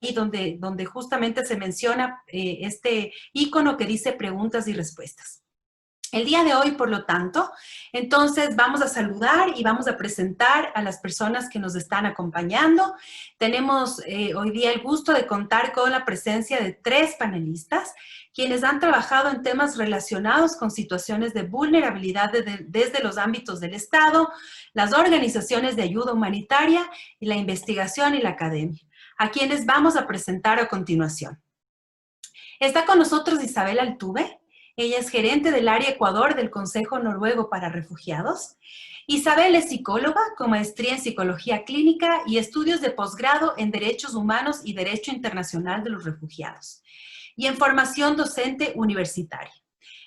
donde justamente se menciona este icono que dice preguntas y respuestas. El día de hoy, por lo tanto, entonces vamos a saludar y vamos a presentar a las personas que nos están acompañando. Tenemos hoy día el gusto de contar con la presencia de 3 panelistas, quienes han trabajado en temas relacionados con situaciones de vulnerabilidad desde los ámbitos del Estado, las organizaciones de ayuda humanitaria y la investigación y la academia, a quienes vamos a presentar a continuación. Está con nosotros Isabel Altuve. Ella es gerente del área Ecuador del Consejo Noruego para Refugiados. Isabel es psicóloga con maestría en psicología clínica y estudios de posgrado en Derechos Humanos y Derecho Internacional de los Refugiados, y en formación docente universitaria.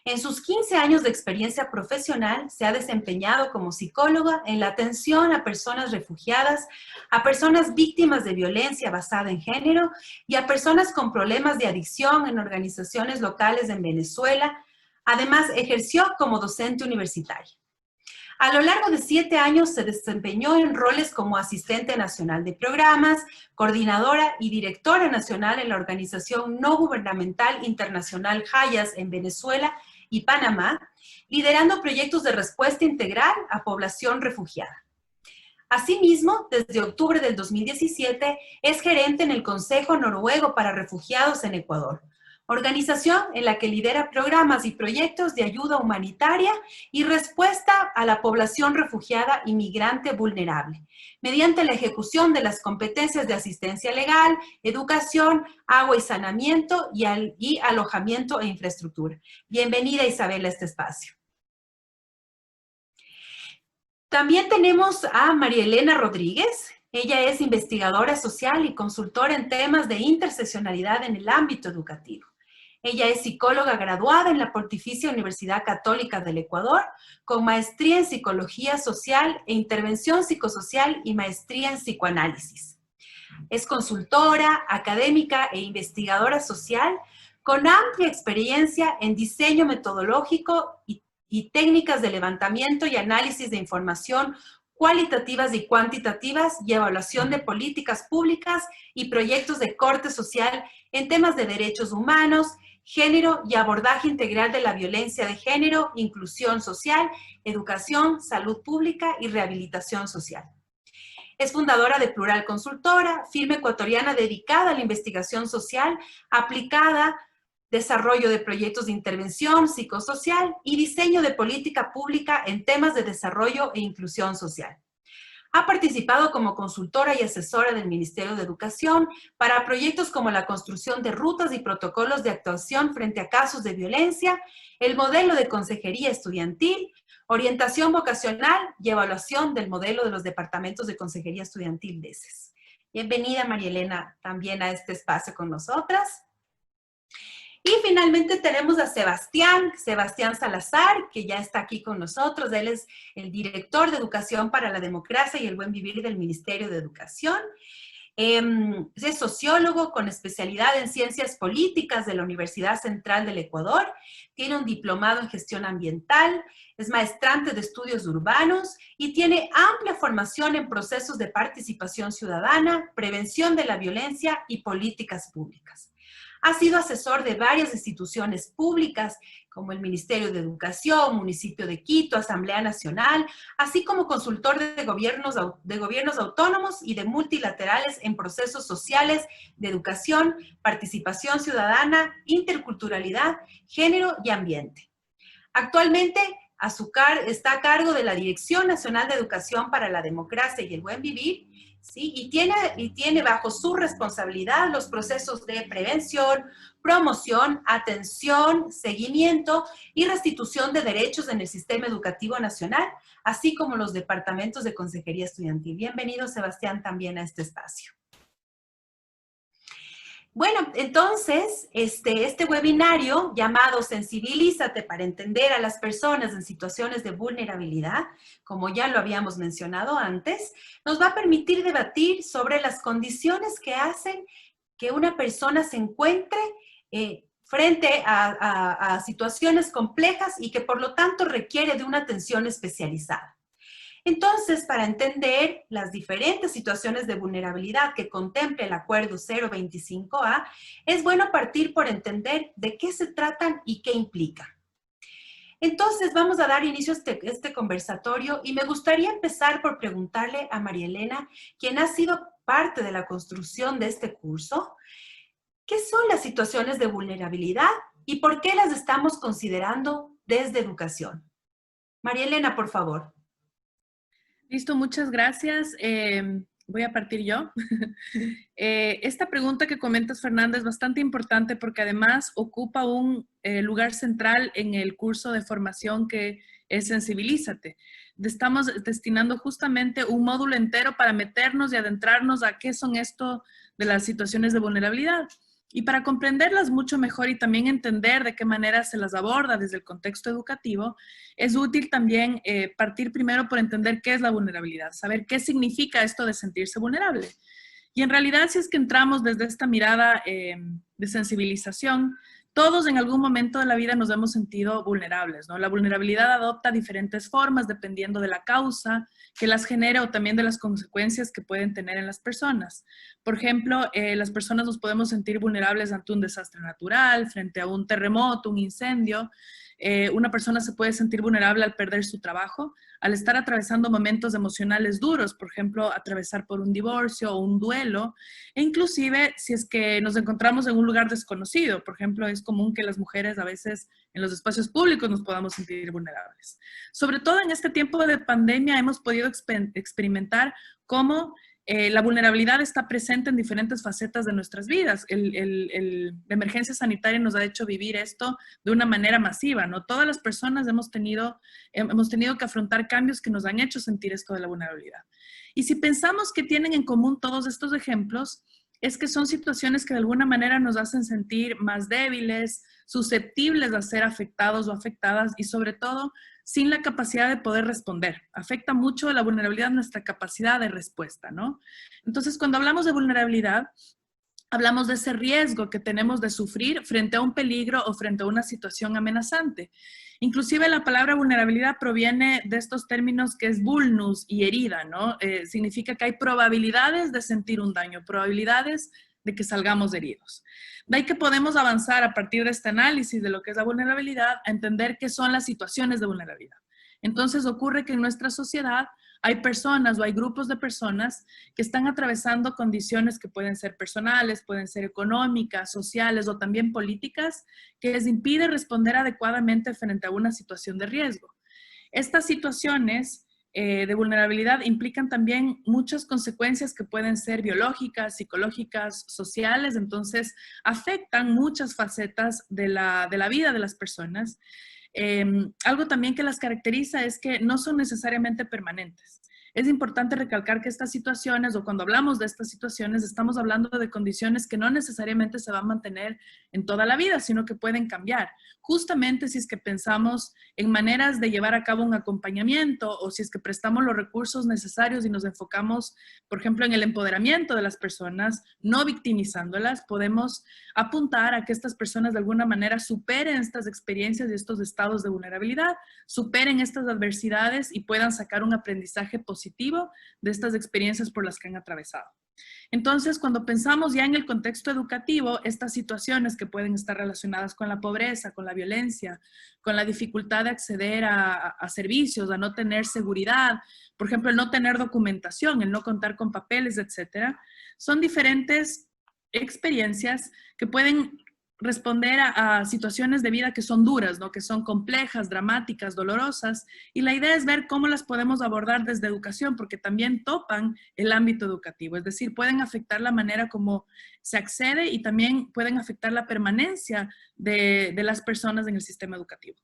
En sus 15 años de experiencia profesional, se ha desempeñado como psicóloga en la atención a personas refugiadas, a personas víctimas de violencia basada en género y a personas con problemas de adicción en organizaciones locales en Venezuela. Además, ejerció como docente universitaria. A lo largo de 7 años se desempeñó en roles como asistente nacional de programas, coordinadora y directora nacional en la organización no gubernamental internacional Hayas en Venezuela y Panamá, liderando proyectos de respuesta integral a población refugiada. Asimismo, desde octubre del 2017 es gerente en el Consejo Noruego para Refugiados en Ecuador, organización en la que lidera programas y proyectos de ayuda humanitaria y respuesta a la población refugiada y migrante vulnerable, mediante la ejecución de las competencias de asistencia legal, educación, agua y saneamiento y alojamiento e infraestructura. Bienvenida, Isabel, a este espacio. También tenemos a María Elena Rodríguez. Ella es investigadora social y consultora en temas de interseccionalidad en el ámbito educativo. Ella es psicóloga graduada en la Pontificia Universidad Católica del Ecuador, con maestría en psicología social e intervención psicosocial y maestría en psicoanálisis. Es consultora, académica e investigadora social con amplia experiencia en diseño metodológico y técnicas de levantamiento y análisis de información cualitativas y cuantitativas y evaluación de políticas públicas y proyectos de corte social en temas de derechos humanos, género y abordaje integral de la violencia de género, inclusión social, educación, salud pública y rehabilitación social. Es fundadora de Plural Consultora, firma ecuatoriana dedicada a la investigación social aplicada, desarrollo de proyectos de intervención psicosocial y diseño de política pública en temas de desarrollo e inclusión social. Ha participado como consultora y asesora del Ministerio de Educación para proyectos como la construcción de rutas y protocolos de actuación frente a casos de violencia, el modelo de consejería estudiantil, orientación vocacional y evaluación del modelo de los departamentos de consejería estudiantil DECES. Bienvenida, María Elena, también a este espacio con nosotras. Y finalmente tenemos a Sebastián Salazar, que ya está aquí con nosotros. Él es el director de Educación para la Democracia y el Buen Vivir del Ministerio de Educación. Es sociólogo con especialidad en Ciencias Políticas de la Universidad Central del Ecuador. Tiene un diplomado en Gestión Ambiental, es maestrante de Estudios Urbanos y tiene amplia formación en procesos de participación ciudadana, prevención de la violencia y políticas públicas. Ha sido asesor de varias instituciones públicas, como el Ministerio de Educación, Municipio de Quito, Asamblea Nacional, así como consultor de gobiernos autónomos y de multilaterales en procesos sociales de educación, participación ciudadana, interculturalidad, género y ambiente. Actualmente está a cargo de la Dirección Nacional de Educación para la Democracia y el Buen Vivir, ¿sí? Y tiene bajo su responsabilidad los procesos de prevención, promoción, atención, seguimiento y restitución de derechos en el sistema educativo nacional, así como los departamentos de consejería estudiantil. Bienvenido, Sebastián, también a este espacio. Bueno, entonces, este webinario llamado Sensibilízate para entender a las personas en situaciones de vulnerabilidad, como ya lo habíamos mencionado antes, nos va a permitir debatir sobre las condiciones que hacen que una persona se encuentre frente a situaciones complejas y que por lo tanto requiere de una atención especializada. Entonces, para entender las diferentes situaciones de vulnerabilidad que contempla el Acuerdo 025A, es bueno partir por entender de qué se tratan y qué implican. Entonces, vamos a dar inicio a este conversatorio y me gustaría empezar por preguntarle a María Elena, quien ha sido parte de la construcción de este curso, ¿qué son las situaciones de vulnerabilidad y por qué las estamos considerando desde educación? María Elena, por favor. Listo, muchas gracias. Voy a partir yo. Esta pregunta que comentas, Fernanda, es bastante importante porque además ocupa un lugar central en el curso de formación que es Sensibilízate. Estamos destinando justamente un módulo entero para meternos y adentrarnos a qué son esto de las situaciones de vulnerabilidad. Y para comprenderlas mucho mejor y también entender de qué manera se las aborda desde el contexto educativo, es útil también partir primero por entender qué es la vulnerabilidad, saber qué significa esto de sentirse vulnerable. Y en realidad, si es que entramos desde esta mirada de sensibilización, todos en algún momento de la vida nos hemos sentido vulnerables, ¿no? La vulnerabilidad adopta diferentes formas dependiendo de la causa que las genera o también de las consecuencias que pueden tener en las personas. Por ejemplo, las personas nos podemos sentir vulnerables ante un desastre natural, frente a un terremoto, un incendio. Una persona se puede sentir vulnerable al perder su trabajo, al estar atravesando momentos emocionales duros, por ejemplo, atravesar por un divorcio o un duelo, e inclusive si es que nos encontramos en un lugar desconocido. Por ejemplo, es común que las mujeres a veces en los espacios públicos nos podamos sentir vulnerables. Sobre todo en este tiempo de pandemia hemos podido experimentar cómo la vulnerabilidad está presente en diferentes facetas de nuestras vidas. La emergencia sanitaria nos ha hecho vivir esto de una manera masiva, ¿no? Todas las personas hemos tenido que afrontar cambios que nos han hecho sentir esto de la vulnerabilidad. Y si pensamos que tienen en común todos estos ejemplos, es que son situaciones que de alguna manera nos hacen sentir más débiles, susceptibles a ser afectados o afectadas y sobre todo sin la capacidad de poder responder. Afecta mucho la vulnerabilidad nuestra capacidad de respuesta, ¿no? Entonces, cuando hablamos de vulnerabilidad, hablamos de ese riesgo que tenemos de sufrir frente a un peligro o frente a una situación amenazante. Inclusive la palabra vulnerabilidad proviene de estos términos que es vulnus y herida, ¿no? Significa que hay probabilidades de sentir un daño, probabilidades de que salgamos heridos. De ahí que podemos avanzar a partir de este análisis de lo que es la vulnerabilidad a entender qué son las situaciones de vulnerabilidad. Entonces ocurre que en nuestra sociedad hay personas o hay grupos de personas que están atravesando condiciones que pueden ser personales, pueden ser económicas, sociales o también políticas, que les impide responder adecuadamente frente a una situación de riesgo. Estas situaciones de vulnerabilidad implican también muchas consecuencias que pueden ser biológicas, psicológicas, sociales, entonces afectan muchas facetas de la vida de las personas. Algo también que las caracteriza es que no son necesariamente permanentes. Es importante recalcar que estas situaciones, o cuando hablamos de estas situaciones, estamos hablando de condiciones que no necesariamente se van a mantener en toda la vida, sino que pueden cambiar. Justamente si es que pensamos en maneras de llevar a cabo un acompañamiento o si es que prestamos los recursos necesarios y nos enfocamos, por ejemplo, en el empoderamiento de las personas, no victimizándolas, podemos apuntar a que estas personas de alguna manera superen estas experiencias y estos estados de vulnerabilidad, superen estas adversidades y puedan sacar un aprendizaje positivo de estas experiencias por las que han atravesado. Entonces, cuando pensamos ya en el contexto educativo, estas situaciones que pueden estar relacionadas con la pobreza, con la violencia, con la dificultad de acceder a servicios, a no tener seguridad, por ejemplo, el no tener documentación, el no contar con papeles, etcétera, son diferentes experiencias que pueden responder a situaciones de vida que son duras, ¿no? Que son complejas, dramáticas, dolorosas, y la idea es ver cómo las podemos abordar desde educación, porque también topan el ámbito educativo, es decir, pueden afectar la manera como se accede y también pueden afectar la permanencia de las personas en el sistema educativo.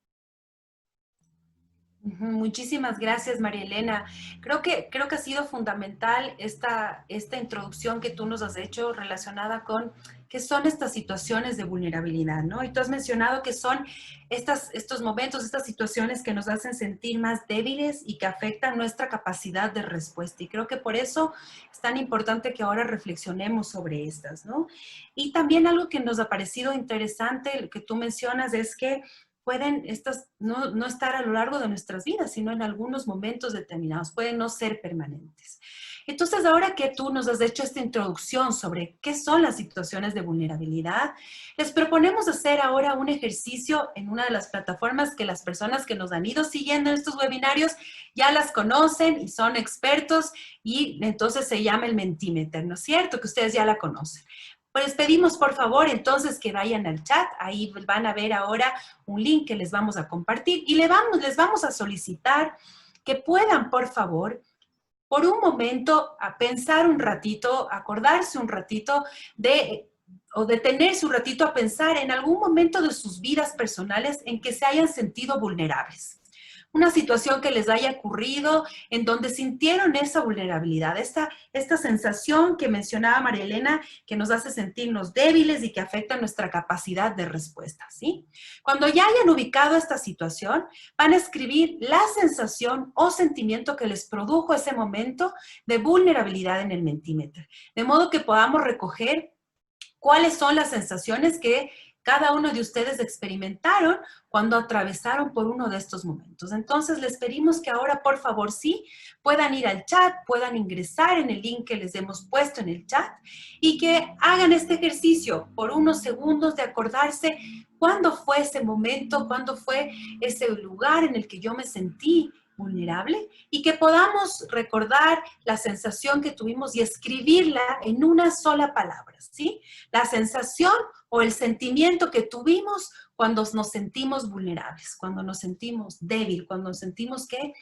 Muchísimas gracias, María Elena. Creo que ha sido fundamental esta introducción que tú nos has hecho relacionada con qué son estas situaciones de vulnerabilidad, ¿no? Y tú has mencionado que son estos momentos, estas situaciones que nos hacen sentir más débiles y que afectan nuestra capacidad de respuesta. Y creo que por eso es tan importante que ahora reflexionemos sobre estas, ¿no? Y también algo que nos ha parecido interesante, lo que tú mencionas, es que pueden estas no estar a lo largo de nuestras vidas, sino en algunos momentos determinados, pueden no ser permanentes. Entonces, ahora que tú nos has hecho esta introducción sobre qué son las situaciones de vulnerabilidad, les proponemos hacer ahora un ejercicio en una de las plataformas que las personas que nos han ido siguiendo en estos webinarios ya las conocen y son expertos, y entonces se llama el Mentimeter, ¿no es cierto? Que ustedes ya la conocen. Pues pedimos por favor entonces que vayan al chat, ahí van a ver ahora un link que les vamos a compartir y les vamos a solicitar que puedan por favor por un momento a pensar un ratito, acordarse un ratito o detenerse un ratito a pensar en algún momento de sus vidas personales en que se hayan sentido vulnerables. Una situación que les haya ocurrido en donde sintieron esa vulnerabilidad, esta sensación que mencionaba María Elena, que nos hace sentirnos débiles y que afecta nuestra capacidad de respuesta, ¿sí? Cuando ya hayan ubicado esta situación, van a escribir la sensación o sentimiento que les produjo ese momento de vulnerabilidad en el Mentimeter, de modo que podamos recoger cuáles son las sensaciones que cada uno de ustedes experimentaron cuando atravesaron por uno de estos momentos. Entonces, les pedimos que ahora, por favor, sí, puedan ir al chat, puedan ingresar en el link que les hemos puesto en el chat y que hagan este ejercicio por unos segundos de acordarse cuándo fue ese momento, cuándo fue ese lugar en el que yo me sentí vulnerable y que podamos recordar la sensación que tuvimos y escribirla en una sola palabra, ¿sí? La sensación o el sentimiento que tuvimos cuando nos sentimos vulnerables, cuando nos sentimos débil, cuando nos sentimos que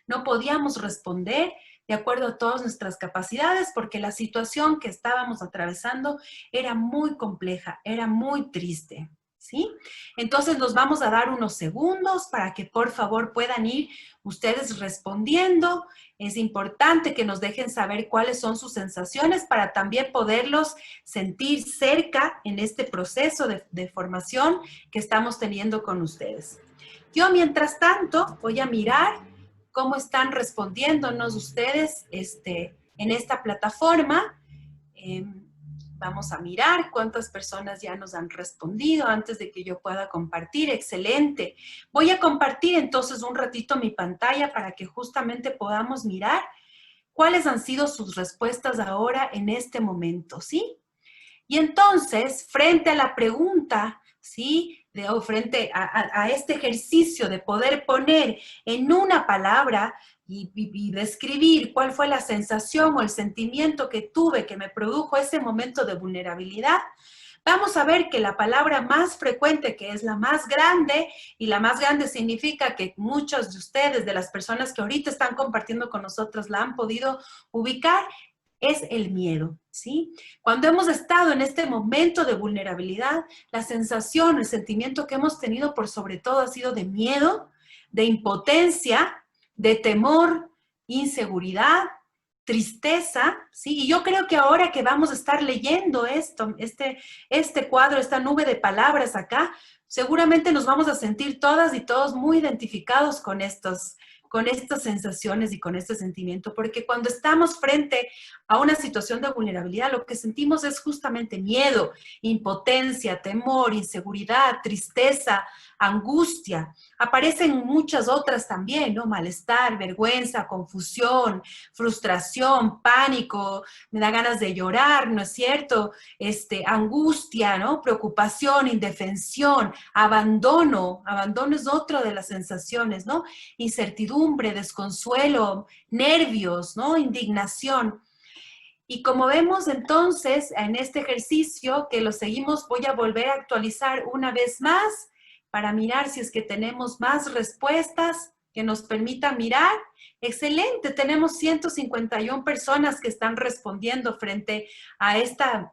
no podíamos responder de acuerdo a todas nuestras capacidades porque la situación que estábamos atravesando era muy compleja, era muy triste, ¿sí? Entonces nos vamos a dar unos segundos para que por favor puedan ir ustedes respondiendo. Es importante que nos dejen saber cuáles son sus sensaciones para también poderlos sentir cerca en este proceso de formación que estamos teniendo con ustedes. Yo, mientras tanto, voy a mirar cómo están respondiéndonos ustedes en esta plataforma. Vamos a mirar cuántas personas ya nos han respondido antes de que yo pueda compartir. Excelente. Voy a compartir entonces un ratito mi pantalla para que justamente podamos mirar cuáles han sido sus respuestas ahora en este momento, ¿sí? Y entonces, frente a la pregunta, ¿sí? O frente a este ejercicio de poder poner en una palabra y describir cuál fue la sensación o el sentimiento que tuve que me produjo ese momento de vulnerabilidad, vamos a ver que la palabra más frecuente, que es la más grande, y la más grande significa que muchos de ustedes, de las personas que ahorita están compartiendo con nosotros, la han podido ubicar, es el miedo, ¿sí? Cuando hemos estado en este momento de vulnerabilidad, la sensación, el sentimiento que hemos tenido por sobre todo ha sido de miedo, de impotencia, de temor, inseguridad, tristeza, ¿sí? Y yo creo que ahora que vamos a estar leyendo este cuadro, esta nube de palabras acá, seguramente nos vamos a sentir todas y todos muy identificados con estas sensaciones y con este sentimiento, porque cuando estamos frente a una situación de vulnerabilidad, lo que sentimos es justamente miedo, impotencia, temor, inseguridad, tristeza, angustia. Aparecen muchas otras también, ¿no? Malestar, vergüenza, confusión, frustración, pánico, me da ganas de llorar, ¿no es cierto? Angustia, ¿no? Preocupación, indefensión, abandono. Abandono es otra de las sensaciones, ¿no? Incertidumbre, desconsuelo, nervios, ¿no? Indignación. Y como vemos entonces en este ejercicio que lo seguimos, voy a volver a actualizar una vez más para mirar si es que tenemos más respuestas que nos permitan mirar. Excelente, tenemos 151 personas que están respondiendo frente a este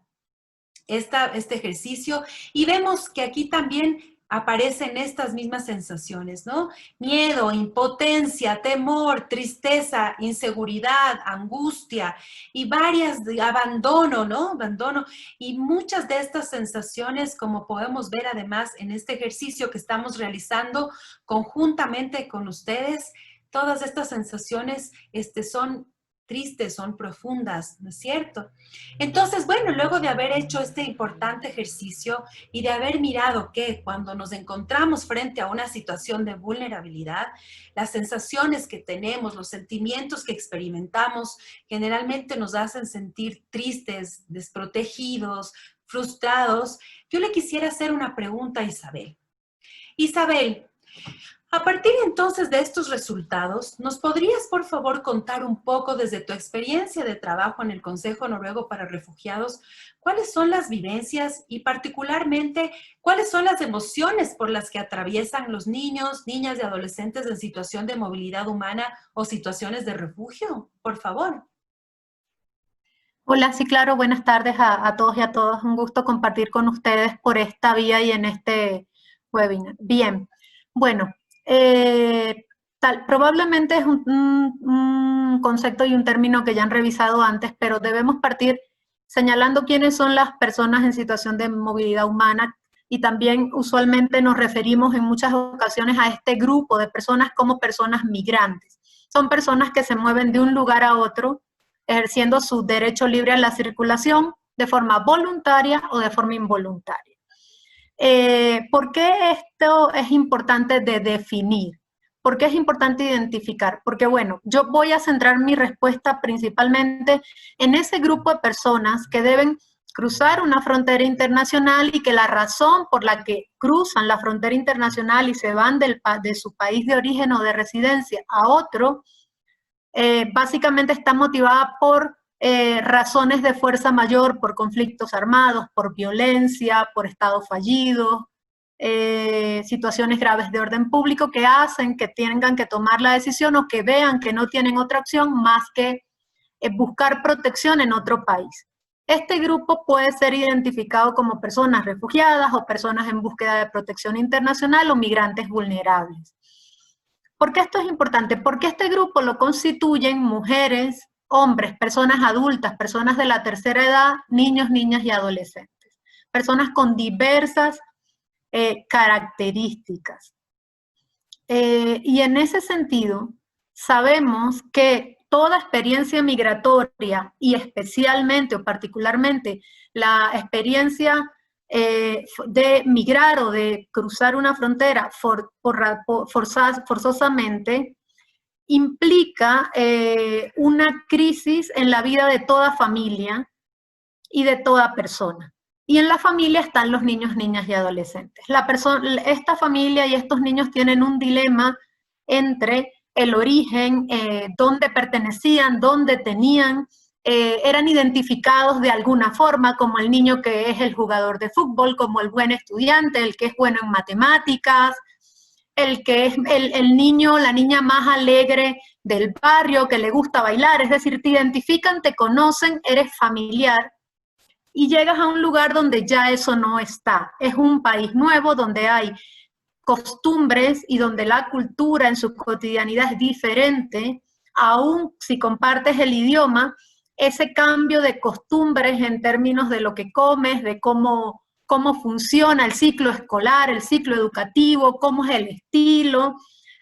ejercicio y vemos que aquí también aparecen estas mismas sensaciones, ¿no? Miedo, impotencia, temor, tristeza, inseguridad, angustia y varias de abandono, ¿no? Abandono. Y muchas de estas sensaciones, como podemos ver además en este ejercicio que estamos realizando conjuntamente con ustedes, todas estas sensaciones son tristes, son profundas, ¿no es cierto? Entonces, bueno, luego de haber hecho este importante ejercicio y de haber mirado que cuando nos encontramos frente a una situación de vulnerabilidad, las sensaciones que tenemos, los sentimientos que experimentamos, generalmente nos hacen sentir tristes, desprotegidos, frustrados. Yo le quisiera hacer una pregunta a Isabel. Isabel, a partir entonces de estos resultados, ¿nos podrías por favor contar un poco desde tu experiencia de trabajo en el Consejo Noruego para Refugiados, cuáles son las vivencias y particularmente cuáles son las emociones por las que atraviesan los niños, niñas y adolescentes en situación de movilidad humana o situaciones de refugio? Por favor. Hola, sí, claro, buenas tardes a todos y a todas. Un gusto compartir con ustedes por esta vía y en este webinar. Bien, bueno, probablemente es un concepto y un término que ya han revisado antes, pero debemos partir señalando quiénes son las personas en situación de movilidad humana y también usualmente nos referimos en muchas ocasiones a este grupo de personas como personas migrantes. Son personas que se mueven de un lugar a otro ejerciendo su derecho libre a la circulación de forma voluntaria o de forma involuntaria. ¿Por qué esto es importante de definir? ¿Por qué es importante identificar? Porque, bueno, yo voy a centrar mi respuesta principalmente en ese grupo de personas que deben cruzar una frontera internacional y que la razón por la que cruzan la frontera internacional y se van de su país de origen o de residencia a otro, básicamente está motivada por razones de fuerza mayor, por conflictos armados, por violencia, por estados fallidos, situaciones graves de orden público que hacen que tengan que tomar la decisión o que vean que no tienen otra opción más que buscar protección en otro país. Este grupo puede ser identificado como personas refugiadas o personas en búsqueda de protección internacional o migrantes vulnerables. ¿Por qué esto es importante? Porque este grupo lo constituyen mujeres, hombres, personas adultas, personas de la tercera edad, niños, niñas y adolescentes. Personas con diversas características. Y en ese sentido, sabemos que toda experiencia migratoria y especialmente o particularmente la experiencia de migrar o de cruzar una frontera forzosamente implica una crisis en la vida de toda familia y de toda persona. Y en la familia están los niños, niñas y adolescentes. Esta familia y estos niños tienen un dilema entre el origen, dónde pertenecían, dónde tenían, eran identificados de alguna forma como el niño que es el jugador de fútbol, como el buen estudiante, el que es bueno en matemáticas, el que es el niño, la niña más alegre del barrio, que le gusta bailar. Es decir, te identifican, te conocen, eres familiar y llegas a un lugar donde ya eso no está. Es un país nuevo donde hay costumbres y donde la cultura en su cotidianidad es diferente. Aún si compartes el idioma, ese cambio de costumbres en términos de lo que comes, de cómo funciona el ciclo escolar, el ciclo educativo, cómo es el estilo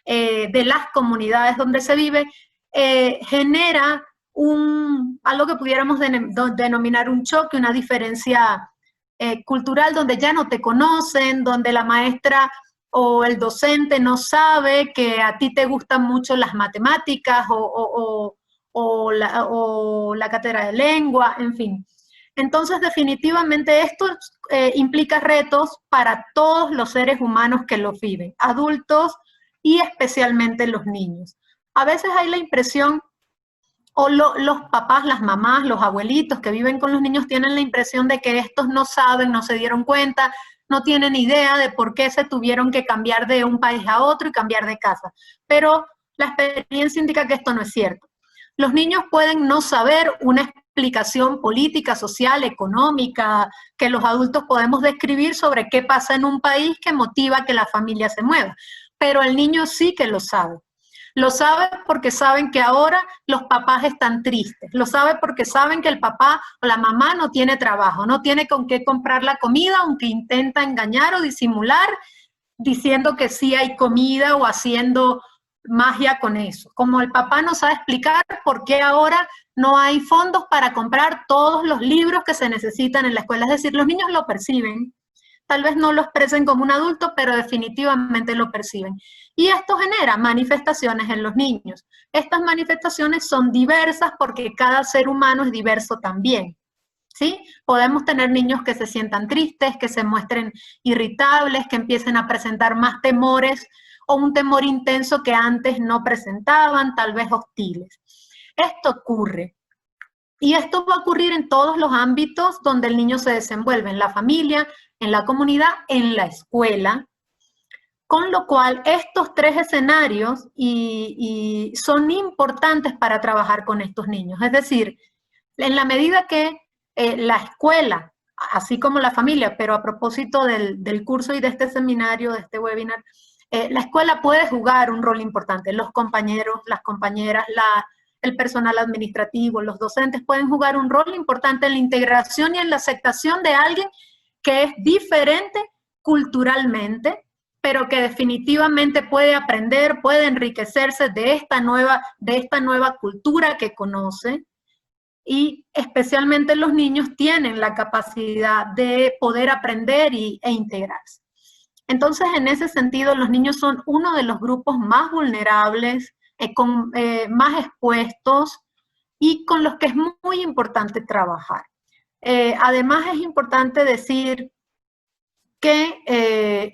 de las comunidades donde se vive, genera algo que pudiéramos denominar un choque, una diferencia cultural donde ya no te conocen, donde la maestra o el docente no sabe que a ti te gustan mucho las matemáticas o la cátedra de lengua, en fin. Entonces, definitivamente esto implica retos para todos los seres humanos que lo viven, adultos y especialmente los niños. A veces hay la impresión, o los papás, las mamás, los abuelitos que viven con los niños tienen la impresión de que estos no saben, no se dieron cuenta, no tienen idea de por qué se tuvieron que cambiar de un país a otro y cambiar de casa. Pero la experiencia indica que esto no es cierto. Los niños pueden no saber una explicación política, social, económica, que los adultos podemos describir sobre qué pasa en un país que motiva que la familia se mueva. Pero el niño sí que lo sabe. Lo sabe porque saben que ahora los papás están tristes. Lo sabe porque saben que el papá o la mamá no tiene trabajo, no tiene con qué comprar la comida, aunque intenta engañar o disimular diciendo que sí hay comida o haciendo magia con eso. Como el papá no sabe explicar por qué ahora no hay fondos para comprar todos los libros que se necesitan en la escuela. Es decir, los niños lo perciben. Tal vez no lo expresen como un adulto, pero definitivamente lo perciben. Y esto genera manifestaciones en los niños. Estas manifestaciones son diversas porque cada ser humano es diverso también. ¿Sí? Podemos tener niños que se sientan tristes, que se muestren irritables, que empiecen a presentar más temores o un temor intenso que antes no presentaban, tal vez hostiles. Esto ocurre. Y esto va a ocurrir en todos los ámbitos donde el niño se desenvuelve, en la familia, en la comunidad, en la escuela. Con lo cual, estos tres escenarios son importantes para trabajar con estos niños. Es decir, en la medida que la escuela, así como la familia, pero a propósito del curso y de este seminario, de este webinar, la escuela puede jugar un rol importante. Los compañeros, las compañeras, el personal administrativo, los docentes pueden jugar un rol importante en la integración y en la aceptación de alguien que es diferente culturalmente, pero que definitivamente puede aprender, puede enriquecerse de esta nueva cultura que conoce. Y especialmente los niños tienen la capacidad de poder aprender e integrarse. Entonces, en ese sentido, los niños son uno de los grupos más vulnerables, más expuestos y con los que es muy importante trabajar. Además, es importante decir que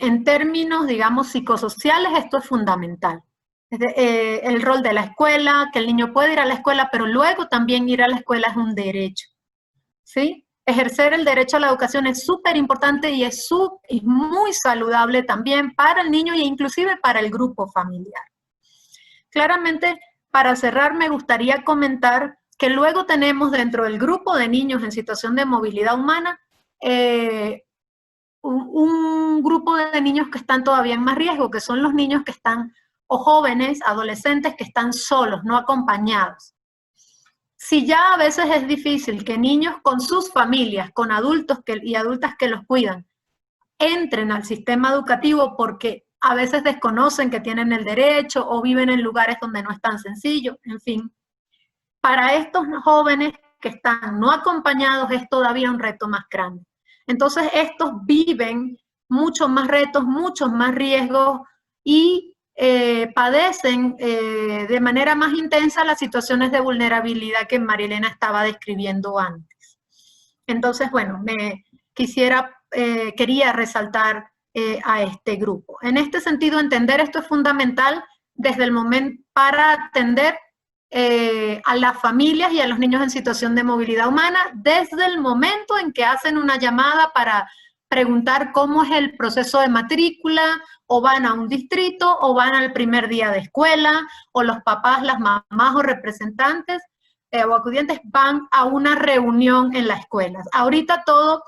en términos, digamos, psicosociales, esto es fundamental. El rol de la escuela, que el niño puede ir a la escuela, pero luego también ir a la escuela es un derecho, ¿sí? Ejercer el derecho a la educación es súper importante y es muy saludable también para el niño e inclusive para el grupo familiar. Claramente, para cerrar, me gustaría comentar que luego tenemos dentro del grupo de niños en situación de movilidad humana un grupo de niños que están todavía en más riesgo, que son los niños que están, o jóvenes, adolescentes que están solos, no acompañados. Si ya a veces es difícil que niños con sus familias, con adultos y adultas que los cuidan, entren al sistema educativo porque a veces desconocen que tienen el derecho o viven en lugares donde no es tan sencillo, en fin. Para estos jóvenes que están no acompañados es todavía un reto más grande. Entonces, estos viven muchos más retos, muchos más riesgos y padecen de manera más intensa las situaciones de vulnerabilidad que María Elena estaba describiendo antes. Entonces, bueno, quería resaltar a este grupo. En este sentido, entender esto es fundamental desde el momento para atender a las familias y a los niños en situación de movilidad humana desde el momento en que hacen una llamada para preguntar cómo es el proceso de matrícula, o van a un distrito, o van al primer día de escuela, o los papás, las mamás o representantes o acudientes van a una reunión en las escuelas. Ahorita todo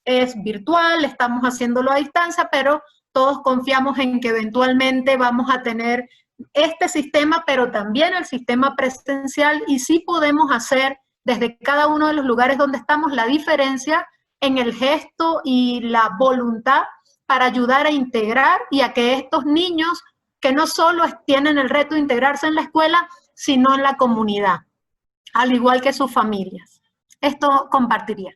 es virtual, estamos haciéndolo a distancia, pero todos confiamos en que eventualmente vamos a tener este sistema, pero también el sistema presencial, y sí podemos hacer desde cada uno de los lugares donde estamos la diferencia en el gesto y la voluntad para ayudar a integrar y a que estos niños que no solo tienen el reto de integrarse en la escuela, sino en la comunidad, al igual que sus familias. Esto compartiría.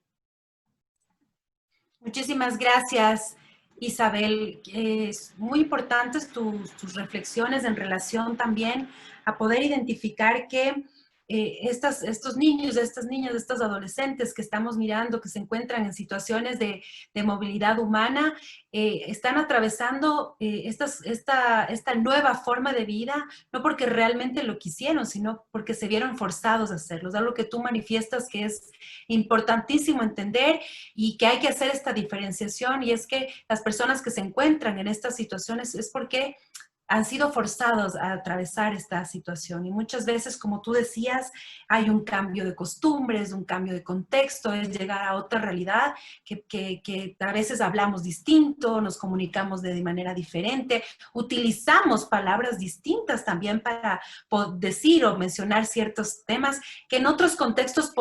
Muchísimas gracias, Isabel. Es muy importantes tus reflexiones en relación también a poder identificar que estos niños, estas niñas, estos adolescentes que estamos mirando, que se encuentran en situaciones de movilidad humana, están atravesando esta nueva forma de vida, no porque realmente lo quisieron, sino porque se vieron forzados a hacerlo. Es algo que tú manifiestas que es importantísimo entender y que hay que hacer esta diferenciación, y es que las personas que se encuentran en estas situaciones es porque han sido forzados a atravesar esta situación, y muchas veces, como tú decías, hay un cambio de costumbres, un cambio de contexto, es llegar a otra realidad que a veces hablamos distinto, nos comunicamos de manera diferente, utilizamos palabras distintas también para decir o mencionar ciertos temas que en otros contextos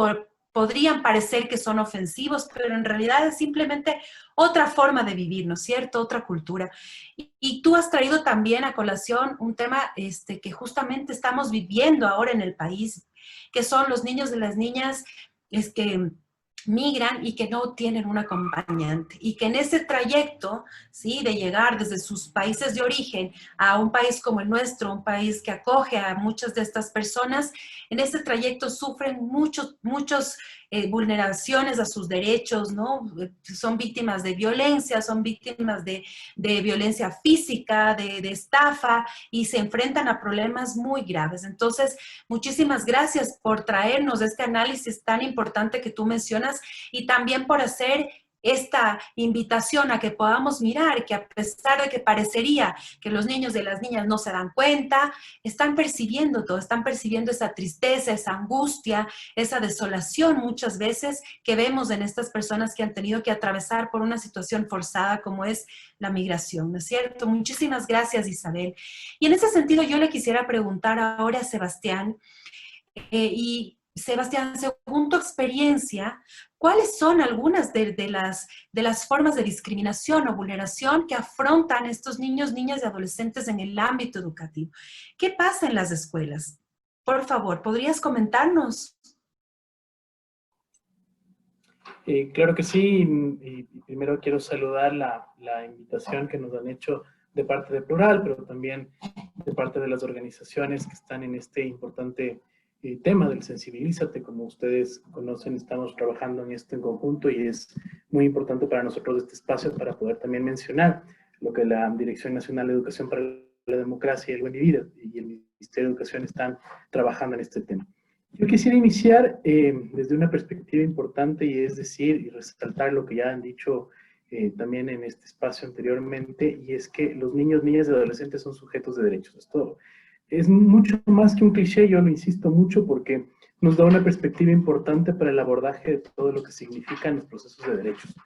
podrían parecer que son ofensivos, pero en realidad es simplemente otra forma de vivir, ¿no es cierto? Otra cultura. Y tú has traído también a colación un tema que justamente estamos viviendo ahora en el país, que son los niños y las niñas que migran y que no tienen un acompañante. Y que en ese trayecto, ¿sí?, de llegar desde sus países de origen a un país como el nuestro, un país que acoge a muchas de estas personas, en ese trayecto sufren muchos vulneraciones a sus derechos, ¿no? Son víctimas de violencia, son víctimas de violencia física, de estafa, y se enfrentan a problemas muy graves. Entonces, muchísimas gracias por traernos este análisis tan importante que tú mencionas y también por hacer esta invitación a que podamos mirar que a pesar de que parecería que los niños y las niñas no se dan cuenta, están percibiendo todo, están percibiendo esa tristeza, esa angustia, esa desolación muchas veces que vemos en estas personas que han tenido que atravesar por una situación forzada como es la migración, ¿no es cierto? Muchísimas gracias, Isabel. Y en ese sentido yo le quisiera preguntar ahora a Sebastián, y Sebastián, según tu experiencia, ¿cuáles son algunas de las formas de discriminación o vulneración que afrontan estos niños, niñas y adolescentes en el ámbito educativo? ¿Qué pasa en las escuelas? Por favor, ¿podrías comentarnos? Claro que sí, y primero quiero saludar la invitación que nos han hecho de parte de Plural, pero también de parte de las organizaciones que están en este importante tema del Sensibilízate. Como ustedes conocen, estamos trabajando en esto en conjunto y es muy importante para nosotros este espacio para poder también mencionar lo que la Dirección Nacional de Educación para la Democracia y el Buen Vivir y el Ministerio de Educación están trabajando en este tema. Yo quisiera iniciar desde una perspectiva importante y es decir, y resaltar lo que ya han dicho también en este espacio anteriormente, y es que los niños, niñas y adolescentes son sujetos de derechos. Esto es mucho más que un cliché, yo lo insisto mucho porque nos da una perspectiva importante para el abordaje de todo lo que significan los procesos de derechos.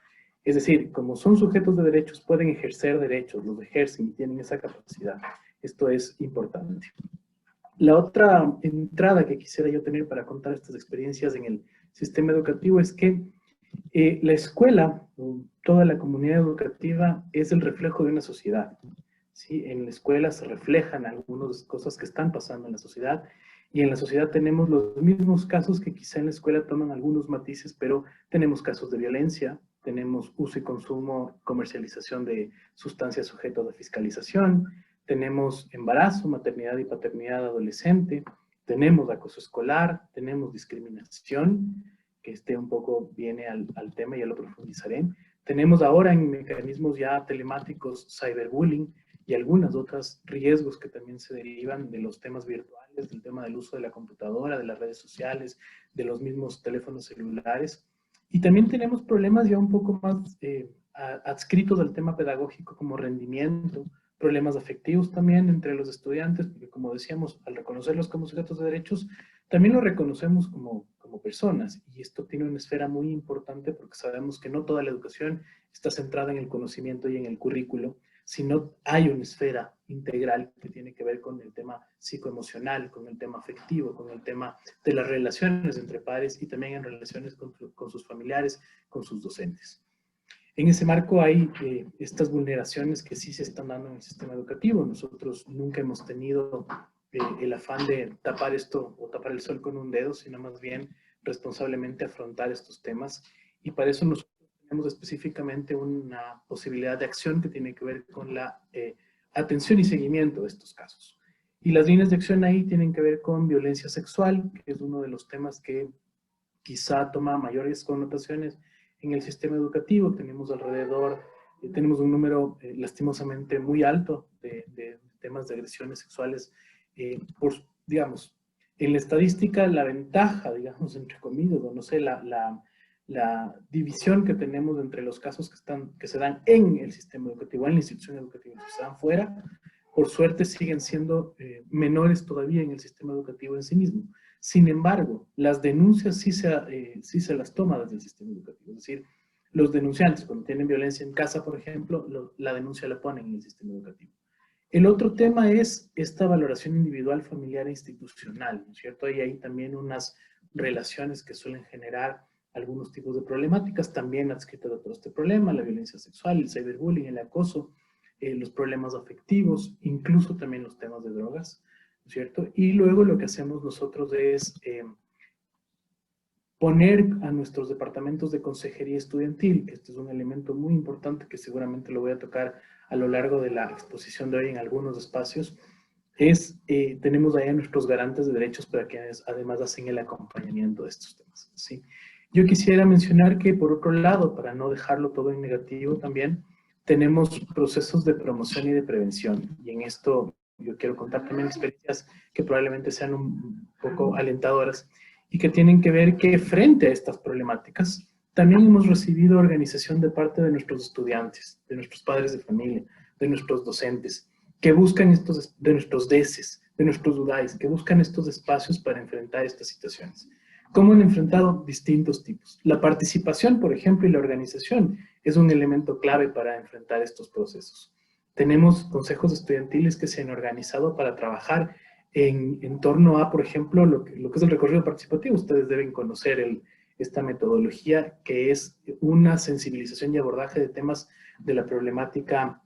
Es decir, como son sujetos de derechos, pueden ejercer derechos, los ejercen y tienen esa capacidad. Esto es importante. La otra entrada que quisiera yo tener para contar estas experiencias en el sistema educativo es que la escuela, toda la comunidad educativa, es el reflejo de una sociedad. ¿Sí? En la escuela se reflejan algunas cosas que están pasando en la sociedad y en la sociedad tenemos los mismos casos que quizá en la escuela toman algunos matices, pero tenemos casos de violencia, tenemos uso y consumo, comercialización de sustancias sujetas a fiscalización, tenemos embarazo, maternidad y paternidad adolescente, tenemos acoso escolar, tenemos discriminación, que un poco viene al tema, ya lo profundizaré. Tenemos ahora en mecanismos ya telemáticos cyberbullying y algunas otras riesgos que también se derivan de los temas virtuales, del tema del uso de la computadora, de las redes sociales, de los mismos teléfonos celulares. Y también tenemos problemas ya un poco más adscritos al tema pedagógico como rendimiento, problemas afectivos también entre los estudiantes, porque como decíamos, al reconocerlos como sujetos de derechos, también los reconocemos como personas, y esto tiene una esfera muy importante porque sabemos que no toda la educación está centrada en el conocimiento y en el currículo, sino hay una esfera integral que tiene que ver con el tema psicoemocional, con el tema afectivo, con el tema de las relaciones entre padres y también en relaciones con sus familiares, con sus docentes. En ese marco hay estas vulneraciones que sí se están dando en el sistema educativo. Nosotros nunca hemos tenido el afán de tapar esto o tapar el sol con un dedo, sino más bien responsablemente afrontar estos temas. Y para eso nosotros tenemos específicamente una posibilidad de acción que tiene que ver con la atención y seguimiento de estos casos. Y las líneas de acción ahí tienen que ver con violencia sexual, que es uno de los temas que quizá toma mayores connotaciones en el sistema educativo. Tenemos alrededor, tenemos un número lastimosamente muy alto de temas de agresiones sexuales. Digamos, en la estadística la ventaja, digamos, entre comillas, o no sé, la división que tenemos entre los casos que se dan en el sistema educativo, en la institución educativa, que se dan fuera, por suerte siguen siendo menores todavía en el sistema educativo en sí mismo. Sin embargo, las denuncias sí se las toma desde el sistema educativo. Es decir, los denunciantes, cuando tienen violencia en casa, por ejemplo, la denuncia la ponen en el sistema educativo. El otro tema es esta valoración individual, familiar e institucional, ¿no es cierto? Hay ahí también unas relaciones que suelen generar algunos tipos de problemáticas, también adscritas a todo este problema, la violencia sexual, el cyberbullying, el acoso, los problemas afectivos, incluso también los temas de drogas, ¿cierto? Y luego lo que hacemos nosotros es poner a nuestros departamentos de consejería estudiantil, que este es un elemento muy importante que seguramente lo voy a tocar a lo largo de la exposición de hoy en algunos espacios, tenemos ahí a nuestros garantes de derechos para quienes además hacen el acompañamiento de estos temas, ¿sí? Yo quisiera mencionar que, por otro lado, para no dejarlo todo en negativo también, tenemos procesos de promoción y de prevención. Y en esto yo quiero contar también experiencias que probablemente sean un poco alentadoras y que tienen que ver que frente a estas problemáticas también hemos recibido organización de parte de nuestros estudiantes, de nuestros padres de familia, de nuestros docentes, que buscan de nuestros DECES, de nuestros UDAIs, que buscan estos espacios para enfrentar estas situaciones. ¿Cómo han enfrentado? Distintos tipos. La participación, por ejemplo, y la organización es un elemento clave para enfrentar estos procesos. Tenemos consejos estudiantiles que se han organizado para trabajar en torno a, por ejemplo, lo que es el recorrido participativo. Ustedes deben conocer esta metodología que es una sensibilización y abordaje de temas de la problemática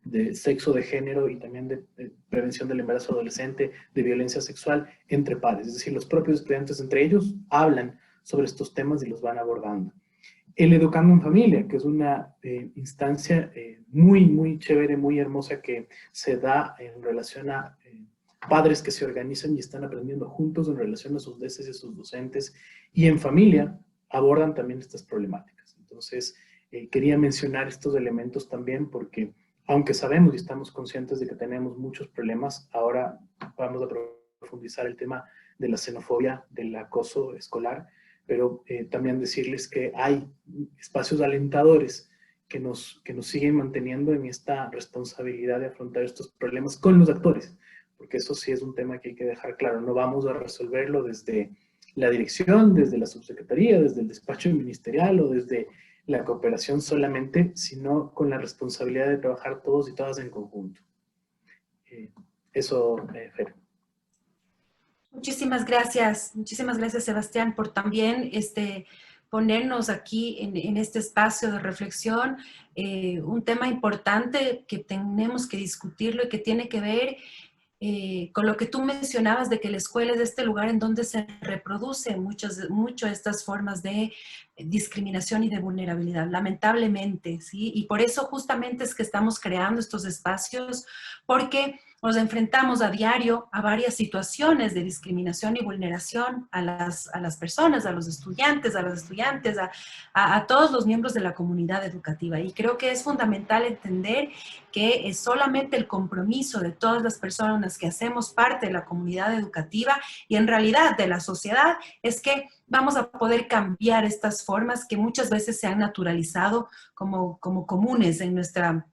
de sexo, de género y también de prevención del embarazo adolescente, de violencia sexual entre pares. Es decir, los propios estudiantes entre ellos hablan sobre estos temas y los van abordando. El Educando en Familia, que es una instancia muy, muy chévere, muy hermosa que se da en relación a padres que se organizan y están aprendiendo juntos en relación a sus DECES y a sus docentes, y en familia abordan también estas problemáticas. Entonces, quería mencionar estos elementos también porque, aunque sabemos y estamos conscientes de que tenemos muchos problemas, ahora vamos a profundizar el tema de la xenofobia, del acoso escolar, pero también decirles que hay espacios alentadores que nos siguen manteniendo en esta responsabilidad de afrontar estos problemas con los actores, porque eso sí es un tema que hay que dejar claro. No vamos a resolverlo desde la dirección, desde la subsecretaría, desde el despacho ministerial o desde la cooperación solamente, sino con la responsabilidad de trabajar todos y todas en conjunto. Eso, Fer. Muchísimas gracias, Sebastián, por también ponernos aquí en este espacio de reflexión, un tema importante que tenemos que discutirlo y que tiene que ver con lo que tú mencionabas de que la escuela es este lugar en donde se reproducen muchas estas formas de discriminación y de vulnerabilidad, lamentablemente, ¿sí? Y por eso justamente es que estamos creando estos espacios, porque nos enfrentamos a diario a varias situaciones de discriminación y vulneración a las personas, a los estudiantes, a todos los miembros de la comunidad educativa. Y creo que es fundamental entender que es solamente el compromiso de todas las personas que hacemos parte de la comunidad educativa y en realidad de la sociedad es que vamos a poder cambiar estas formas que muchas veces se han naturalizado como comunes en nuestra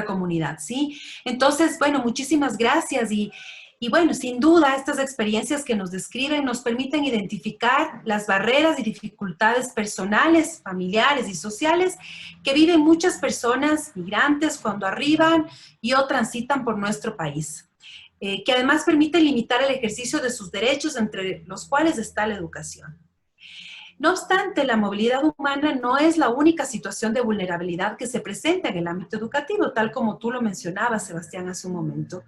comunidad, ¿sí? Entonces, bueno, muchísimas gracias y bueno, sin duda estas experiencias que nos describen nos permiten identificar las barreras y dificultades personales, familiares y sociales que viven muchas personas migrantes cuando arriban y o transitan por nuestro país. Que además permite limitar el ejercicio de sus derechos, entre los cuales está la educación. No obstante, la movilidad humana no es la única situación de vulnerabilidad que se presenta en el ámbito educativo, tal como tú lo mencionabas, Sebastián, hace un momento.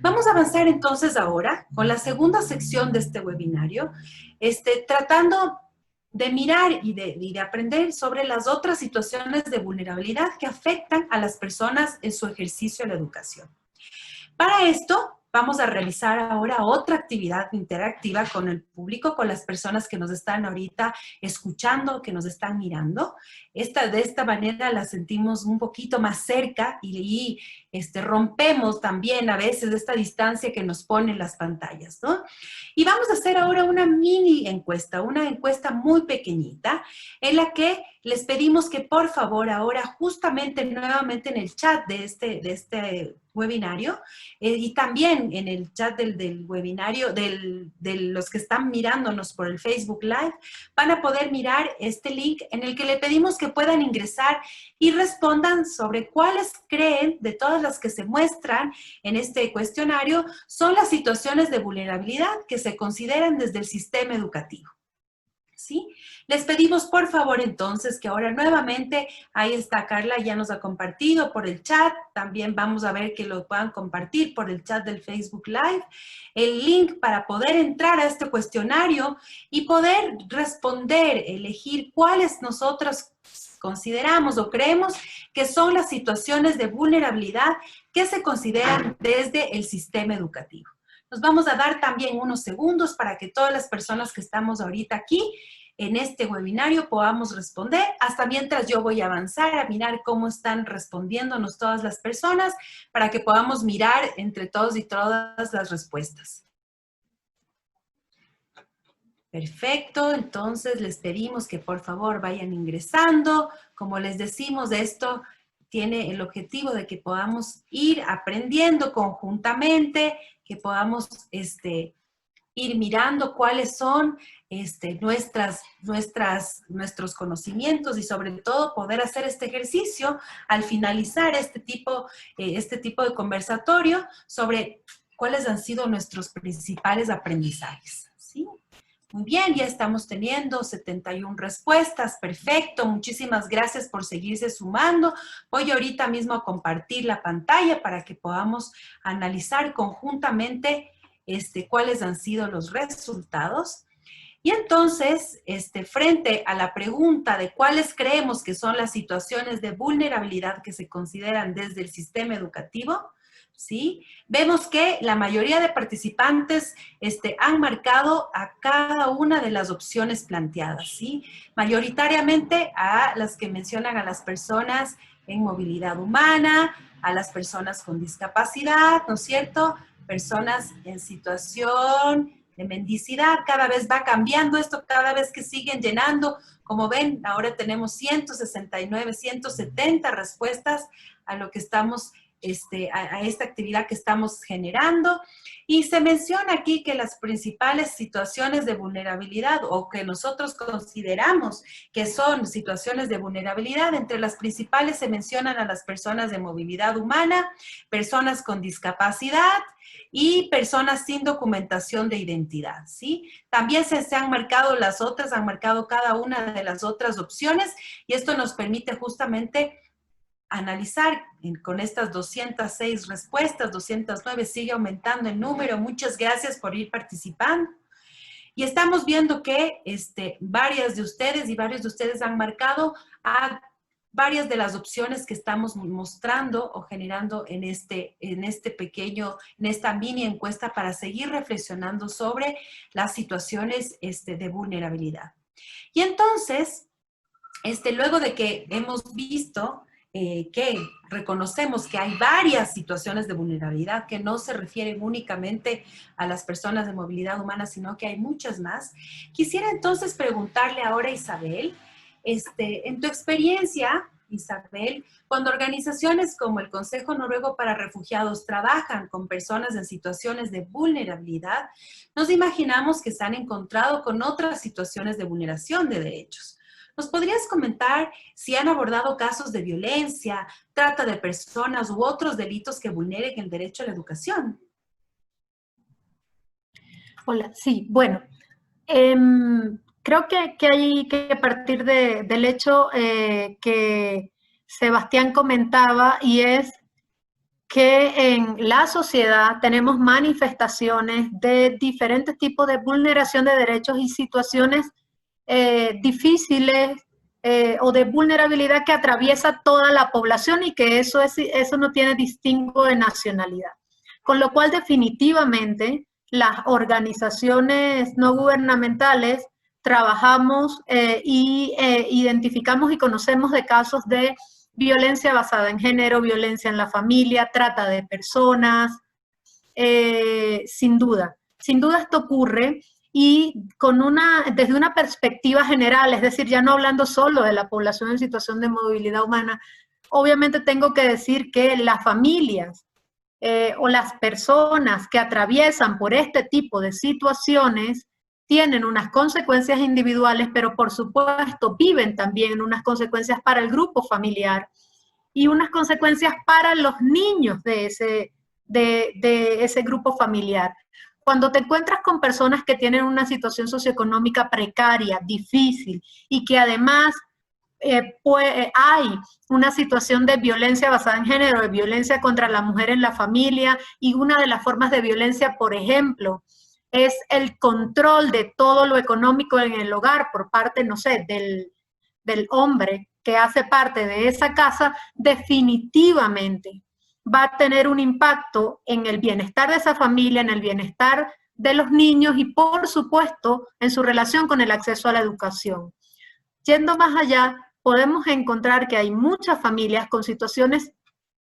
Vamos a avanzar entonces ahora con la segunda sección de este webinario, tratando de mirar y de aprender sobre las otras situaciones de vulnerabilidad que afectan a las personas en su ejercicio de la educación. Para esto, vamos a realizar ahora otra actividad interactiva con el público, con las personas que nos están ahorita escuchando, que nos están mirando. De esta manera la sentimos un poquito más cerca y rompemos también a veces esta distancia que nos ponen las pantallas, ¿no? Y vamos a hacer ahora una mini encuesta, una encuesta muy pequeñita, en la que les pedimos que por favor ahora justamente nuevamente en el chat de este webinario y también en el chat del webinario, de los que están mirándonos por el Facebook Live, van a poder mirar este link en el que le pedimos que puedan ingresar y respondan sobre cuáles creen de todas las que se muestran en este cuestionario son las situaciones de vulnerabilidad que se consideran desde el sistema educativo. ¿Sí? Les pedimos por favor entonces que ahora nuevamente, ahí está Carla, ya nos ha compartido por el chat, también vamos a ver que lo puedan compartir por el chat del Facebook Live, el link para poder entrar a este cuestionario y poder responder, elegir cuáles nosotros consideramos o creemos que son las situaciones de vulnerabilidad que se consideran desde el sistema educativo. Nos vamos a dar también unos segundos para que todas las personas que estamos ahorita aquí en este webinario podamos responder, hasta mientras yo voy a avanzar a mirar cómo están respondiéndonos todas las personas para que podamos mirar entre todos y todas las respuestas. Perfecto, entonces les pedimos que por favor vayan ingresando. Como les decimos, esto tiene el objetivo de que podamos ir aprendiendo conjuntamente, que podamos ir mirando cuáles son nuestros conocimientos y sobre todo poder hacer este ejercicio al finalizar este tipo de conversatorio sobre cuáles han sido nuestros principales aprendizajes, ¿sí? Muy bien, ya estamos teniendo 71 respuestas, perfecto, muchísimas gracias por seguirse sumando. Voy ahorita mismo a compartir la pantalla para que podamos analizar conjuntamente cuáles han sido los resultados. Y entonces, frente a la pregunta de cuáles creemos que son las situaciones de vulnerabilidad que se consideran desde el sistema educativo, ¿sí? Vemos que la mayoría de participantes han marcado a cada una de las opciones planteadas, ¿sí? Mayoritariamente a las que mencionan a las personas en movilidad humana, a las personas con discapacidad, ¿no es cierto? Personas en situación de mendicidad, cada vez va cambiando esto, cada vez que siguen llenando. Como ven, ahora tenemos 169, 170 respuestas a lo que estamos a esta actividad que estamos generando. Y se menciona aquí que las principales situaciones de vulnerabilidad o que nosotros consideramos que son situaciones de vulnerabilidad, entre las principales se mencionan a las personas de movilidad humana, personas con discapacidad y personas sin documentación de identidad, ¿sí? También se han marcado las otras, han marcado cada una de las otras opciones y esto nos permite justamente analizar con estas 206 respuestas, 209, sigue aumentando el número. Muchas gracias por ir participando. Y estamos viendo que varias de ustedes y varios de ustedes han marcado a varias de las opciones que estamos mostrando o generando en esta mini encuesta para seguir reflexionando sobre las situaciones de vulnerabilidad. Y entonces, luego de que hemos visto que reconocemos que hay varias situaciones de vulnerabilidad que no se refieren únicamente a las personas de movilidad humana, sino que hay muchas más. Quisiera entonces preguntarle ahora a Isabel, en tu experiencia, Isabel, cuando organizaciones como el Consejo Noruego para Refugiados trabajan con personas en situaciones de vulnerabilidad, nos imaginamos que se han encontrado con otras situaciones de vulneración de derechos. ¿Nos podrías comentar si han abordado casos de violencia, trata de personas u otros delitos que vulneren el derecho a la educación? Hola, sí, bueno, creo que hay que partir del hecho que Sebastián comentaba y es que en la sociedad tenemos manifestaciones de diferentes tipos de vulneración de derechos y situaciones difíciles o de vulnerabilidad que atraviesa toda la población y que eso no tiene distingo de nacionalidad. Con lo cual definitivamente las organizaciones no gubernamentales trabajamos y identificamos y conocemos de casos de violencia basada en género, violencia en la familia, trata de personas, sin duda. Sin duda esto ocurre y desde una perspectiva general, es decir, ya no hablando solo de la población en situación de movilidad humana, obviamente tengo que decir que las familias o las personas que atraviesan por este tipo de situaciones tienen unas consecuencias individuales, pero por supuesto viven también unas consecuencias para el grupo familiar y unas consecuencias para los niños de ese grupo familiar. Cuando te encuentras con personas que tienen una situación socioeconómica precaria, difícil, y que además hay una situación de violencia basada en género, de violencia contra la mujer en la familia, y una de las formas de violencia, por ejemplo, es el control de todo lo económico en el hogar por parte, no sé, del hombre que hace parte de esa casa, definitivamente va a tener un impacto en el bienestar de esa familia, en el bienestar de los niños y, por supuesto, en su relación con el acceso a la educación. Yendo más allá, podemos encontrar que hay muchas familias con situaciones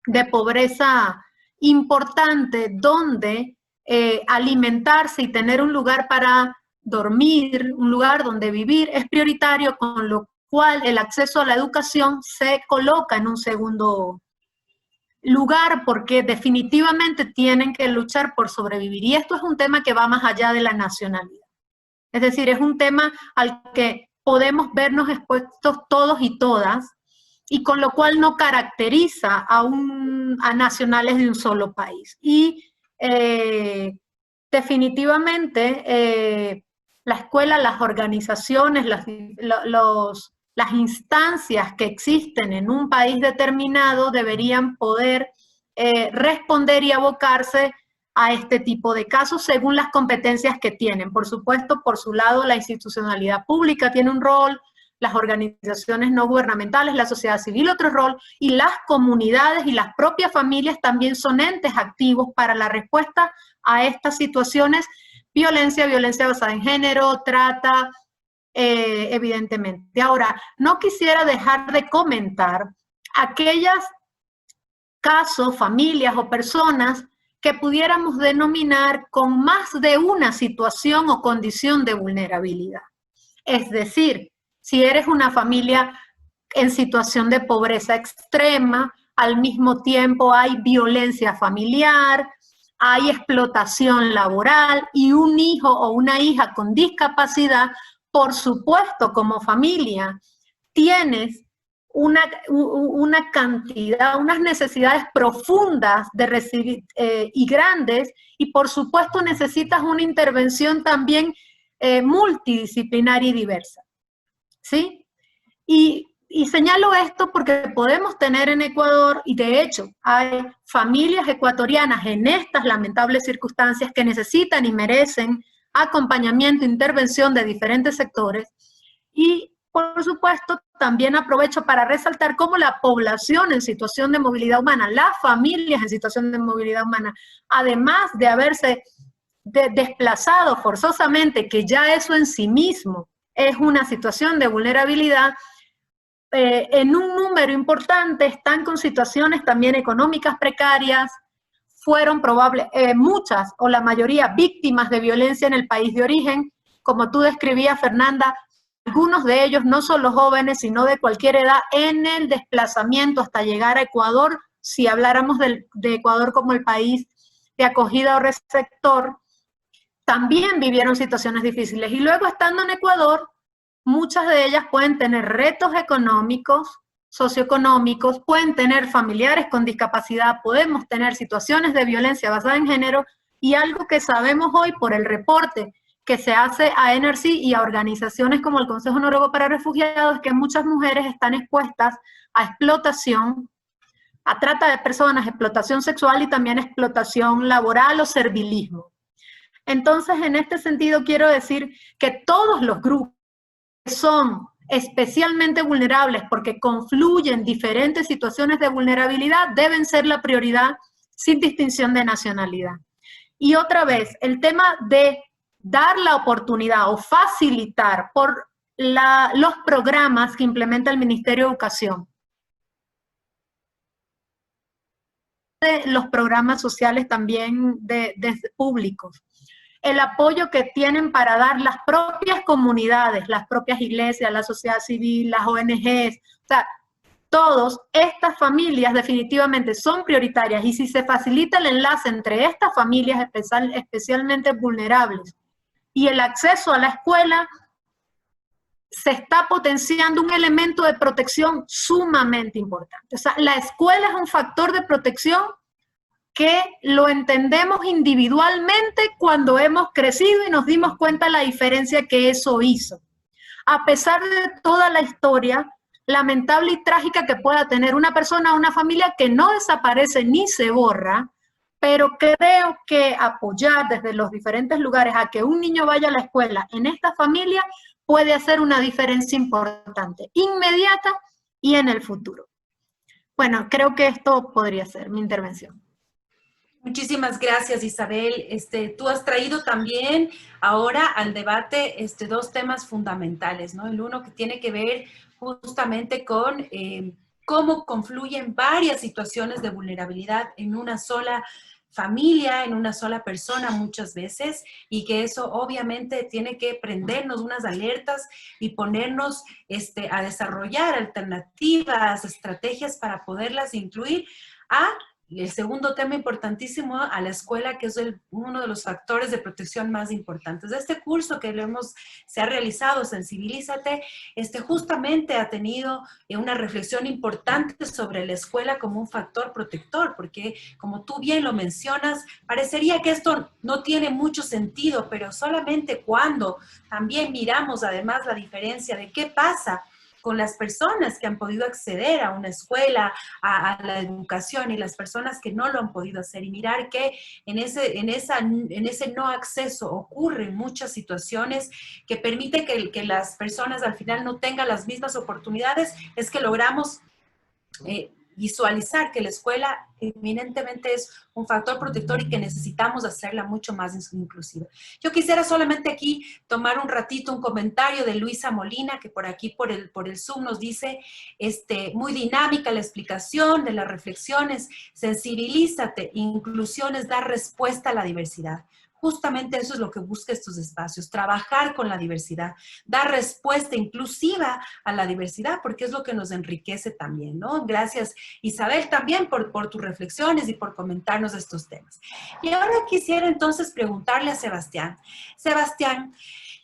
de pobreza importante donde alimentarse y tener un lugar para dormir, un lugar donde vivir es prioritario, con lo cual el acceso a la educación se coloca en un segundo lugar porque definitivamente tienen que luchar por sobrevivir. Y esto es un tema que va más allá de la nacionalidad. Es decir, es un tema al que podemos vernos expuestos todos y todas, y con lo cual no caracteriza a nacionales de un solo país. Y definitivamente la escuela, las organizaciones, las instancias que existen en un país determinado deberían poder responder y abocarse a este tipo de casos según las competencias que tienen. Por supuesto, por su lado, la institucionalidad pública tiene un rol, las organizaciones no gubernamentales, la sociedad civil otro rol, y las comunidades y las propias familias también son entes activos para la respuesta a estas situaciones: violencia, violencia basada en género, trata, evidentemente. Ahora, no quisiera dejar de comentar aquellos casos, familias o personas que pudiéramos denominar con más de una situación o condición de vulnerabilidad. Es decir, si eres una familia en situación de pobreza extrema, al mismo tiempo hay violencia familiar, hay explotación laboral y un hijo o una hija con discapacidad, por supuesto, como familia, tienes una cantidad, unas necesidades profundas de recibir y grandes, y por supuesto necesitas una intervención también multidisciplinaria y diversa, ¿sí? Y señalo esto porque podemos tener en Ecuador, y de hecho hay familias ecuatorianas en estas lamentables circunstancias que necesitan y merecen acompañamiento, intervención de diferentes sectores. Y por supuesto, también aprovecho para resaltar cómo la población en situación de movilidad humana, las familias en situación de movilidad humana, además de haberse desplazado forzosamente, que ya eso en sí mismo es una situación de vulnerabilidad, en un número importante están con situaciones también económicas precarias, fueron muchas o la mayoría víctimas de violencia en el país de origen, como tú describías, Fernanda. Algunos de ellos, no solo jóvenes, sino de cualquier edad, en el desplazamiento hasta llegar a Ecuador, si habláramos de Ecuador como el país de acogida o receptor, también vivieron situaciones difíciles. Y luego, estando en Ecuador, muchas de ellas pueden tener retos económicos, socioeconómicos, pueden tener familiares con discapacidad, podemos tener situaciones de violencia basada en género, y algo que sabemos hoy por el reporte que se hace a NRC y a organizaciones como el Consejo Noruego para Refugiados, que muchas mujeres están expuestas a explotación, a trata de personas, explotación sexual y también explotación laboral o servilismo. Entonces, en este sentido, quiero decir que todos los grupos que son especialmente vulnerables porque confluyen diferentes situaciones de vulnerabilidad deben ser la prioridad sin distinción de nacionalidad. Y otra vez, el tema de dar la oportunidad o facilitar por los programas que implementa el Ministerio de Educación, los programas sociales también de públicos, el apoyo que tienen para dar las propias comunidades, las propias iglesias, la sociedad civil, las ONGs, o sea, todas estas familias definitivamente son prioritarias, y si se facilita el enlace entre estas familias especialmente vulnerables y el acceso a la escuela, se está potenciando un elemento de protección sumamente importante. O sea, la escuela es un factor de protección que lo entendemos individualmente cuando hemos crecido y nos dimos cuenta de la diferencia que eso hizo. A pesar de toda la historia lamentable y trágica que pueda tener una persona o una familia que no desaparece ni se borra, pero creo que apoyar desde los diferentes lugares a que un niño vaya a la escuela en esta familia puede hacer una diferencia importante, inmediata y en el futuro. Bueno, creo que esto podría ser mi intervención. Muchísimas gracias, Isabel. Tú has traído también ahora al debate dos temas fundamentales, ¿no? El uno que tiene que ver justamente con cómo confluyen varias situaciones de vulnerabilidad en una sola familia, en una sola persona muchas veces, y que eso obviamente tiene que prendernos unas alertas y ponernos a desarrollar alternativas, estrategias para poderlas incluir a el segundo tema importantísimo, a la escuela, que es uno de los factores de protección más importantes. Este curso que se ha realizado, Sensibilízate, justamente ha tenido una reflexión importante sobre la escuela como un factor protector, porque como tú bien lo mencionas, parecería que esto no tiene mucho sentido, pero solamente cuando también miramos además la diferencia de qué pasa con las personas que han podido acceder a una escuela, a la educación, y las personas que no lo han podido hacer, y mirar que en ese no acceso ocurren muchas situaciones que permiten que las personas al final no tengan las mismas oportunidades, es que logramos visualizar que la escuela eminentemente es un factor protector y que necesitamos hacerla mucho más inclusiva. Yo quisiera solamente aquí tomar un ratito un comentario de Luisa Molina, que por aquí por el Zoom nos dice, muy dinámica la explicación de las reflexiones, sensibilízate, inclusión es dar respuesta a la diversidad. Justamente eso es lo que busca estos espacios, trabajar con la diversidad, dar respuesta inclusiva a la diversidad, porque es lo que nos enriquece también, ¿no? Gracias, Isabel, también por tus reflexiones y por comentarnos estos temas. Y ahora quisiera entonces preguntarle a Sebastián. Sebastián,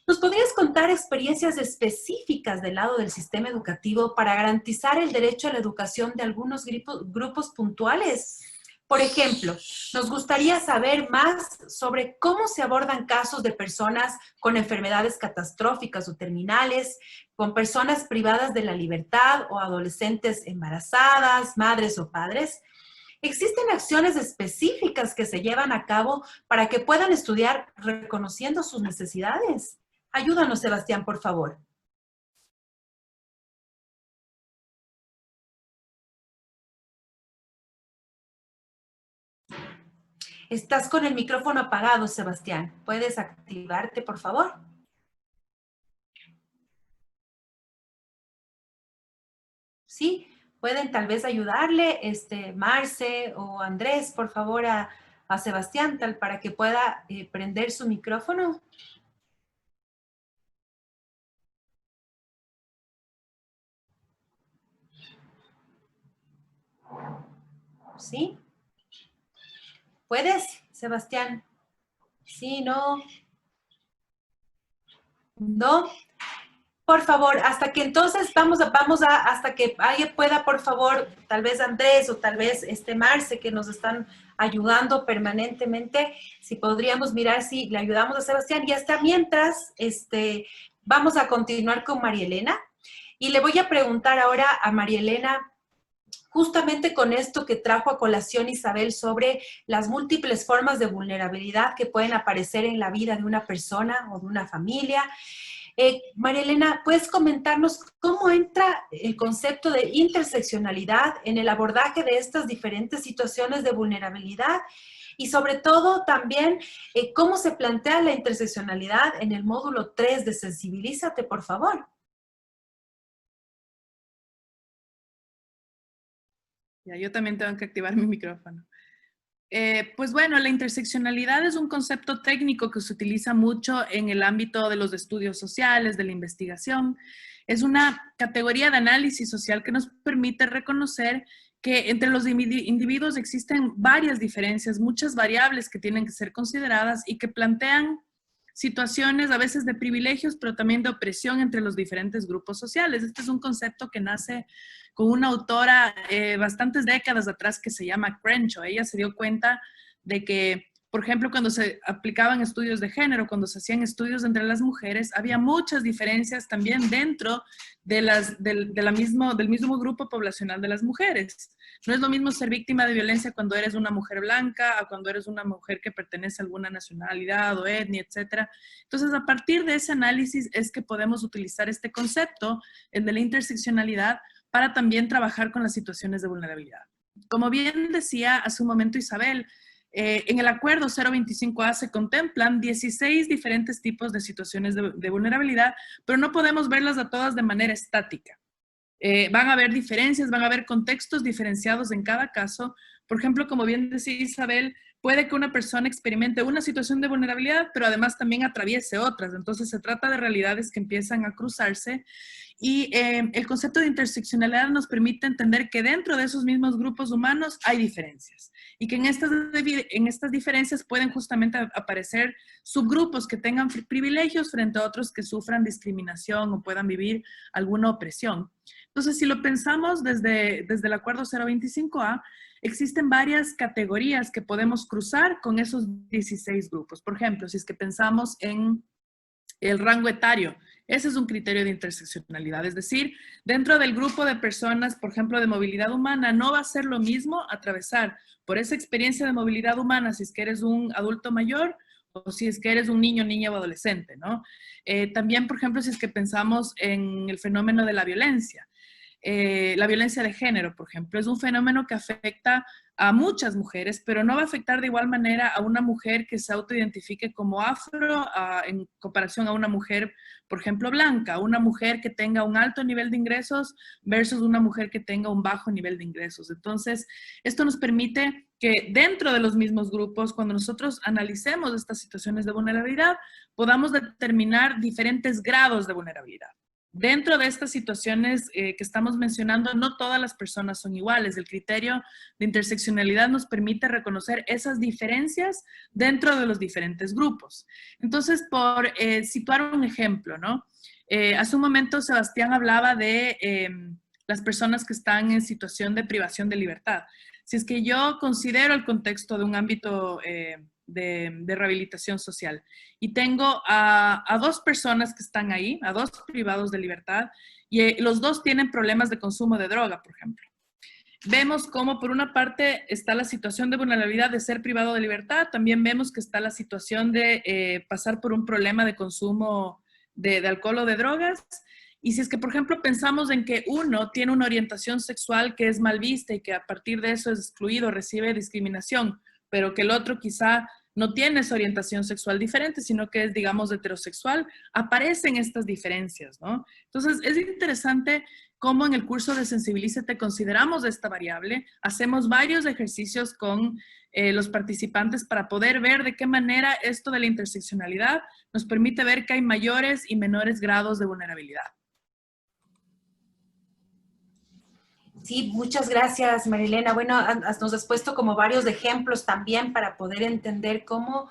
¿nos podrías contar experiencias específicas del lado del sistema educativo para garantizar el derecho a la educación de algunos grupos puntuales? Por ejemplo, nos gustaría saber más sobre cómo se abordan casos de personas con enfermedades catastróficas o terminales, con personas privadas de la libertad o adolescentes embarazadas, madres o padres. ¿Existen acciones específicas que se llevan a cabo para que puedan estudiar reconociendo sus necesidades? Ayúdanos, Sebastián, por favor. Estás con el micrófono apagado, Sebastián. ¿Puedes activarte, por favor? Sí, pueden tal vez ayudarle, Marce o Andrés, por favor, a Sebastián, para que pueda prender su micrófono. ¿Sí? ¿Puedes, Sebastián? ¿Sí, no? ¿No? Por favor, hasta que entonces hasta que alguien pueda, por favor, tal vez Andrés o tal vez Marce, que nos están ayudando permanentemente, si podríamos mirar si le ayudamos a Sebastián. Y hasta mientras, vamos a continuar con María Elena. Y le voy a preguntar ahora a María Elena, justamente con esto que trajo a colación Isabel sobre las múltiples formas de vulnerabilidad que pueden aparecer en la vida de una persona o de una familia. María Elena, ¿puedes comentarnos cómo entra el concepto de interseccionalidad en el abordaje de estas diferentes situaciones de vulnerabilidad? Y sobre todo también, ¿cómo se plantea la interseccionalidad en el módulo 3 de Sensibilízate, por favor? Ya, yo también tengo que activar mi micrófono. Pues bueno, la interseccionalidad es un concepto técnico que se utiliza mucho en el ámbito de los estudios sociales, de la investigación. Es una categoría de análisis social que nos permite reconocer que entre los individuos existen varias diferencias, muchas variables que tienen que ser consideradas y que plantean situaciones a veces de privilegios, pero también de opresión entre los diferentes grupos sociales. Este es un concepto que nace con una autora bastantes décadas atrás que se llama Crenshaw. Ella se dio cuenta de que, por ejemplo, cuando se aplicaban estudios de género, cuando se hacían estudios entre las mujeres, había muchas diferencias también dentro del mismo grupo poblacional de las mujeres. No es lo mismo ser víctima de violencia cuando eres una mujer blanca a cuando eres una mujer que pertenece a alguna nacionalidad o etnia, etc. Entonces, a partir de ese análisis es que podemos utilizar este concepto, el de la interseccionalidad, para también trabajar con las situaciones de vulnerabilidad. Como bien decía hace un momento Isabel, en el acuerdo 025A se contemplan 16 diferentes tipos de situaciones de vulnerabilidad, pero no podemos verlas a todas de manera estática. Van a haber diferencias, van a haber contextos diferenciados en cada caso. Por ejemplo, como bien decía Isabel, puede que una persona experimente una situación de vulnerabilidad, pero además también atraviese otras. Entonces se trata de realidades que empiezan a cruzarse. Y el concepto de interseccionalidad nos permite entender que dentro de esos mismos grupos humanos hay diferencias y que en estas diferencias pueden justamente aparecer subgrupos que tengan privilegios frente a otros que sufran discriminación o puedan vivir alguna opresión. Entonces, si lo pensamos desde el Acuerdo 025A, existen varias categorías que podemos cruzar con esos 16 grupos. Por ejemplo, si es que pensamos en el rango etario, ese es un criterio de interseccionalidad, es decir, dentro del grupo de personas, por ejemplo, de movilidad humana, no va a ser lo mismo atravesar por esa experiencia de movilidad humana si es que eres un adulto mayor o si es que eres un niño, niña o adolescente, ¿no? También, por ejemplo, si es que pensamos en el fenómeno de la violencia de género, por ejemplo, es un fenómeno que afecta a muchas mujeres, pero no va a afectar de igual manera a una mujer que se autoidentifique como afro en comparación a una mujer, por ejemplo, blanca, una mujer que tenga un alto nivel de ingresos versus una mujer que tenga un bajo nivel de ingresos. Entonces, esto nos permite que dentro de los mismos grupos, cuando nosotros analicemos estas situaciones de vulnerabilidad, podamos determinar diferentes grados de vulnerabilidad. Dentro de estas situaciones que estamos mencionando, no todas las personas son iguales. El criterio de interseccionalidad nos permite reconocer esas diferencias dentro de los diferentes grupos. Entonces, por situar un ejemplo, ¿no? Hace un momento Sebastián hablaba de las personas que están en situación de privación de libertad. Si es que yo considero el contexto de un ámbito de rehabilitación social y tengo a dos personas que están ahí, a dos privados de libertad, y los dos tienen problemas de consumo de droga, por ejemplo. Vemos cómo por una parte está la situación de vulnerabilidad de ser privado de libertad, también vemos que está la situación de pasar por un problema de consumo de alcohol o de drogas. Y si es que, por ejemplo, pensamos en que uno tiene una orientación sexual que es mal vista y que a partir de eso es excluido, recibe discriminación, pero que el otro quizá no tiene esa orientación sexual diferente, sino que es, digamos, heterosexual, aparecen estas diferencias, ¿no? Entonces, es interesante cómo en el curso de Sensibilízate consideramos esta variable, hacemos varios ejercicios con los participantes para poder ver de qué manera esto de la interseccionalidad nos permite ver que hay mayores y menores grados de vulnerabilidad. Sí, muchas gracias, Marilena. Bueno, nos has puesto como varios ejemplos también para poder entender cómo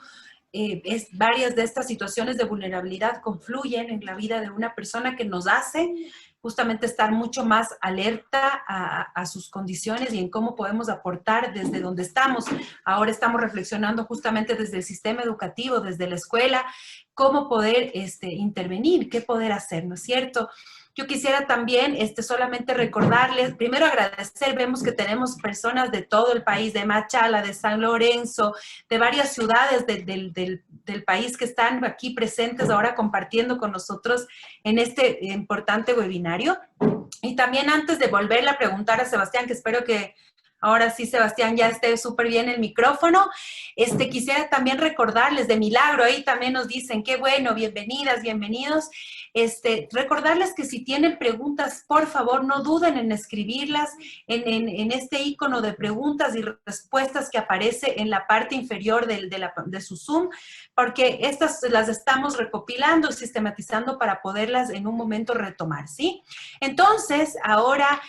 varias de estas situaciones de vulnerabilidad confluyen en la vida de una persona que nos hace justamente estar mucho más alerta a sus condiciones y en cómo podemos aportar desde donde estamos. Ahora estamos reflexionando justamente desde el sistema educativo, desde la escuela, cómo poder intervenir, qué poder hacer, ¿no es cierto? Yo quisiera también solamente recordarles, primero agradecer, vemos que tenemos personas de todo el país, de Machala, de San Lorenzo, de varias ciudades del país que están aquí presentes ahora compartiendo con nosotros en este importante webinario. Y también antes de volverle a preguntar a Sebastián, que espero que ahora sí, Sebastián, ya esté súper bien el micrófono. Quisiera también recordarles de milagro, ahí también nos dicen, qué bueno, bienvenidas, bienvenidos. Recordarles que si tienen preguntas, por favor, no duden en escribirlas en este icono de preguntas y respuestas que aparece en la parte inferior de su Zoom, porque estas las estamos recopilando y sistematizando para poderlas en un momento retomar, ¿sí? Entonces, ahora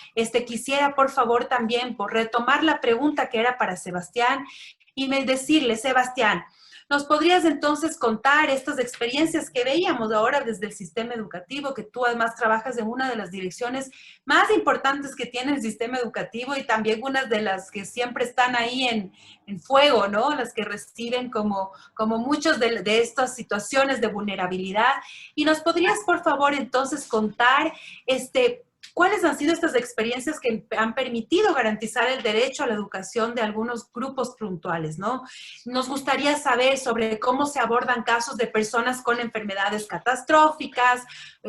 quisiera, por favor, también por retomar la pregunta que era para Sebastián y decirle, Sebastián, ¿Nos podrías entonces contar estas experiencias que veíamos ahora desde el sistema educativo, que tú además trabajas en una de las direcciones más importantes que tiene el sistema educativo y también una de las que siempre están ahí en fuego, ¿no? Las que reciben como muchos de estas situaciones de vulnerabilidad. Y nos podrías, por favor, entonces contar, ¿cuáles han sido estas experiencias que han permitido garantizar el derecho a la educación de algunos grupos puntuales, ¿no? Nos gustaría saber sobre cómo se abordan casos de personas con enfermedades catastróficas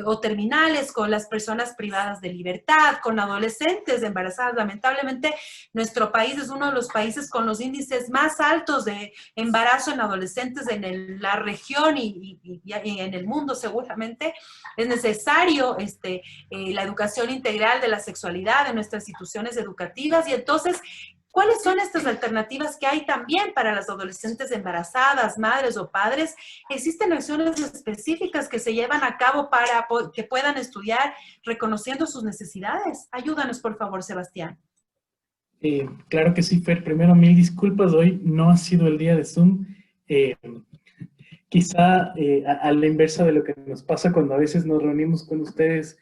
o terminales, con las personas privadas de libertad, con adolescentes embarazadas. Lamentablemente, nuestro país es uno de los países con los índices más altos de embarazo en adolescentes en la región y en el mundo seguramente. Es necesario la educación integral de la sexualidad en nuestras instituciones educativas y entonces, ¿cuáles son estas alternativas que hay también para las adolescentes embarazadas, madres o padres? ¿Existen acciones específicas que se llevan a cabo para que puedan estudiar reconociendo sus necesidades? Ayúdanos, por favor, Sebastián. Claro que sí, Fer. Primero, mil disculpas. Hoy no ha sido el día de Zoom. Quizá a la inversa de lo que nos pasa cuando a veces nos reunimos con ustedes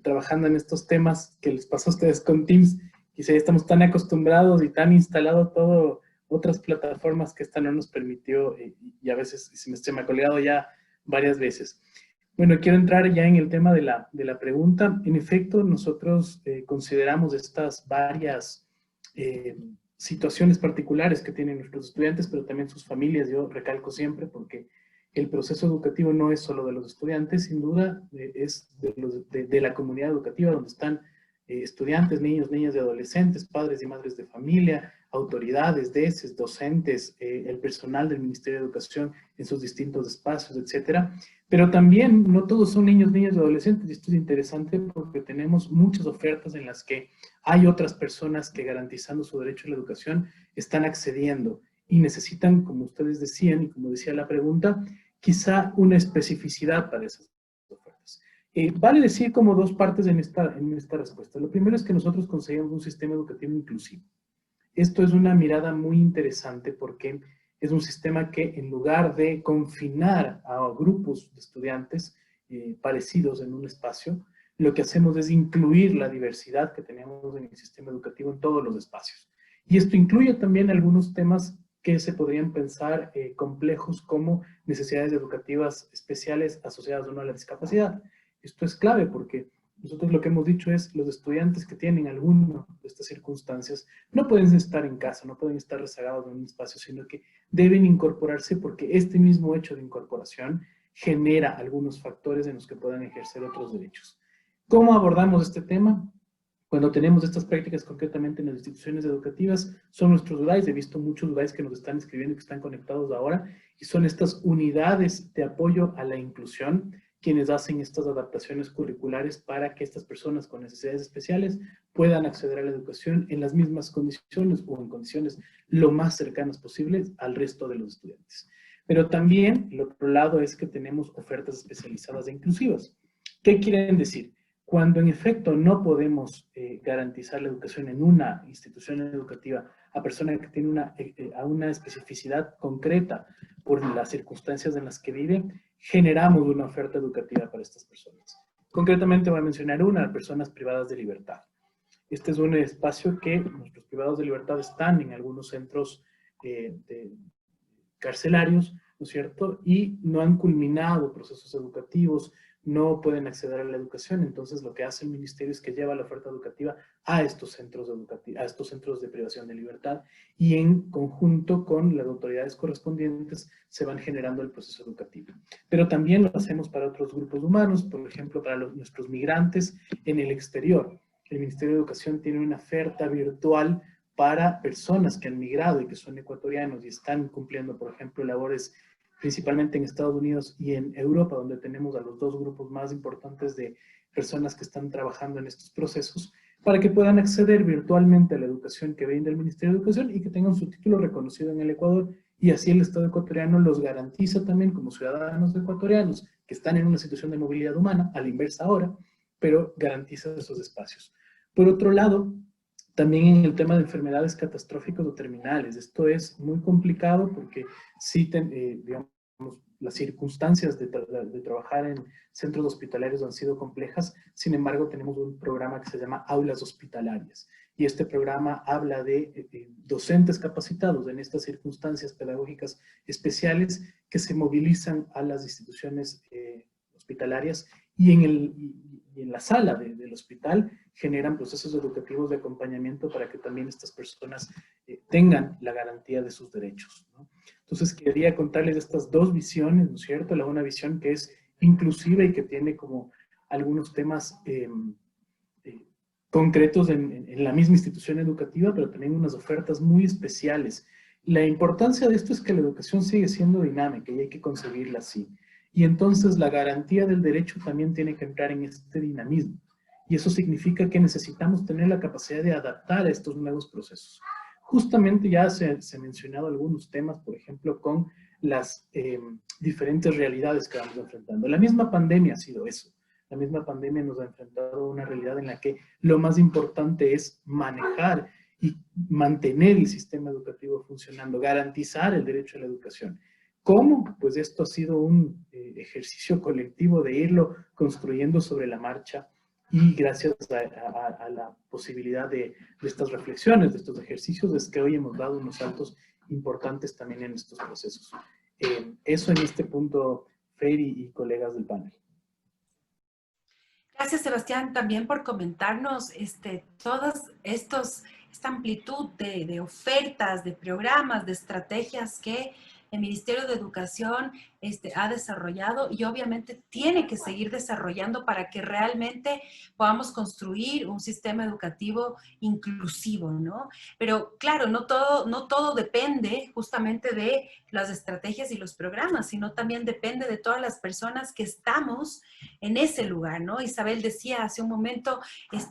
trabajando en estos temas que les pasa a ustedes con Teams, quizá ya estamos tan acostumbrados y tan instalado todo, otras plataformas que esta no nos permitió y a veces se me ha colgado ya varias veces. Bueno, quiero entrar ya en el tema de la pregunta. En efecto, nosotros consideramos estas varias situaciones particulares que tienen nuestros estudiantes, pero también sus familias. Yo recalco siempre porque el proceso educativo no es solo de los estudiantes, sin duda es de la comunidad educativa donde están estudiantes, niños, niñas y adolescentes, padres y madres de familia, autoridades, DECES, docentes, el personal del Ministerio de Educación en sus distintos espacios, etcétera. Pero también no todos son niños, niñas y adolescentes, y esto es interesante porque tenemos muchas ofertas en las que hay otras personas que garantizando su derecho a la educación están accediendo y necesitan, como ustedes decían y como decía la pregunta, quizá una especificidad para esas ofertas. Vale decir como dos partes en esta respuesta. Lo primero es que nosotros conseguimos un sistema educativo inclusivo. Esto es una mirada muy interesante porque es un sistema que en lugar de confinar a grupos de estudiantes parecidos en un espacio, lo que hacemos es incluir la diversidad que tenemos en el sistema educativo en todos los espacios. Y esto incluye también algunos temas que se podrían pensar complejos como necesidades educativas especiales asociadas o no a la discapacidad. Esto es clave porque nosotros lo que hemos dicho es los estudiantes que tienen alguna de estas circunstancias no pueden estar en casa, no pueden estar rezagados en un espacio, sino que deben incorporarse porque este mismo hecho de incorporación genera algunos factores en los que puedan ejercer otros derechos. ¿Cómo abordamos este tema? Cuando tenemos estas prácticas concretamente en las instituciones educativas, son nuestros UDAIs. He visto muchos UDAIs que nos están escribiendo y que están conectados ahora, y son estas unidades de apoyo a la inclusión quienes hacen estas adaptaciones curriculares para que estas personas con necesidades especiales puedan acceder a la educación en las mismas condiciones o en condiciones lo más cercanas posibles al resto de los estudiantes. Pero también el otro lado es que tenemos ofertas especializadas e inclusivas. ¿Qué quieren decir? Cuando en efecto no podemos garantizar la educación en una institución educativa a personas que tienen una especificidad concreta por las circunstancias en las que viven, generamos una oferta educativa para estas personas. Concretamente voy a mencionar una, personas privadas de libertad. Este es un espacio que nuestros privados de libertad están en algunos centros carcelarios, ¿no es cierto? Y no han culminado procesos educativos, no pueden acceder a la educación. Entonces lo que hace el ministerio es que lleva la oferta educativa a estos centros educativos, a estos centros de privación de libertad, y en conjunto con las autoridades correspondientes se van generando el proceso educativo. Pero también lo hacemos para otros grupos humanos, por ejemplo para nuestros migrantes en el exterior. El Ministerio de Educación tiene una oferta virtual para personas que han migrado y que son ecuatorianos y están cumpliendo, por ejemplo, labores principalmente en Estados Unidos y en Europa, donde tenemos a los dos grupos más importantes de personas que están trabajando en estos procesos, para que puedan acceder virtualmente a la educación que brinda el Ministerio de Educación y que tengan su título reconocido en el Ecuador, y así el Estado ecuatoriano los garantiza también como ciudadanos ecuatorianos que están en una situación de movilidad humana, a la inversa ahora, pero garantiza esos espacios. Por otro lado, También en el tema de enfermedades catastróficas o terminales. Esto es muy complicado porque sí, digamos, las circunstancias de trabajar en centros hospitalarios han sido complejas. Sin embargo, tenemos un programa que se llama Aulas Hospitalarias. Y este programa habla de docentes capacitados en estas circunstancias pedagógicas especiales que se movilizan a las instituciones hospitalarias y en la sala del hospital generan procesos educativos de acompañamiento para que también estas personas tengan la garantía de sus derechos, ¿no? Entonces, quería contarles estas dos visiones, ¿no es cierto? Una visión que es inclusiva y que tiene como algunos temas concretos en la misma institución educativa, pero también unas ofertas muy especiales. La importancia de esto es que la educación sigue siendo dinámica y hay que concebirla así. Y entonces la garantía del derecho también tiene que entrar en este dinamismo. Y eso significa que necesitamos tener la capacidad de adaptar a estos nuevos procesos. Justamente ya se han mencionado algunos temas, por ejemplo, con las diferentes realidades que vamos enfrentando. La misma pandemia ha sido eso. La misma pandemia nos ha enfrentado a una realidad en la que lo más importante es manejar y mantener el sistema educativo funcionando, garantizar el derecho a la educación. ¿Cómo? Pues esto ha sido un ejercicio colectivo de irlo construyendo sobre la marcha y gracias a la posibilidad de estas reflexiones, de estos ejercicios, es que hoy hemos dado unos saltos importantes también en estos procesos. Eso en este punto, Fer y colegas del panel. Gracias, Sebastián, también por comentarnos esta amplitud de ofertas, de programas, de estrategias que el Ministerio de Educación ha desarrollado y obviamente tiene que seguir desarrollando para que realmente podamos construir un sistema educativo inclusivo, ¿no? Pero claro, no todo depende justamente de las estrategias y los programas, sino también depende de todas las personas que estamos en ese lugar, ¿no? Isabel decía hace un momento,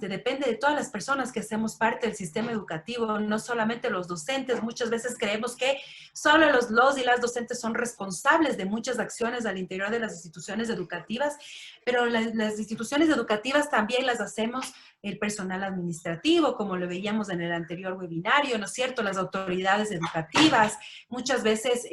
depende de todas las personas que hacemos parte del sistema educativo, no solamente los docentes. Muchas veces creemos que solo los y las docentes son responsables de muchas acciones al interior de las instituciones educativas, pero las instituciones educativas también las hacemos el personal administrativo, como lo veíamos en el anterior webinario, ¿no es cierto? Las autoridades educativas, muchas veces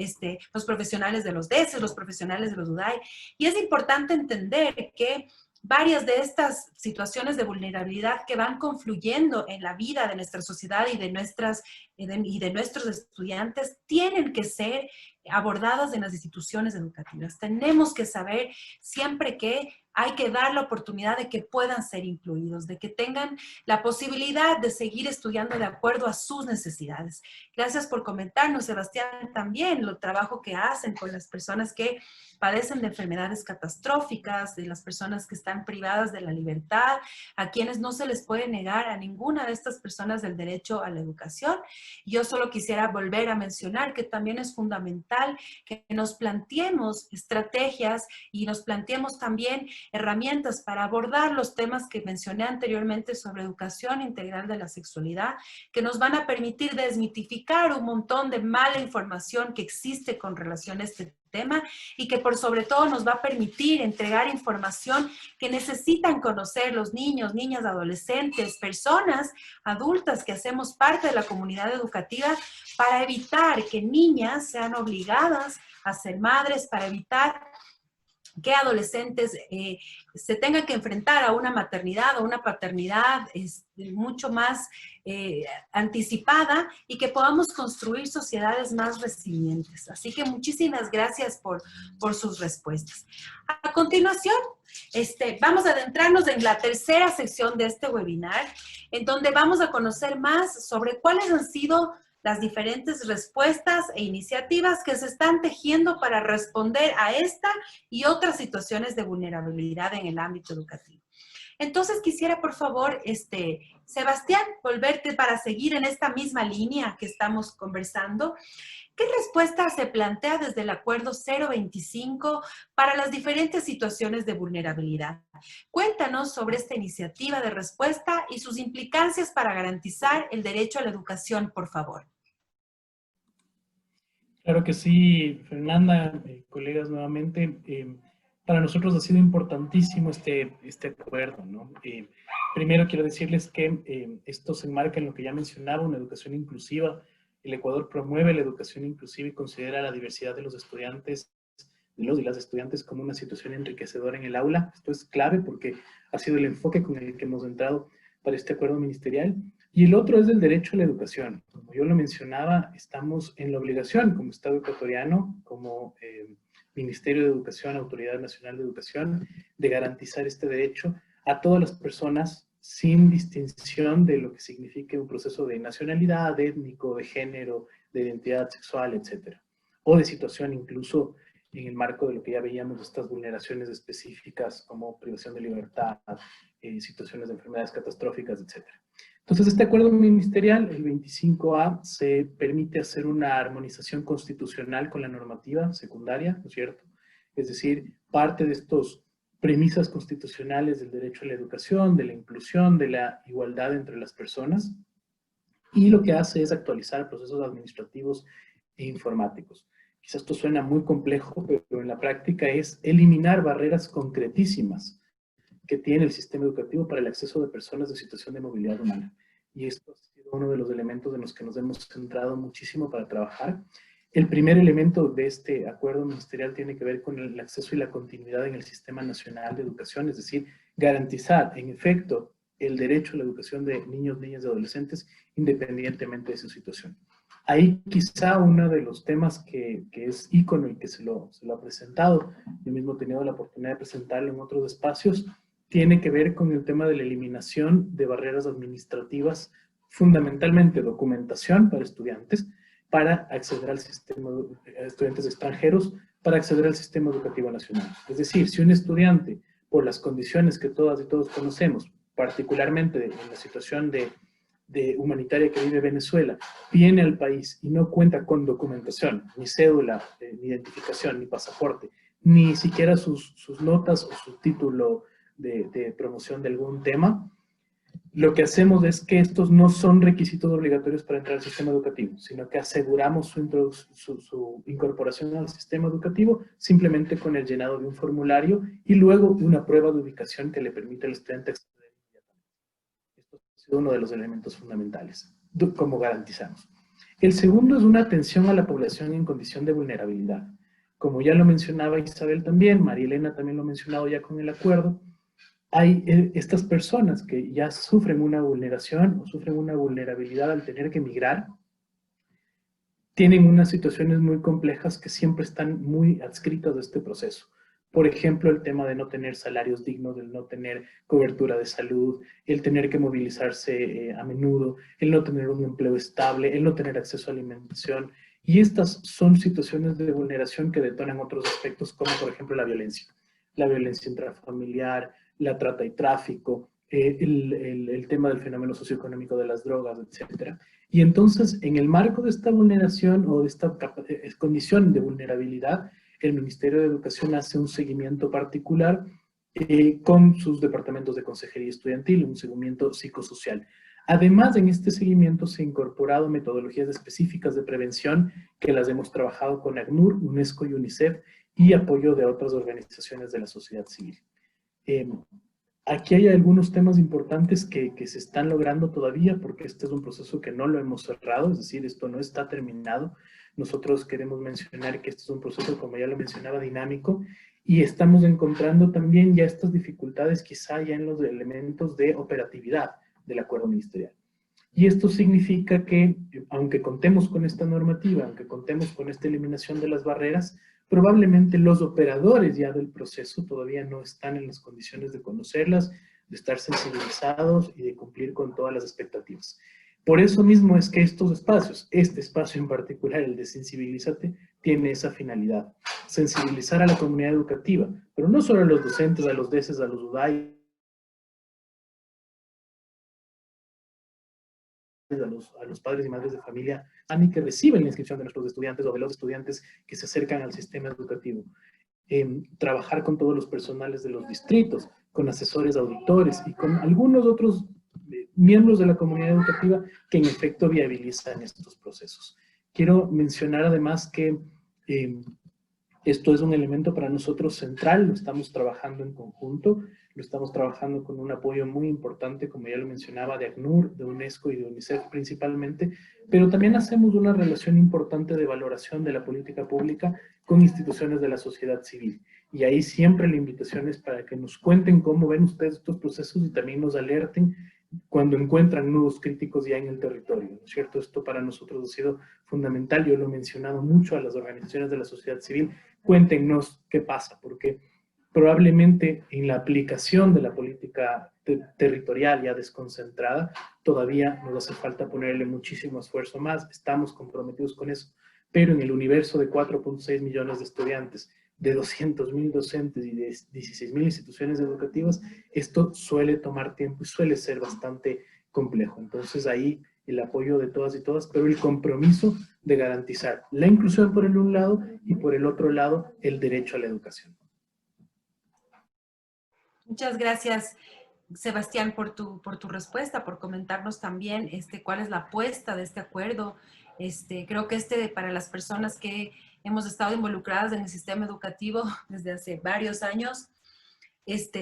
los profesionales de los DESES, los profesionales de los UDAI. Y es importante entender que varias de estas situaciones de vulnerabilidad que van confluyendo en la vida de nuestra sociedad y de nuestros estudiantes tienen que ser abordadas en las instituciones educativas. Tenemos que saber siempre que hay que dar la oportunidad de que puedan ser incluidos, de que tengan la posibilidad de seguir estudiando de acuerdo a sus necesidades. Gracias por comentarnos, Sebastián, también el trabajo que hacen con las personas que padecen de enfermedades catastróficas, de las personas que están privadas de la libertad, a quienes no se les puede negar a ninguna de estas personas del derecho a la educación. Yo solo quisiera volver a mencionar que también es fundamental que nos planteemos estrategias y nos planteemos también herramientas para abordar los temas que mencioné anteriormente sobre educación integral de la sexualidad, que nos van a permitir desmitificar un montón de mala información que existe con relación a este tema y que por sobre todo nos va a permitir entregar información que necesitan conocer los niños, niñas, adolescentes, personas adultas que hacemos parte de la comunidad educativa para evitar que niñas sean obligadas a ser madres, para evitar que adolescentes se tengan que enfrentar a una maternidad o una paternidad mucho más anticipada y que podamos construir sociedades más resilientes. Así que muchísimas gracias por sus respuestas. A continuación, vamos a adentrarnos en la tercera sección de este webinar, en donde vamos a conocer más sobre cuáles han sido las diferentes respuestas e iniciativas que se están tejiendo para responder a esta y otras situaciones de vulnerabilidad en el ámbito educativo. Entonces quisiera, por favor, Sebastián, volverte para seguir en esta misma línea que estamos conversando. ¿Qué respuesta se plantea desde el Acuerdo 025 para las diferentes situaciones de vulnerabilidad? Cuéntanos sobre esta iniciativa de respuesta y sus implicancias para garantizar el derecho a la educación, por favor. Claro que sí, Fernanda, colegas nuevamente. Para nosotros ha sido importantísimo este acuerdo, ¿no? Primero quiero decirles que esto se enmarca en lo que ya mencionaba, una educación inclusiva. El Ecuador promueve la educación inclusiva y considera la diversidad de los estudiantes, de los y las estudiantes, como una situación enriquecedora en el aula. Esto es clave porque ha sido el enfoque con el que hemos entrado para este acuerdo ministerial. Y el otro es el derecho a la educación. Como yo lo mencionaba, estamos en la obligación como Estado ecuatoriano, como Ministerio de Educación, Autoridad Nacional de Educación, de garantizar este derecho a todas las personas sin distinción de lo que signifique un proceso de nacionalidad, étnico, de género, de identidad sexual, etcétera, o de situación incluso en el marco de lo que ya veíamos, estas vulneraciones específicas como privación de libertad, situaciones de enfermedades catastróficas, etcétera. Entonces, este acuerdo ministerial, el 25A, se permite hacer una armonización constitucional con la normativa secundaria, ¿no es cierto? Es decir, parte de estos premisas constitucionales del derecho a la educación, de la inclusión, de la igualdad entre las personas, y lo que hace es actualizar procesos administrativos e informáticos. Quizás esto suena muy complejo, pero en la práctica es eliminar barreras concretísimas que tiene el sistema educativo para el acceso de personas de situación de movilidad humana. Y esto ha sido uno de los elementos en los que nos hemos centrado muchísimo para trabajar. El primer elemento de este acuerdo ministerial tiene que ver con el acceso y la continuidad en el Sistema Nacional de Educación, es decir, garantizar, en efecto, el derecho a la educación de niños, niñas y adolescentes, independientemente de su situación. Ahí quizá uno de los temas que es ícono y que se lo ha presentado, yo mismo he tenido la oportunidad de presentarlo en otros espacios, tiene que ver con el tema de la eliminación de barreras administrativas, fundamentalmente documentación para estudiantes, para acceder al sistema, estudiantes extranjeros, para acceder al sistema educativo nacional. Es decir, si un estudiante, por las condiciones que todas y todos conocemos, particularmente en la situación de humanitaria que vive Venezuela, viene al país y no cuenta con documentación, ni cédula, ni identificación, ni pasaporte, ni siquiera sus notas o su título de promoción de algún tema, lo que hacemos es que estos no son requisitos obligatorios para entrar al sistema educativo, sino que aseguramos su incorporación al sistema educativo simplemente con el llenado de un formulario y luego una prueba de ubicación que le permite al estudiante acceder inmediatamente. Esto ha sido uno de los elementos fundamentales, como garantizamos. El segundo es una atención a la población en condición de vulnerabilidad. Como ya lo mencionaba Isabel también, María Elena también lo ha mencionado ya con el acuerdo, hay estas personas que ya sufren una vulneración o sufren una vulnerabilidad al tener que emigrar, tienen unas situaciones muy complejas que siempre están muy adscritas a este proceso. Por ejemplo, el tema de no tener salarios dignos, el no tener cobertura de salud, el tener que movilizarse a menudo, el no tener un empleo estable, el no tener acceso a alimentación. Y estas son situaciones de vulneración que detonan otros aspectos como, por ejemplo, la violencia intrafamiliar, la trata y tráfico, el tema del fenómeno socioeconómico de las drogas, etc. Y entonces, en el marco de esta vulneración o de esta condición de vulnerabilidad, el Ministerio de Educación hace un seguimiento particular con sus departamentos de consejería estudiantil, un seguimiento psicosocial. Además, en este seguimiento se han incorporado metodologías específicas de prevención que las hemos trabajado con ACNUR, UNESCO y UNICEF y apoyo de otras organizaciones de la sociedad civil. Aquí hay algunos temas importantes que se están logrando todavía porque este es un proceso que no lo hemos cerrado, es decir, esto no está terminado. Nosotros queremos mencionar que este es un proceso, como ya lo mencionaba, dinámico y estamos encontrando también ya estas dificultades quizá ya en los elementos de operatividad del acuerdo ministerial. Y esto significa que, aunque contemos con esta normativa, aunque contemos con esta eliminación de las barreras, probablemente los operadores ya del proceso todavía no están en las condiciones de conocerlas, de estar sensibilizados y de cumplir con todas las expectativas. Por eso mismo es que estos espacios, este espacio en particular, el de Sensibilízate, tiene esa finalidad. Sensibilizar a la comunidad educativa, pero no solo a los docentes, a los DECES, a los UDAI, a los padres y madres de familia que reciben la inscripción de nuestros estudiantes o de los estudiantes que se acercan al sistema educativo. Trabajar con todos los personales de los distritos, con asesores auditores y con algunos otros miembros de la comunidad educativa que en efecto viabilizan estos procesos. Quiero mencionar además que esto es un elemento para nosotros central, lo estamos trabajando en conjunto lo estamos trabajando con un apoyo muy importante, como ya lo mencionaba, de ACNUR, de UNESCO y de UNICEF principalmente, pero también hacemos una relación importante de valoración de la política pública con instituciones de la sociedad civil. Y ahí siempre la invitación es para que nos cuenten cómo ven ustedes estos procesos y también nos alerten cuando encuentran nudos críticos ya en el territorio, ¿no es cierto? Esto para nosotros ha sido fundamental, yo lo he mencionado mucho a las organizaciones de la sociedad civil, cuéntenos qué pasa, porque probablemente en la aplicación de la política territorial ya desconcentrada, todavía nos hace falta ponerle muchísimo esfuerzo más, estamos comprometidos con eso, pero en el universo de 4.6 millones de estudiantes, de 200.000 docentes y de 16.000 instituciones educativas, esto suele tomar tiempo y suele ser bastante complejo. Entonces ahí el apoyo de todas y todas, pero el compromiso de garantizar la inclusión por el un lado y por el otro lado el derecho a la educación. Muchas gracias, Sebastián, por tu respuesta, por comentarnos también cuál es la apuesta de este acuerdo. Creo que para las personas que hemos estado involucradas en el sistema educativo desde hace varios años,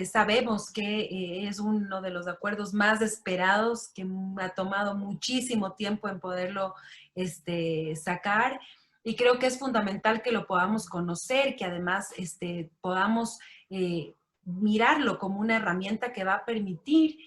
sabemos que es uno de los acuerdos más esperados, que ha tomado muchísimo tiempo en poderlo sacar, y creo que es fundamental que lo podamos conocer, que además podamos mirarlo como una herramienta que va a permitir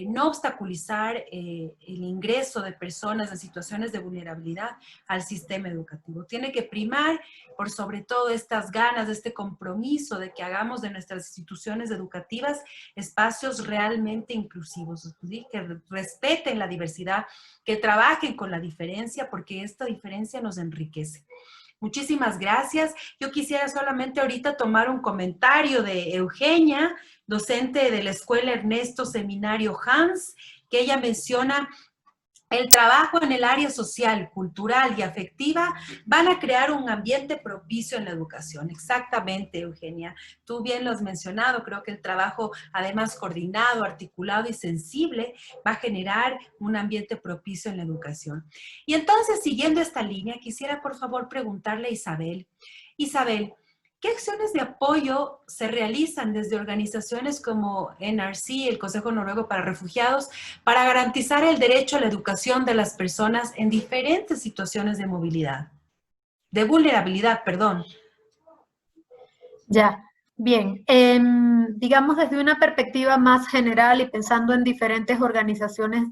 no obstaculizar el ingreso de personas en situaciones de vulnerabilidad al sistema educativo. Tiene que primar por sobre todo estas ganas, este compromiso de que hagamos de nuestras instituciones educativas espacios realmente inclusivos, ¿sí? Que respeten la diversidad, que trabajen con la diferencia, porque esta diferencia nos enriquece. Muchísimas gracias. Yo quisiera solamente ahorita tomar un comentario de Eugenia, docente de la Escuela Ernesto Seminario Hans, que ella menciona: el trabajo en el área social, cultural y afectiva van a crear un ambiente propicio en la educación. Exactamente, Eugenia. Tú bien lo has mencionado. Creo que el trabajo, además coordinado, articulado y sensible, va a generar un ambiente propicio en la educación. Y entonces, siguiendo esta línea, quisiera por favor preguntarle a Isabel. Isabel, ¿qué acciones de apoyo se realizan desde organizaciones como NRC, el Consejo Noruego para Refugiados, para garantizar el derecho a la educación de las personas en diferentes situaciones de movilidad? De vulnerabilidad, perdón. Ya, bien. Digamos desde una perspectiva más general y pensando en diferentes organizaciones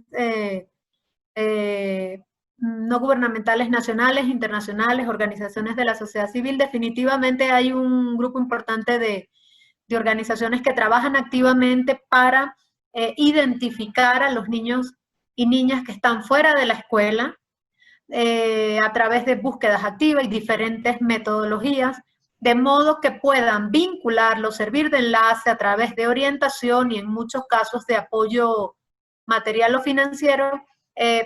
no gubernamentales nacionales, internacionales, organizaciones de la sociedad civil, definitivamente hay un grupo importante de organizaciones que trabajan activamente para identificar a los niños y niñas que están fuera de la escuela a través de búsquedas activas y diferentes metodologías, de modo que puedan vincularlos, servir de enlace a través de orientación y en muchos casos de apoyo material o financiero,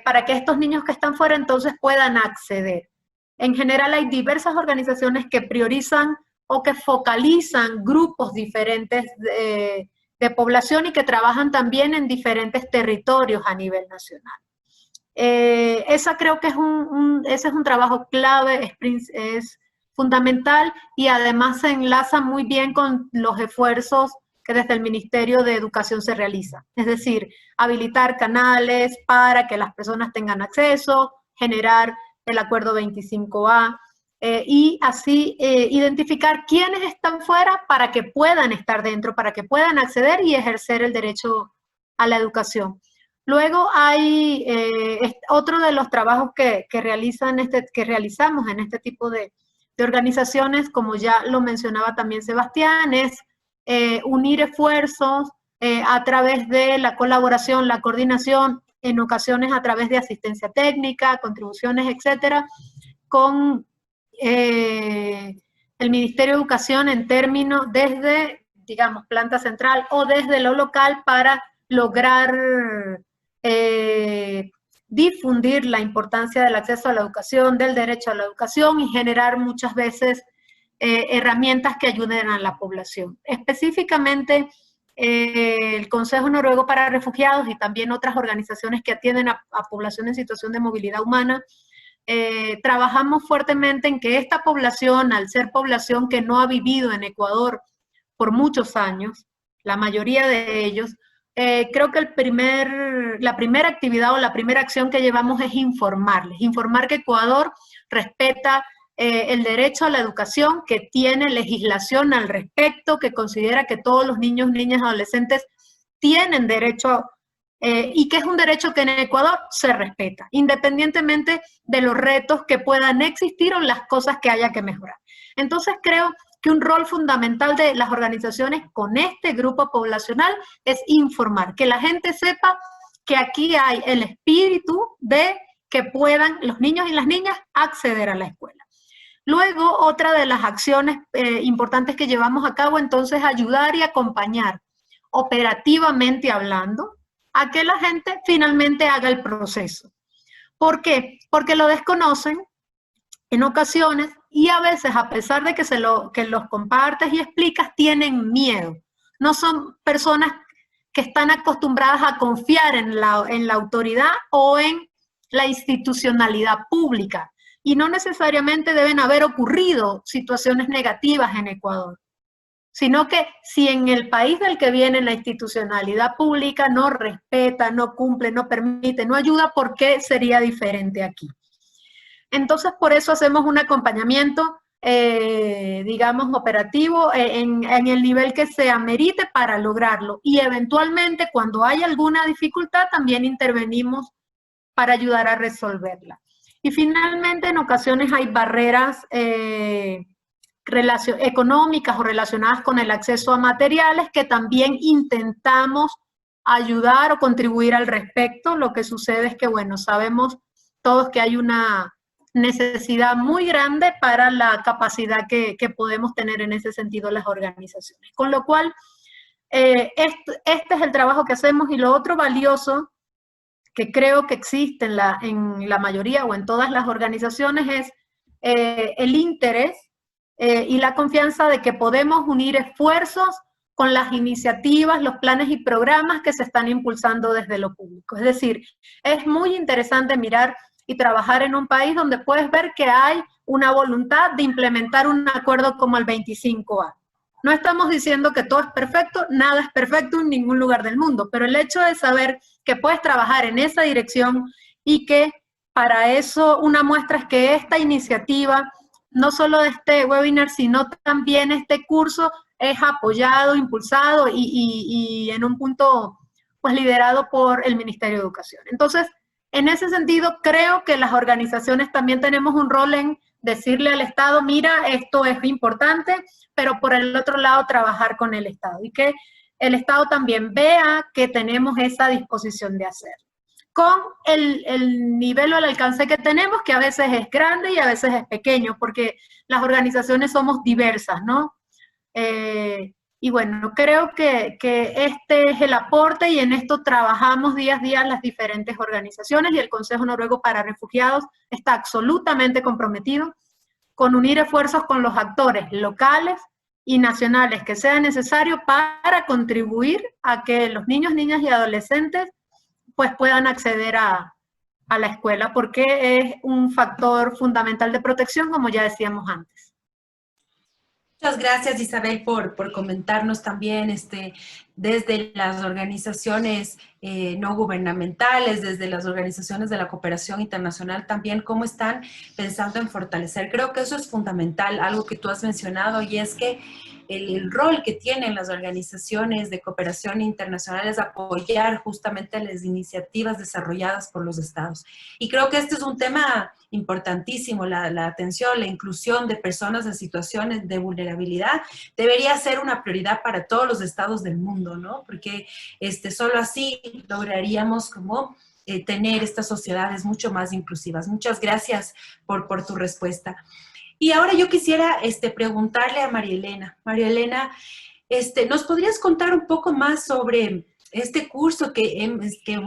para que estos niños que están fuera entonces puedan acceder. En general hay diversas organizaciones que priorizan o que focalizan grupos diferentes de población y que trabajan también en diferentes territorios a nivel nacional. Esa creo que ese es un trabajo clave, es fundamental, y además se enlaza muy bien con los esfuerzos que desde el Ministerio de Educación se realiza. Es decir, habilitar canales para que las personas tengan acceso, generar el acuerdo 25A, y así identificar quiénes están fuera para que puedan estar dentro, para que puedan acceder y ejercer el derecho a la educación. Luego hay otro de los trabajos que realizamos en este tipo de organizaciones, como ya lo mencionaba también Sebastián, es unir esfuerzos a través de la colaboración, la coordinación, en ocasiones a través de asistencia técnica, contribuciones, etcétera, con el Ministerio de Educación en términos desde, digamos, planta central o desde lo local para lograr difundir la importancia del acceso a la educación, del derecho a la educación y generar muchas veces herramientas que ayuden a la población. Específicamente, el Consejo Noruego para Refugiados y también otras organizaciones que atienden a población en situación de movilidad humana, trabajamos fuertemente en que esta población, al ser población que no ha vivido en Ecuador por muchos años, la mayoría de ellos, creo que la primera actividad o la primera acción que llevamos es informarles, informar que Ecuador respeta el derecho a la educación, que tiene legislación al respecto, que considera que todos los niños, niñas, adolescentes tienen derecho y que es un derecho que en Ecuador se respeta, independientemente de los retos que puedan existir o las cosas que haya que mejorar. Entonces creo que un rol fundamental de las organizaciones con este grupo poblacional es informar, que la gente sepa que aquí hay el espíritu de que puedan los niños y las niñas acceder a la escuela. Luego, otra de las acciones importantes que llevamos a cabo, entonces, ayudar y acompañar operativamente hablando a que la gente finalmente haga el proceso. ¿Por qué? Porque lo desconocen en ocasiones y a veces, a pesar de que los compartes y explicas, tienen miedo. No son personas que están acostumbradas a confiar en la autoridad o en la institucionalidad pública. Y no necesariamente deben haber ocurrido situaciones negativas en Ecuador, sino que si en el país del que viene la institucionalidad pública no respeta, no cumple, no permite, no ayuda, ¿por qué sería diferente aquí? Entonces, por eso hacemos un acompañamiento, digamos, operativo en el nivel que se amerite para lograrlo. Y eventualmente, cuando hay alguna dificultad, también intervenimos para ayudar a resolverla. Y finalmente, en ocasiones hay barreras económicas o relacionadas con el acceso a materiales que también intentamos ayudar o contribuir al respecto. Lo que sucede es que, bueno, sabemos todos que hay una necesidad muy grande para la capacidad que podemos tener en ese sentido las organizaciones. Con lo cual, este es el trabajo que hacemos y lo otro valioso que creo que existe en la mayoría o en todas las organizaciones es el interés y la confianza de que podemos unir esfuerzos con las iniciativas, los planes y programas que se están impulsando desde lo público. Es decir, es muy interesante mirar y trabajar en un país donde puedes ver que hay una voluntad de implementar un acuerdo como el 25A. No estamos diciendo que todo es perfecto, nada es perfecto en ningún lugar del mundo, pero el hecho de saber que puedes trabajar en esa dirección y que para eso una muestra es que esta iniciativa, no solo de este webinar, sino también este curso es apoyado, impulsado y en un punto pues liderado por el Ministerio de Educación. Entonces, en ese sentido, creo que las organizaciones también tenemos un rol en decirle al Estado, mira, esto es importante, pero por el otro lado trabajar con el Estado y que el Estado también vea que tenemos esa disposición de hacer. Con el nivel o el alcance que tenemos, que a veces es grande y a veces es pequeño, porque las organizaciones somos diversas, ¿no? Y bueno, creo que este es el aporte y en esto trabajamos día a día las diferentes organizaciones y el Consejo Noruego para Refugiados está absolutamente comprometido con unir esfuerzos con los actores locales y nacionales que sea necesario para contribuir a que los niños, niñas y adolescentes pues puedan acceder a la escuela porque es un factor fundamental de protección, como ya decíamos antes. Muchas gracias, Isabel, por comentarnos también desde las organizaciones no gubernamentales, desde las organizaciones de la cooperación internacional también, cómo están pensando en fortalecer. Creo que eso es fundamental, algo que tú has mencionado, y es que el rol que tienen las organizaciones de cooperación internacional es apoyar justamente las iniciativas desarrolladas por los estados. Y creo que este es un tema importantísimo, la atención, la inclusión de personas en situaciones de vulnerabilidad debería ser una prioridad para todos los estados del mundo, ¿no? Porque solo así lograríamos como tener estas sociedades mucho más inclusivas. Muchas gracias por tu respuesta. Y ahora yo quisiera preguntarle a María Elena. María Elena, ¿nos podrías contar un poco más sobre este curso que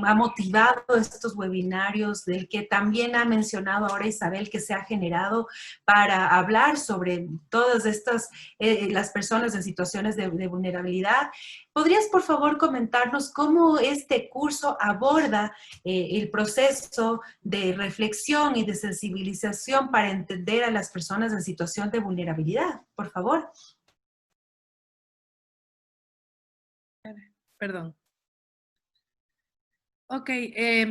ha motivado estos webinarios, del que también ha mencionado ahora Isabel, que se ha generado para hablar sobre todas estas, las personas en situaciones de vulnerabilidad? ¿Podrías, por favor, comentarnos cómo este curso aborda el proceso de reflexión y de sensibilización para entender a las personas en situación de vulnerabilidad? Por favor. Perdón. Ok,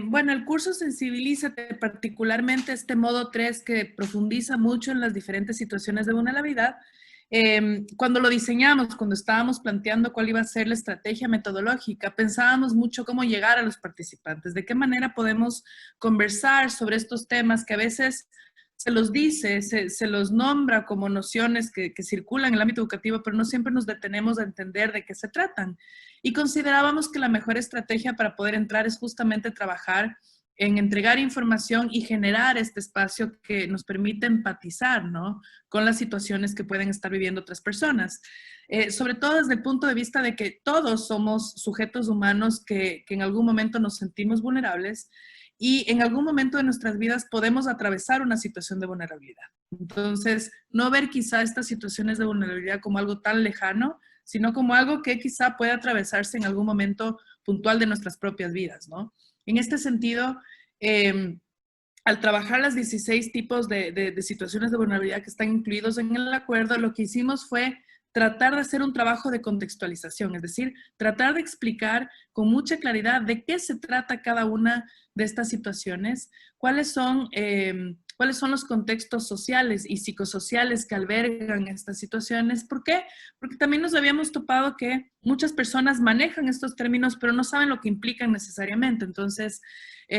bueno, el curso Sensibilízate, particularmente este modo 3 que profundiza mucho en las diferentes situaciones de vulnerabilidad, cuando lo diseñamos, cuando estábamos planteando cuál iba a ser la estrategia metodológica, pensábamos mucho cómo llegar a los participantes, de qué manera podemos conversar sobre estos temas que a veces se los dice, se los nombra como nociones que circulan en el ámbito educativo, pero no siempre nos detenemos a entender de qué se tratan. Y considerábamos que la mejor estrategia para poder entrar es justamente trabajar en entregar información y generar este espacio que nos permite empatizar, ¿no?, con las situaciones que pueden estar viviendo otras personas. Sobre todo desde el punto de vista de que todos somos sujetos humanos que en algún momento nos sentimos vulnerables y en algún momento de nuestras vidas podemos atravesar una situación de vulnerabilidad. Entonces, no ver quizá estas situaciones de vulnerabilidad como algo tan lejano, sino como algo que quizá puede atravesarse en algún momento puntual de nuestras propias vidas, ¿no? En este sentido, al trabajar las 16 tipos de situaciones de vulnerabilidad que están incluidos en el acuerdo, lo que hicimos fue tratar de hacer un trabajo de contextualización, es decir, tratar de explicar con mucha claridad de qué se trata cada una de estas situaciones, cuáles son los contextos sociales y psicosociales que albergan estas situaciones. ¿Por qué? Porque también nos habíamos topado que muchas personas manejan estos términos, pero no saben lo que implican necesariamente. Entonces,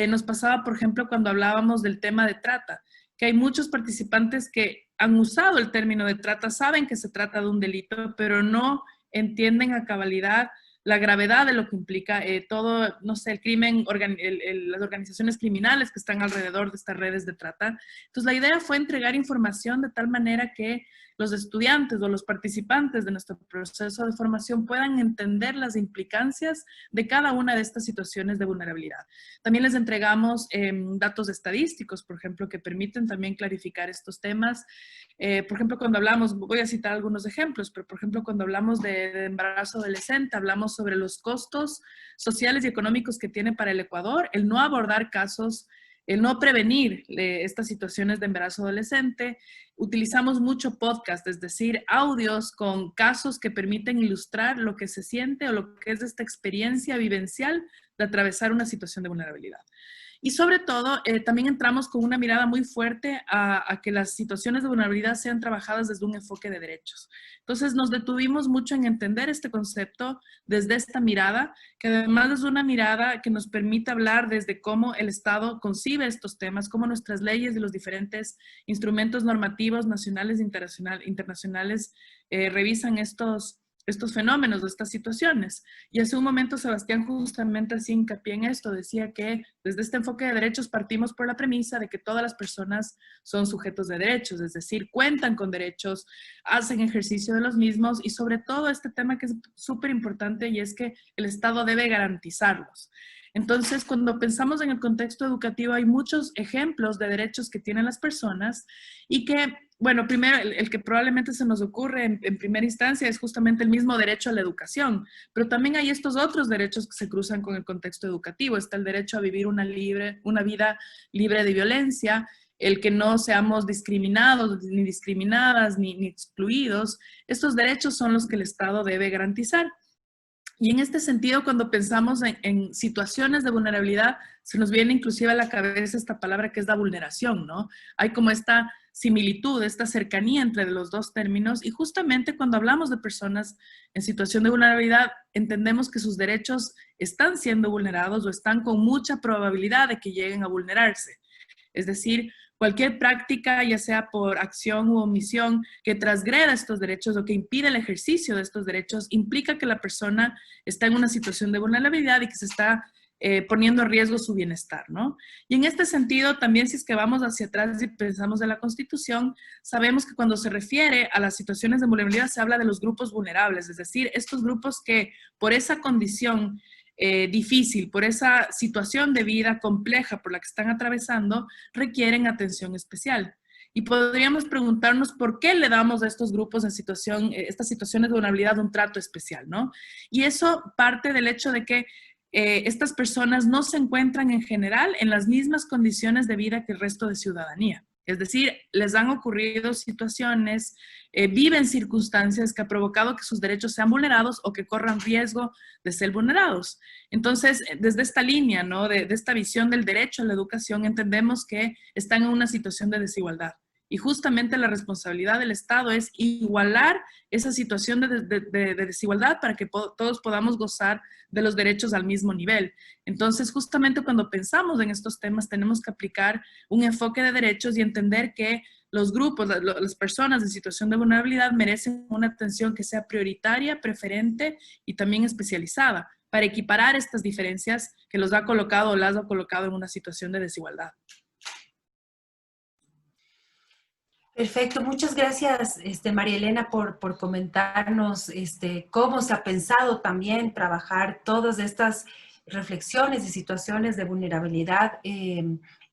nos pasaba, por ejemplo, cuando hablábamos del tema de trata, que hay muchos participantes que han usado el término de trata, saben que se trata de un delito, pero no entienden a cabalidad la gravedad de lo que implica todo, no sé, el crimen, las organizaciones criminales que están alrededor de estas redes de trata. Entonces, la idea fue entregar información de tal manera que los estudiantes o los participantes de nuestro proceso de formación puedan entender las implicancias de cada una de estas situaciones de vulnerabilidad. También les entregamos datos estadísticos, por ejemplo, que permiten también clarificar estos temas. Por ejemplo, cuando hablamos, voy a citar algunos ejemplos, pero por ejemplo, cuando hablamos de embarazo adolescente, hablamos sobre los costos sociales y económicos que tiene para el Ecuador el no abordar casos, el no prevenir estas situaciones de embarazo adolescente. Utilizamos mucho podcast, es decir, audios con casos que permiten ilustrar lo que se siente o lo que es esta experiencia vivencial de atravesar una situación de vulnerabilidad. Y sobre todo, también entramos con una mirada muy fuerte a que las situaciones de vulnerabilidad sean trabajadas desde un enfoque de derechos. Entonces, nos detuvimos mucho en entender este concepto desde esta mirada, que además es una mirada que nos permite hablar desde cómo el Estado concibe estos temas, cómo nuestras leyes y los diferentes instrumentos normativos nacionales e internacionales revisan estos fenómenos, de estas situaciones. Y hace un momento Sebastián justamente hacía hincapié en esto, decía que desde este enfoque de derechos partimos por la premisa de que todas las personas son sujetos de derechos, es decir, cuentan con derechos, hacen ejercicio de los mismos y sobre todo este tema que es súper importante y es que el Estado debe garantizarlos. Entonces, cuando pensamos en el contexto educativo, hay muchos ejemplos de derechos que tienen las personas y que, bueno, primero, el que probablemente se nos ocurre en primera instancia es justamente el mismo derecho a la educación, pero también hay estos otros derechos que se cruzan con el contexto educativo. Está el derecho a vivir una vida libre de violencia, el que no seamos discriminados, ni discriminadas, ni excluidos. Estos derechos son los que el Estado debe garantizar. Y en este sentido, cuando pensamos en situaciones de vulnerabilidad, se nos viene inclusive a la cabeza esta palabra que es la vulneración, ¿no? Hay como esta similitud, esta cercanía entre los dos términos y justamente cuando hablamos de personas en situación de vulnerabilidad, entendemos que sus derechos están siendo vulnerados o están con mucha probabilidad de que lleguen a vulnerarse. Es decir, cualquier práctica, ya sea por acción u omisión, que transgreda estos derechos o que impide el ejercicio de estos derechos, implica que la persona está en una situación de vulnerabilidad y que se está poniendo en riesgo su bienestar, ¿no? Y en este sentido, también si es que vamos hacia atrás y pensamos en la Constitución, sabemos que cuando se refiere a las situaciones de vulnerabilidad se habla de los grupos vulnerables, es decir, estos grupos que por esa condición difícil, por esa situación de vida compleja por la que están atravesando, requieren atención especial. Y podríamos preguntarnos por qué le damos a estos grupos en estas situaciones de vulnerabilidad un trato especial, ¿no? Y eso parte del hecho de que estas personas no se encuentran en general en las mismas condiciones de vida que el resto de ciudadanía. Es decir, les han ocurrido situaciones, viven circunstancias que ha provocado que sus derechos sean vulnerados o que corran riesgo de ser vulnerados. Entonces, desde esta línea, ¿no? de esta visión del derecho a la educación, entendemos que están en una situación de desigualdad. Y justamente la responsabilidad del Estado es igualar esa situación de desigualdad para que todos podamos gozar de los derechos al mismo nivel. Entonces, justamente cuando pensamos en estos temas, tenemos que aplicar un enfoque de derechos y entender que los grupos, las personas en situación de vulnerabilidad merecen una atención que sea prioritaria, preferente y también especializada para equiparar estas diferencias que los ha colocado o las ha colocado en una situación de desigualdad. Perfecto, muchas gracias, María Elena, por comentarnos cómo se ha pensado también trabajar todas estas reflexiones y situaciones de vulnerabilidad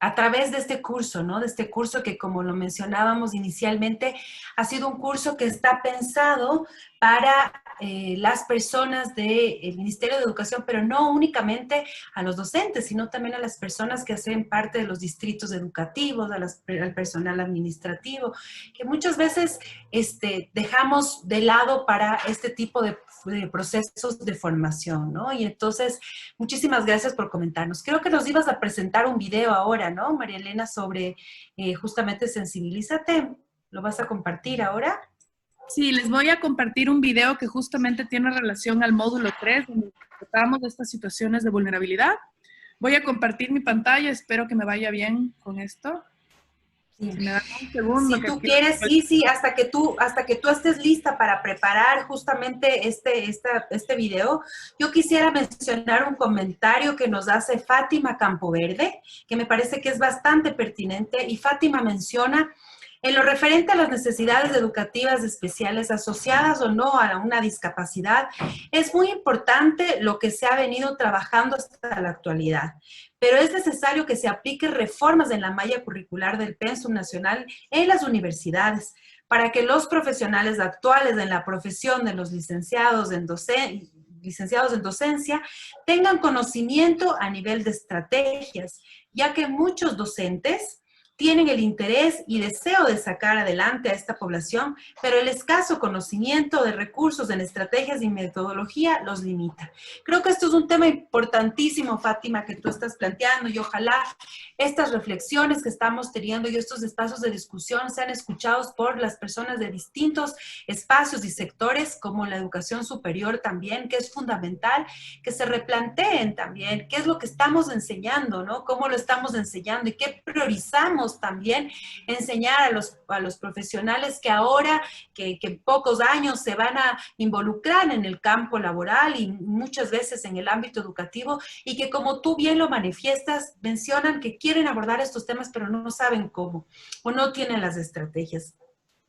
a través de este curso, ¿no? De este curso que, como lo mencionábamos inicialmente, ha sido un curso que está pensado para las personas del Ministerio de Educación, pero no únicamente a los docentes, sino también a las personas que hacen parte de los distritos educativos, al personal administrativo, que muchas veces dejamos de lado para este tipo de procesos de formación, ¿no? Y entonces, muchísimas gracias por comentarnos. Creo que nos ibas a presentar un video ahora, ¿no, María Elena, sobre justamente Sensibilízate? ¿Lo vas a compartir ahora? Sí, les voy a compartir un video que justamente tiene relación al módulo 3, donde tratamos de estas situaciones de vulnerabilidad. Voy a compartir mi pantalla, espero que me vaya bien con esto. Sí. Si me dan un segundo. Si tú quieres, sí, hasta que tú estés lista para preparar justamente este video, yo quisiera mencionar un comentario que nos hace Fátima Campoverde, que me parece que es bastante pertinente, y Fátima menciona: en lo referente a las necesidades educativas especiales asociadas o no a una discapacidad, es muy importante lo que se ha venido trabajando hasta la actualidad, pero es necesario que se apliquen reformas en la malla curricular del Pensum Nacional en las universidades para que los profesionales actuales en la profesión de los licenciados en docencia tengan conocimiento a nivel de estrategias, ya que muchos docentes tienen el interés y deseo de sacar adelante a esta población, pero el escaso conocimiento de recursos en estrategias y metodología los limita. Creo que esto es un tema importantísimo, Fátima, que tú estás planteando, y ojalá estas reflexiones que estamos teniendo y estos espacios de discusión sean escuchados por las personas de distintos espacios y sectores, como la educación superior también, que es fundamental, que se replanteen también qué es lo que estamos enseñando, ¿no? Cómo lo estamos enseñando y qué priorizamos también enseñar a los profesionales que ahora, que en pocos años se van a involucrar en el campo laboral y muchas veces en el ámbito educativo, y que, como tú bien lo manifiestas, mencionan que quieren abordar estos temas pero no saben cómo o no tienen las estrategias.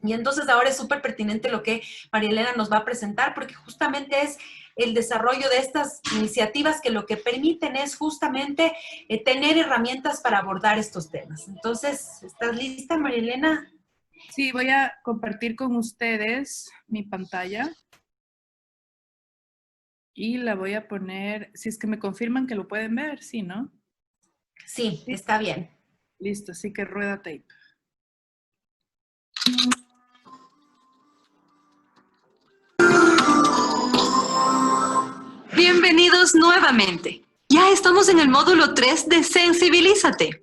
Y entonces ahora es súper pertinente lo que María Elena nos va a presentar, porque justamente es el desarrollo de estas iniciativas que lo que permiten es justamente tener herramientas para abordar estos temas. Entonces, ¿estás lista, María Elena? Sí, voy a compartir con ustedes mi pantalla. Y la voy a poner, si es que me confirman que lo pueden ver, sí, ¿no? Sí, está bien. Listo, así que rueda tape. Bienvenidos nuevamente. Ya estamos en el módulo 3 de Sensibilízate.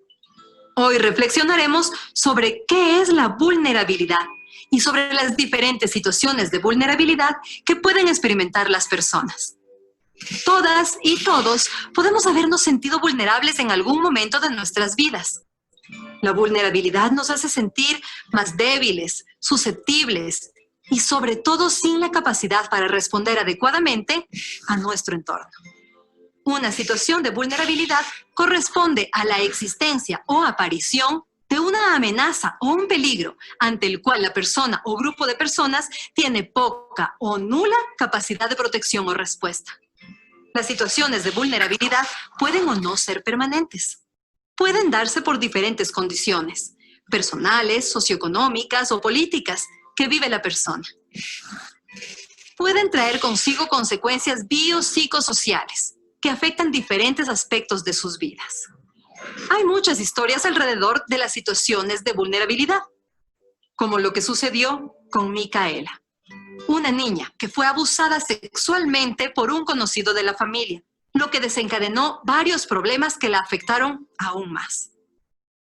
Hoy reflexionaremos sobre qué es la vulnerabilidad y sobre las diferentes situaciones de vulnerabilidad que pueden experimentar las personas. Todas y todos podemos habernos sentido vulnerables en algún momento de nuestras vidas. La vulnerabilidad nos hace sentir más débiles, susceptibles y sobre todo sin la capacidad para responder adecuadamente a nuestro entorno. Una situación de vulnerabilidad corresponde a la existencia o aparición de una amenaza o un peligro ante el cual la persona o grupo de personas tiene poca o nula capacidad de protección o respuesta. Las situaciones de vulnerabilidad pueden o no ser permanentes. Pueden darse por diferentes condiciones, personales, socioeconómicas o políticas, que vive la persona. Pueden traer consigo consecuencias biopsicosociales que afectan diferentes aspectos de sus vidas. Hay muchas historias alrededor de las situaciones de vulnerabilidad, como lo que sucedió con Micaela, una niña que fue abusada sexualmente por un conocido de la familia, lo que desencadenó varios problemas que la afectaron aún más.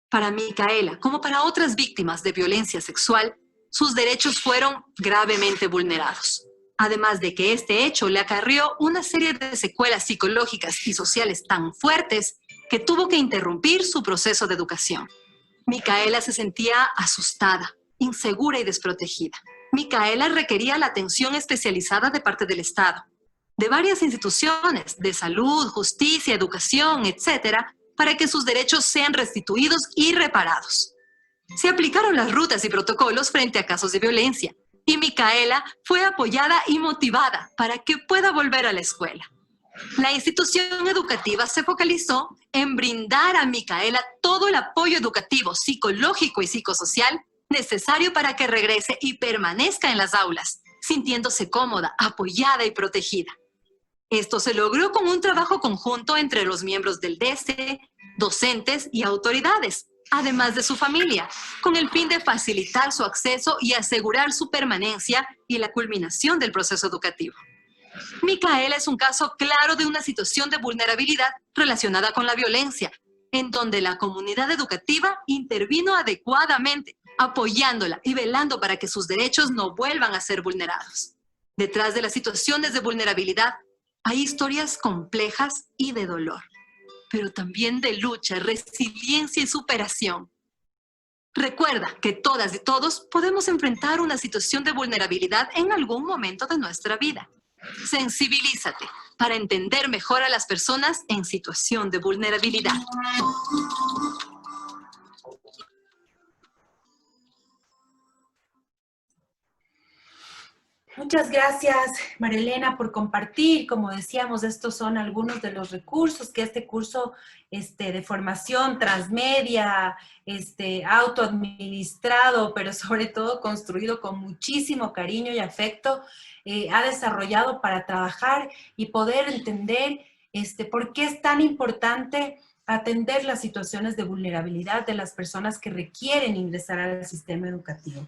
Para Micaela, como para otras víctimas de violencia sexual, sus derechos fueron gravemente vulnerados. Además de que este hecho le acarrió una serie de secuelas psicológicas y sociales tan fuertes que tuvo que interrumpir su proceso de educación. Micaela se sentía asustada, insegura y desprotegida. Micaela requería la atención especializada de parte del Estado, de varias instituciones de salud, justicia, educación, etcétera, para que sus derechos sean restituidos y reparados. Se aplicaron las rutas y protocolos frente a casos de violencia, y Micaela fue apoyada y motivada para que pueda volver a la escuela. La institución educativa se focalizó en brindar a Micaela todo el apoyo educativo, psicológico y psicosocial necesario para que regrese y permanezca en las aulas, sintiéndose cómoda, apoyada y protegida. Esto se logró con un trabajo conjunto entre los miembros del DESE, docentes y autoridades, además de su familia, con el fin de facilitar su acceso y asegurar su permanencia y la culminación del proceso educativo. Micaela es un caso claro de una situación de vulnerabilidad relacionada con la violencia, en donde la comunidad educativa intervino adecuadamente, apoyándola y velando para que sus derechos no vuelvan a ser vulnerados. Detrás de las situaciones de vulnerabilidad hay historias complejas y de dolor, pero también de lucha, resiliencia y superación. Recuerda que todas y todos podemos enfrentar una situación de vulnerabilidad en algún momento de nuestra vida. Sensibilízate para entender mejor a las personas en situación de vulnerabilidad. Muchas gracias, María Elena, por compartir. Como decíamos, estos son algunos de los recursos que este curso de formación transmedia, autoadministrado, pero sobre todo construido con muchísimo cariño y afecto, ha desarrollado para trabajar y poder entender por qué es tan importante atender las situaciones de vulnerabilidad de las personas que requieren ingresar al sistema educativo.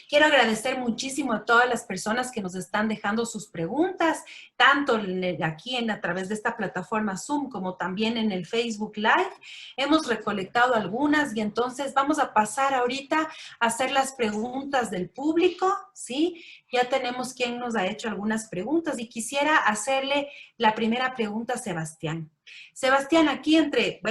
Quiero agradecer muchísimo a todas las personas que nos están dejando sus preguntas, tanto aquí a través de esta plataforma Zoom como también en el Facebook Live. Hemos recolectado algunas y entonces vamos a pasar ahorita a hacer las preguntas del público, ¿sí? Ya tenemos quien nos ha hecho algunas preguntas y quisiera hacerle la primera pregunta a Sebastián. Sebastián, aquí entre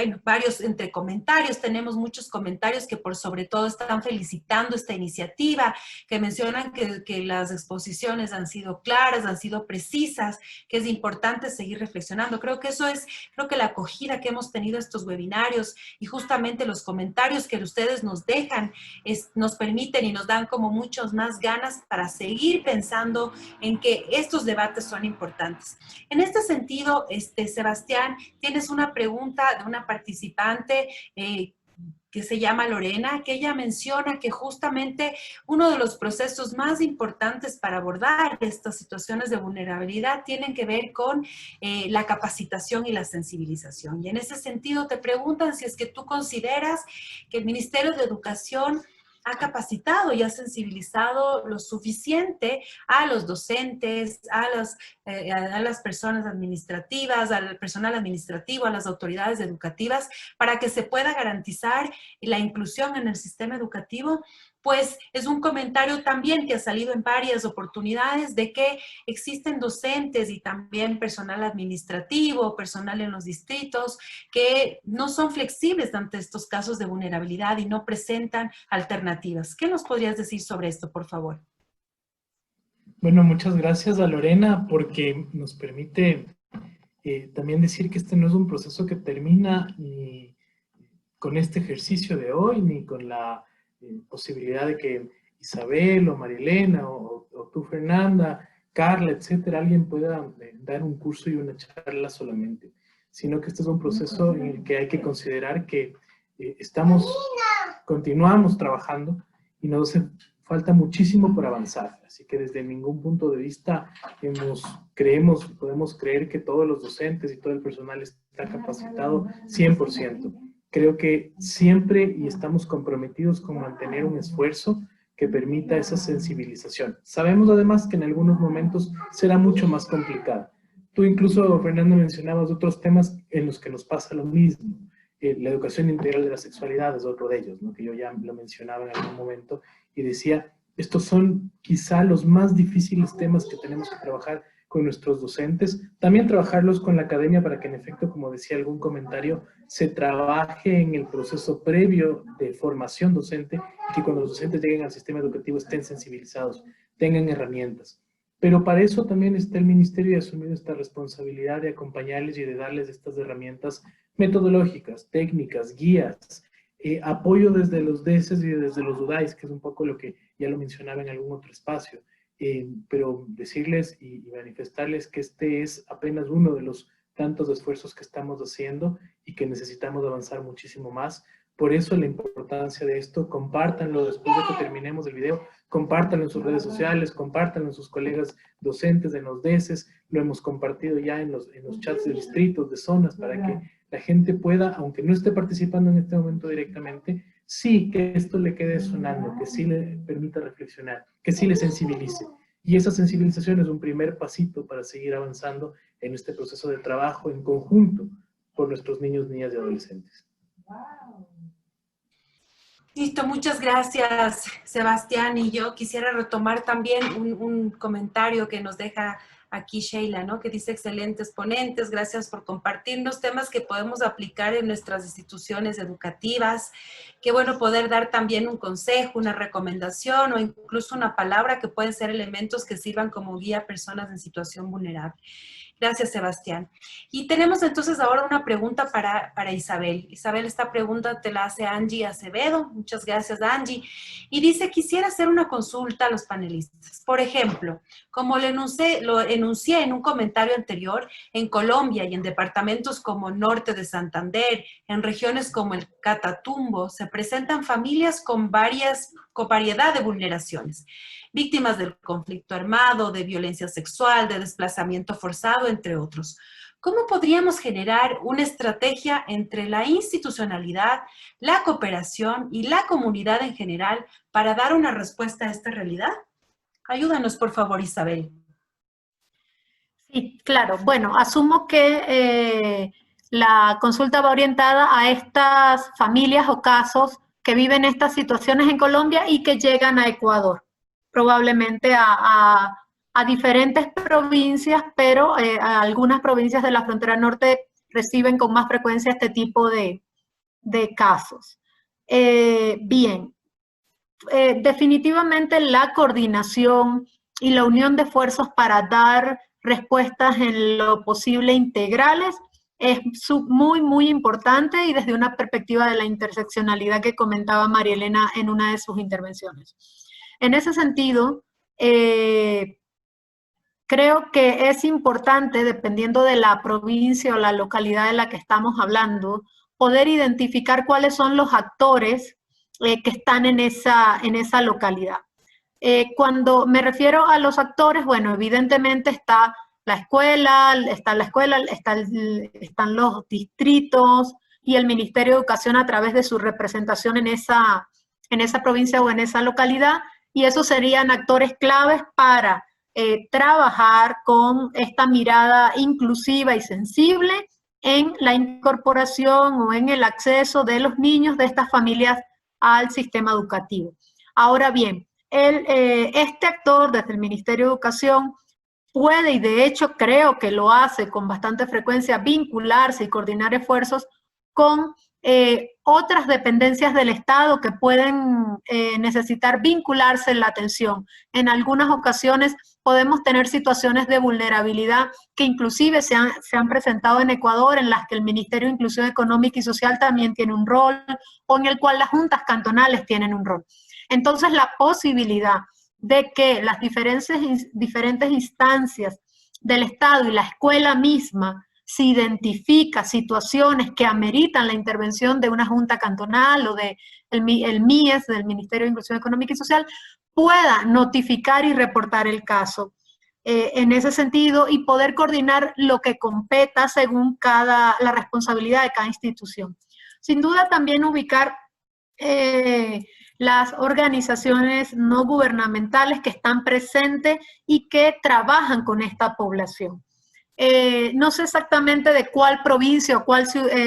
comentarios, tenemos muchos comentarios que por sobre todo están felicitando esta iniciativa, que mencionan que las exposiciones han sido claras, han sido precisas, que es importante seguir reflexionando. Creo que la acogida que hemos tenido estos webinarios y justamente los comentarios que ustedes nos dejan nos permiten y nos dan como muchas más ganas para seguir pensando en que estos debates son importantes. En este sentido, Sebastián, tienes una pregunta de una participante que se llama Lorena, que ella menciona que justamente uno de los procesos más importantes para abordar estas situaciones de vulnerabilidad tienen que ver con la capacitación y la sensibilización. Y en ese sentido te preguntan si es que tú consideras que el Ministerio de Educación ha capacitado y ha sensibilizado lo suficiente a los docentes, a las personas administrativas, al personal administrativo, a las autoridades educativas, para que se pueda garantizar la inclusión en el sistema educativo. Pues es un comentario también que ha salido en varias oportunidades de que existen docentes y también personal administrativo, personal en los distritos, que no son flexibles ante estos casos de vulnerabilidad y no presentan alternativas. ¿Qué nos podrías decir sobre esto, por favor? Bueno, muchas gracias a Lorena porque nos permite también decir que este no es un proceso que termina ni con este ejercicio de hoy, ni con la posibilidad de que Isabel o Marilena o tú, Fernanda, Carla, etcétera, alguien pueda dar un curso y una charla solamente, sino que este es un proceso en el que hay que considerar que continuamos trabajando y no se falta muchísimo por avanzar. Así que desde ningún punto de vista podemos creer que todos los docentes y todo el personal está capacitado 100%. Creo que siempre y estamos comprometidos con mantener un esfuerzo que permita esa sensibilización. Sabemos además que en algunos momentos será mucho más complicado. Tú incluso, Fernando, mencionabas otros temas en los que nos pasa lo mismo. La educación integral de la sexualidad es otro de ellos, ¿no? Que yo ya lo mencionaba en algún momento y decía, estos son quizá los más difíciles temas que tenemos que trabajar con nuestros docentes, también trabajarlos con la academia para que en efecto, como decía algún comentario, se trabaje en el proceso previo de formación docente y que cuando los docentes lleguen al sistema educativo estén sensibilizados, tengan herramientas. Pero para eso también está el ministerio y ha asumido esta responsabilidad de acompañarles y de darles estas herramientas metodológicas, técnicas, guías, apoyo desde los DESES y desde los UDAIs, que es un poco lo que ya lo mencionaba en algún otro espacio. Pero decirles y manifestarles que este es apenas uno de los tantos esfuerzos que estamos haciendo y que necesitamos avanzar muchísimo más. Por eso la importancia de esto, compártanlo después de que terminemos el video, compártanlo en sus redes sociales, compártanlo en sus colegas docentes, en los DESES, lo hemos compartido ya en los chats de distritos, de zonas, para que la gente pueda, aunque no esté participando en este momento directamente, sí que esto le quede sonando, que sí le permita reflexionar, que sí le sensibilice. Y esa sensibilización es un primer pasito para seguir avanzando en este proceso de trabajo en conjunto por nuestros niños, niñas y adolescentes. Listo, muchas gracias, Sebastián. Y yo quisiera retomar también un comentario que nos deja aquí Sheila, ¿no? Que dice, excelentes ponentes, gracias por compartirnos temas que podemos aplicar en nuestras instituciones educativas. Qué bueno poder dar también un consejo, una recomendación o incluso una palabra que pueden ser elementos que sirvan como guía a personas en situación vulnerable. Gracias, Sebastián. Y tenemos entonces ahora una pregunta para Isabel. Isabel, esta pregunta te la hace Angie Acevedo. Muchas gracias, Angie. Y dice, quisiera hacer una consulta a los panelistas. Por ejemplo, como lo enuncié en un comentario anterior, en Colombia y en departamentos como Norte de Santander, en regiones como el Catatumbo, se presentan familias con variedad de vulneraciones. Víctimas del conflicto armado, de violencia sexual, de desplazamiento forzado, entre otros. ¿Cómo podríamos generar una estrategia entre la institucionalidad, la cooperación y la comunidad en general para dar una respuesta a esta realidad? Ayúdanos, por favor, Isabel. Sí, claro. Bueno, asumo que la consulta va orientada a estas familias o casos que viven estas situaciones en Colombia y que llegan a Ecuador. Probablemente a diferentes provincias, pero a algunas provincias de la frontera norte reciben con más frecuencia este tipo de casos. Bien, definitivamente la coordinación y la unión de esfuerzos para dar respuestas en lo posible integrales es muy, muy importante y desde una perspectiva de la interseccionalidad que comentaba María Elena en una de sus intervenciones. En ese sentido, creo que es importante, dependiendo de la provincia o la localidad de la que estamos hablando, poder identificar cuáles son los actores que están en esa localidad. Cuando me refiero a los actores, bueno, evidentemente está la escuela, están los distritos y el Ministerio de Educación a través de su representación en esa provincia o en esa localidad, y esos serían actores claves para trabajar con esta mirada inclusiva y sensible en la incorporación o en el acceso de los niños de estas familias al sistema educativo. Ahora bien, este actor desde el Ministerio de Educación puede, y de hecho creo que lo hace con bastante frecuencia, vincularse y coordinar esfuerzos con otras dependencias del Estado que pueden necesitar vincularse en la atención. En algunas ocasiones podemos tener situaciones de vulnerabilidad que inclusive se han presentado en Ecuador, en las que el Ministerio de Inclusión Económica y Social también tiene un rol, o en el cual las juntas cantonales tienen un rol. Entonces, la posibilidad de que las diferentes instancias del Estado y la escuela misma si identifica situaciones que ameritan la intervención de una junta cantonal o de el MIES, del Ministerio de Inclusión Económica y Social, pueda notificar y reportar el caso en ese sentido y poder coordinar lo que competa según la responsabilidad de cada institución. Sin duda también ubicar las organizaciones no gubernamentales que están presentes y que trabajan con esta población. No sé exactamente de cuál provincia o cuál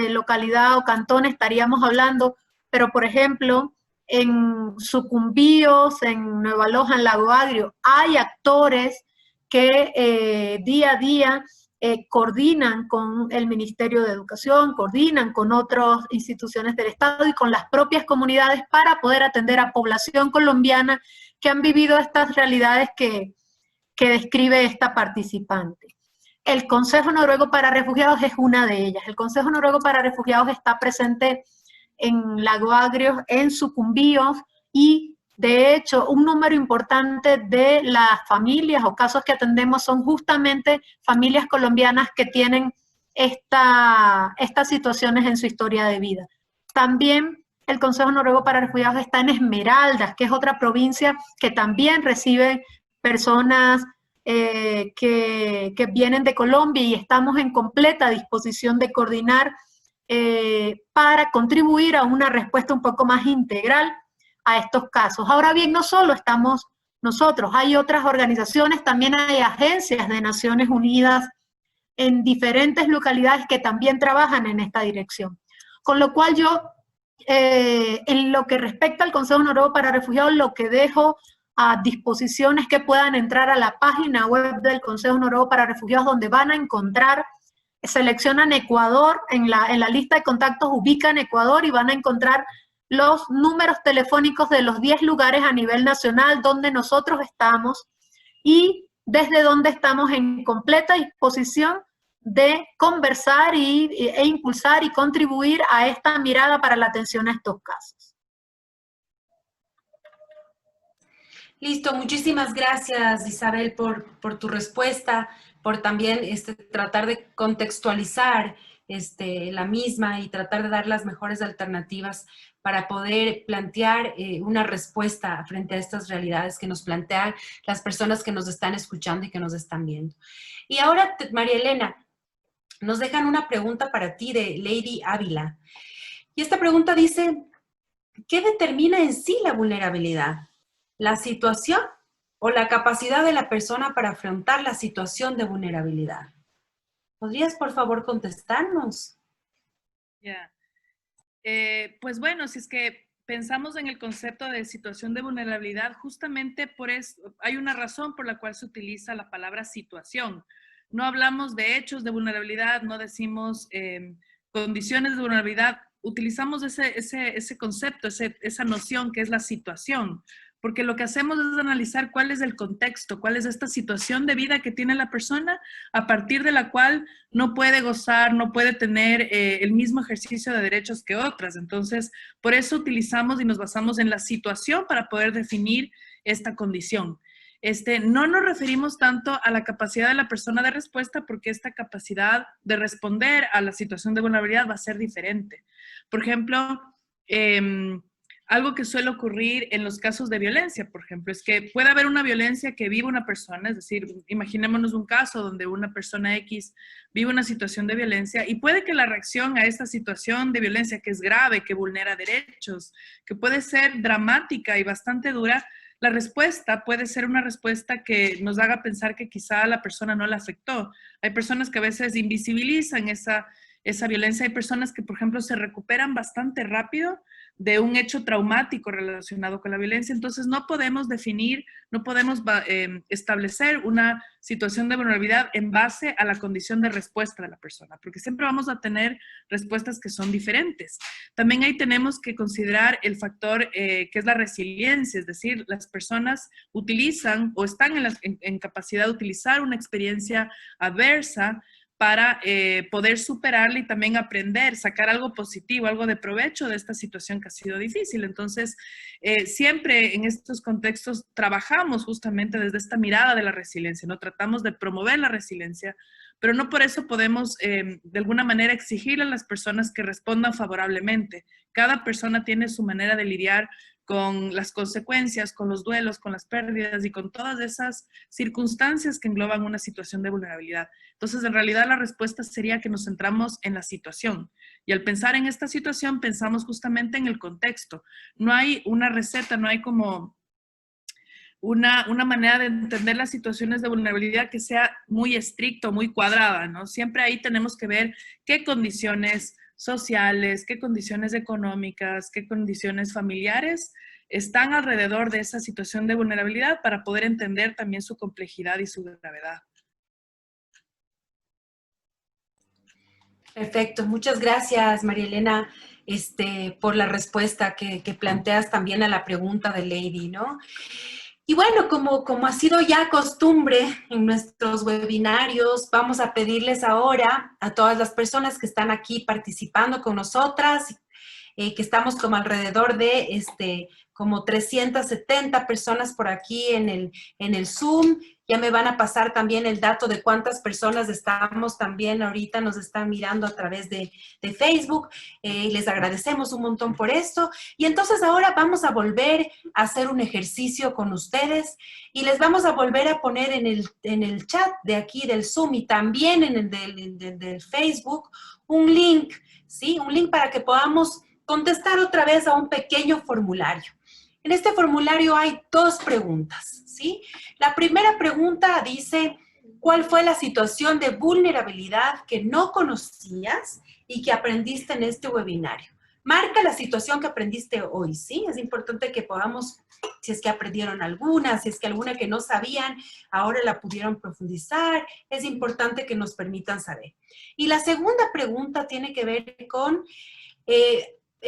localidad o cantón estaríamos hablando, pero por ejemplo, en Sucumbíos, en Nueva Loja, en Lago Agrio, hay actores que día a día coordinan con el Ministerio de Educación, coordinan con otras instituciones del Estado y con las propias comunidades para poder atender a población colombiana que han vivido estas realidades que describe esta participante. El Consejo Noruego para Refugiados es una de ellas. El Consejo Noruego para Refugiados está presente en Lago Agrio, en Sucumbíos, y de hecho un número importante de las familias o casos que atendemos son justamente familias colombianas que tienen estas situaciones en su historia de vida. También el Consejo Noruego para Refugiados está en Esmeraldas, que es otra provincia que también recibe personas que vienen de Colombia, y estamos en completa disposición de coordinar para contribuir a una respuesta un poco más integral a estos casos. Ahora bien, no solo estamos nosotros, hay otras organizaciones, también hay agencias de Naciones Unidas en diferentes localidades que también trabajan en esta dirección. Con lo cual yo, en lo que respecta al Consejo Noruego para Refugiados, lo que dejo a disposición es que puedan entrar a la página web del Consejo Noruego para Refugiados, donde van a encontrar, seleccionan Ecuador, en la lista de contactos ubican Ecuador y van a encontrar los números telefónicos de los 10 lugares a nivel nacional donde nosotros estamos y desde donde estamos en completa disposición de conversar e impulsar y contribuir a esta mirada para la atención a estos casos. Listo, muchísimas gracias Isabel por tu respuesta, por también tratar de contextualizar la misma y tratar de dar las mejores alternativas para poder plantear una respuesta frente a estas realidades que nos plantean las personas que nos están escuchando y que nos están viendo. Y ahora, María Elena, nos dejan una pregunta para ti de Lady Ávila. Y esta pregunta dice, ¿qué determina en sí la vulnerabilidad? ¿La situación o la capacidad de la persona para afrontar la situación de vulnerabilidad? ¿Podrías, por favor, contestarnos? Ya. Pues bueno, si es que pensamos en el concepto de situación de vulnerabilidad, justamente por eso hay una razón por la cual se utiliza la palabra situación. No hablamos de hechos de vulnerabilidad, no decimos condiciones de vulnerabilidad, utilizamos ese concepto, esa noción que es la situación, porque lo que hacemos es analizar cuál es el contexto, cuál es esta situación de vida que tiene la persona, a partir de la cual no puede gozar, no puede tener el mismo ejercicio de derechos que otras. Entonces, por eso utilizamos y nos basamos en la situación para poder definir esta condición. No nos referimos tanto a la capacidad de la persona de respuesta, porque esta capacidad de responder a la situación de vulnerabilidad va a ser diferente. Por ejemplo, algo que suele ocurrir en los casos de violencia, por ejemplo, es que puede haber una violencia que vive una persona, es decir, imaginémonos un caso donde una persona X vive una situación de violencia y puede que la reacción a esta situación de violencia, que es grave, que vulnera derechos, que puede ser dramática y bastante dura, la respuesta puede ser una respuesta que nos haga pensar que quizá a la persona no la afectó. Hay personas que a veces invisibilizan esa violencia, hay personas que, por ejemplo, se recuperan bastante rápido de un hecho traumático relacionado con la violencia. Entonces no podemos definir, no podemos establecer una situación de vulnerabilidad en base a la condición de respuesta de la persona, porque siempre vamos a tener respuestas que son diferentes. También ahí tenemos que considerar el factor que es la resiliencia, es decir, las personas utilizan o están en capacidad de utilizar una experiencia adversa para poder superarla y también aprender, sacar algo positivo, algo de provecho de esta situación que ha sido difícil. Entonces, siempre en estos contextos trabajamos justamente desde esta mirada de la resiliencia, ¿no? Tratamos de promover la resiliencia pero no por eso podemos de alguna manera exigirle a las personas que respondan favorablemente. Cada persona tiene su manera de lidiar con las consecuencias, con los duelos, con las pérdidas y con todas esas circunstancias que engloban una situación de vulnerabilidad. Entonces, en realidad la respuesta sería que nos centramos en la situación. Y al pensar en esta situación, pensamos justamente en el contexto. No hay una receta, no hay como una manera de entender las situaciones de vulnerabilidad que sea muy estricta, muy cuadrada, ¿no? Siempre ahí tenemos que ver qué condiciones sociales, qué condiciones económicas, qué condiciones familiares están alrededor de esa situación de vulnerabilidad para poder entender también su complejidad y su gravedad. Perfecto, muchas gracias, María Elena, por la respuesta que planteas también a la pregunta de Lady, ¿no? Y bueno, como ha sido ya costumbre en nuestros webinarios, vamos a pedirles ahora a todas las personas que están aquí participando con nosotras, que estamos como alrededor de como 370 personas por aquí en el Zoom. Ya me van a pasar también el dato de cuántas personas estamos también ahorita, nos están mirando a través de Facebook. Les agradecemos un montón por esto. Y entonces ahora vamos a volver a hacer un ejercicio con ustedes y les vamos a volver a poner en el chat de aquí del Zoom y también en el del Facebook un link, ¿sí? Un link para que podamos contestar otra vez a un pequeño formulario. En este formulario hay 2 preguntas, ¿sí? La primera pregunta dice, ¿cuál fue la situación de vulnerabilidad que no conocías y que aprendiste en este webinario? Marca la situación que aprendiste hoy, ¿sí? Es importante que podamos, si es que aprendieron alguna, si es que alguna que no sabían, ahora la pudieron profundizar, es importante que nos permitan saber. Y la segunda pregunta tiene que ver con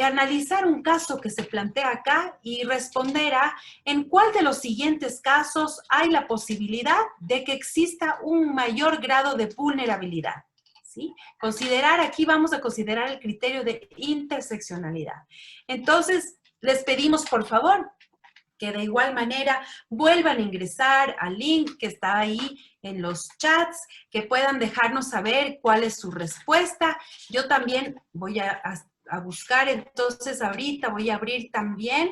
analizar un caso que se plantea acá y responder a en cuál de los siguientes casos hay la posibilidad de que exista un mayor grado de vulnerabilidad, ¿sí? Aquí vamos a considerar el criterio de interseccionalidad. Entonces, les pedimos, por favor, que de igual manera vuelvan a ingresar al link que está ahí en los chats, que puedan dejarnos saber cuál es su respuesta. Yo también voy a buscar, entonces ahorita voy a abrir también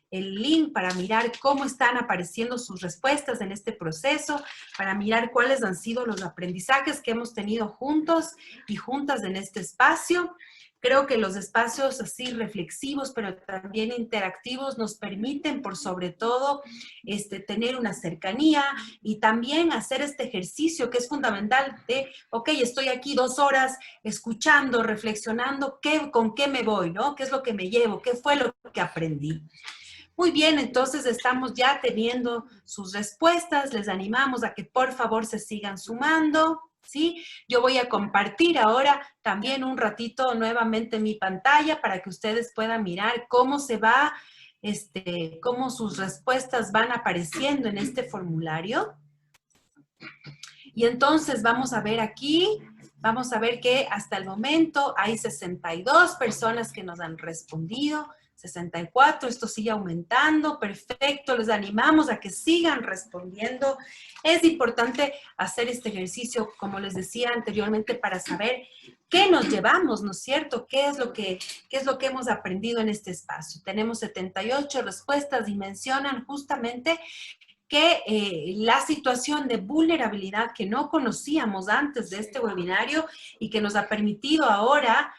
el link para mirar cómo están apareciendo sus respuestas en este proceso, para mirar cuáles han sido los aprendizajes que hemos tenido juntos y juntas en este espacio. Creo que los espacios así reflexivos, pero también interactivos, nos permiten, por sobre todo, tener una cercanía y también hacer este ejercicio que es fundamental de, ok, estoy aquí 2 horas escuchando, reflexionando, ¿con qué me voy, no? ¿Qué es lo que me llevo? ¿Qué fue lo que aprendí? Muy bien, entonces estamos ya teniendo sus respuestas. Les animamos a que por favor se sigan sumando, ¿sí? Yo voy a compartir ahora también un ratito nuevamente mi pantalla para que ustedes puedan mirar cómo se va, cómo sus respuestas van apareciendo en este formulario. Y entonces vamos a ver aquí, vamos a ver que hasta el momento hay 62 personas que nos han respondido. 64, esto sigue aumentando, perfecto, les animamos a que sigan respondiendo. Es importante hacer este ejercicio, como les decía anteriormente, para saber qué nos llevamos, ¿no es cierto? ¿Qué es lo que hemos aprendido en este espacio? Tenemos 78 respuestas y mencionan justamente que la situación de vulnerabilidad que no conocíamos antes de este webinario y que nos ha permitido ahora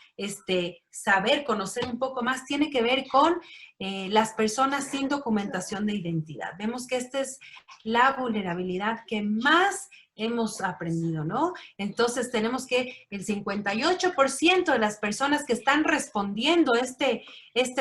saber, conocer un poco más, tiene que ver con las personas sin documentación de identidad. Vemos que esta es la vulnerabilidad que más hemos aprendido, ¿no? Entonces tenemos que el 58% de las personas que están respondiendo este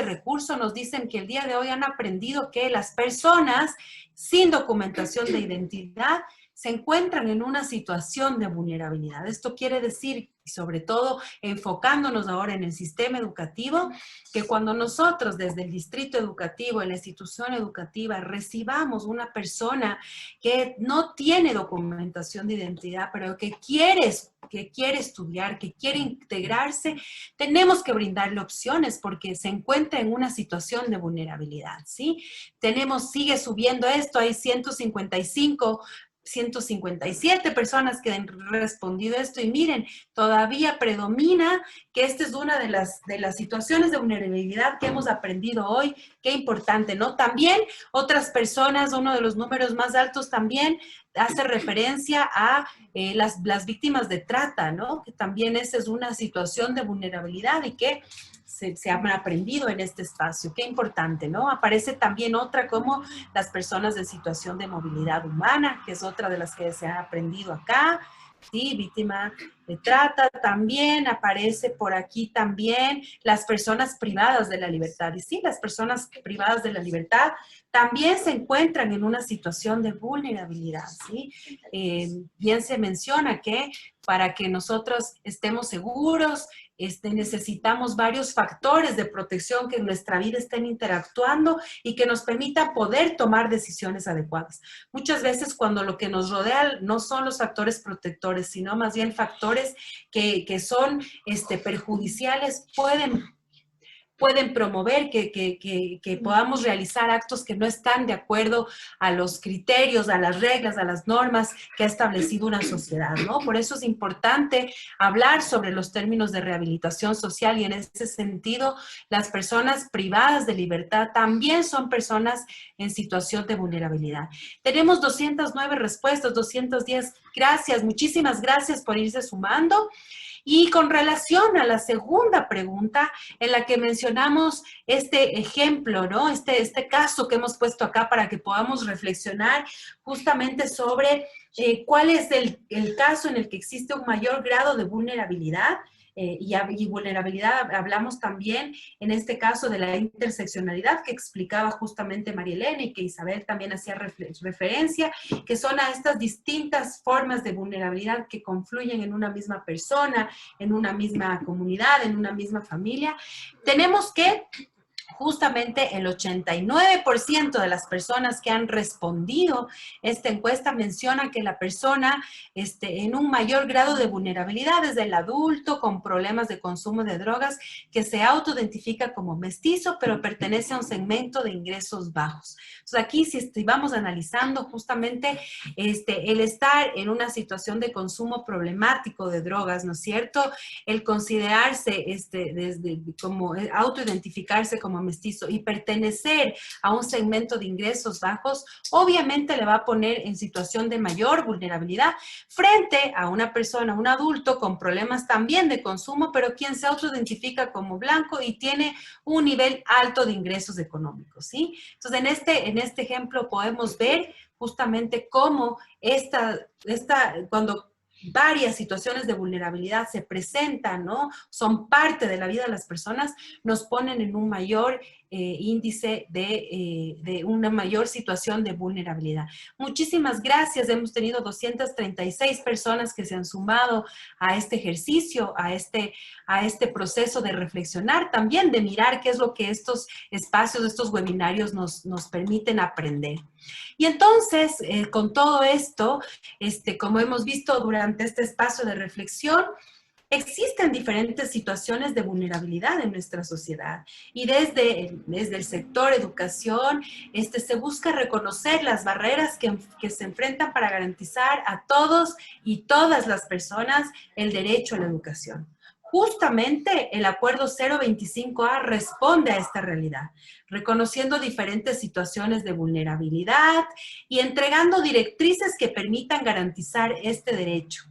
recurso nos dicen que el día de hoy han aprendido que las personas sin documentación de identidad se encuentran en una situación de vulnerabilidad. Esto quiere decir, y sobre todo enfocándonos ahora en el sistema educativo, que cuando nosotros desde el distrito educativo, en la institución educativa, recibamos una persona que no tiene documentación de identidad, pero que quiere estudiar, que quiere integrarse, tenemos que brindarle opciones porque se encuentra en una situación de vulnerabilidad, ¿sí? Sigue subiendo esto, hay 155 157 personas que han respondido esto y miren, todavía predomina que esta es una de las situaciones de vulnerabilidad que hemos aprendido hoy. Qué importante, ¿no? También otras personas, uno de los números más altos también hace referencia a las víctimas de trata, ¿no? Que también esa es una situación de vulnerabilidad y que se han aprendido en este espacio. Qué importante, ¿no? Aparece también otra como las personas en situación de movilidad humana, que es otra de las que se ha aprendido acá. Sí, víctima de trata también, aparece por aquí también las personas privadas de la libertad. Y sí, las personas privadas de la libertad también se encuentran en una situación de vulnerabilidad, ¿sí? Bien se menciona que para que nosotros estemos seguros, necesitamos varios factores de protección que en nuestra vida estén interactuando y que nos permitan poder tomar decisiones adecuadas. Muchas veces cuando lo que nos rodea no son los factores protectores, sino más bien factores que son perjudiciales, pueden promover que podamos realizar actos que no están de acuerdo a los criterios, a las reglas, a las normas que ha establecido una sociedad, ¿no? Por eso es importante hablar sobre los términos de rehabilitación social y en ese sentido las personas privadas de libertad también son personas en situación de vulnerabilidad. Tenemos 209 respuestas, 210. Gracias, muchísimas gracias por irse sumando. Y con relación a la segunda pregunta, en la que mencionamos este ejemplo, ¿no? Este caso que hemos puesto acá para que podamos reflexionar justamente sobre cuál es el caso en el que existe un mayor grado de vulnerabilidad. Y vulnerabilidad, hablamos también en este caso de la interseccionalidad que explicaba justamente María Elena y que Isabel también hacía referencia, que son a estas distintas formas de vulnerabilidad que confluyen en una misma persona, en una misma comunidad, en una misma familia. Tenemos que justamente el 89% de las personas que han respondido esta encuesta menciona que la persona en un mayor grado de vulnerabilidad es el adulto con problemas de consumo de drogas que se autoidentifica como mestizo, pero pertenece a un segmento de ingresos bajos. Entonces aquí si vamos analizando justamente el estar en una situación de consumo problemático de drogas, ¿no es cierto? El considerarse como autoidentificarse como mestizo y pertenecer a un segmento de ingresos bajos, obviamente le va a poner en situación de mayor vulnerabilidad frente a una persona, un adulto con problemas también de consumo, pero quien se autoidentifica como blanco y tiene un nivel alto de ingresos económicos, ¿sí? Entonces, en este ejemplo podemos ver justamente cómo cuando varias situaciones de vulnerabilidad se presentan, ¿no? Son parte de la vida de las personas, nos ponen en un mayor índice de una mayor situación de vulnerabilidad. Muchísimas gracias. Hemos tenido 236 personas que se han sumado a este ejercicio, a este proceso de reflexionar, también de mirar qué es lo que estos espacios, estos webinarios nos permiten aprender. Y entonces, con todo esto, como hemos visto durante este espacio de reflexión, existen diferentes situaciones de vulnerabilidad en nuestra sociedad y desde el sector educación se busca reconocer las barreras que se enfrentan para garantizar a todos y todas las personas el derecho a la educación. Justamente el Acuerdo 025A responde a esta realidad, reconociendo diferentes situaciones de vulnerabilidad y entregando directrices que permitan garantizar este derecho.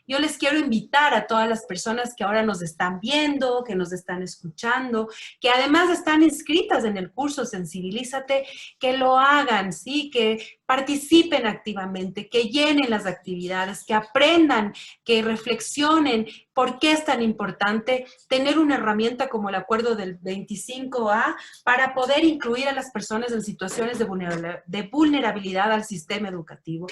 Yo les quiero invitar a todas las personas que ahora nos están viendo, que nos están escuchando, que además están inscritas en el curso Sensibilízate, que lo hagan, ¿sí? Que participen activamente, que llenen las actividades, que aprendan, que reflexionen por qué es tan importante tener una herramienta como el Acuerdo del 25A para poder incluir a las personas en situaciones de vulnerabilidad al sistema educativo.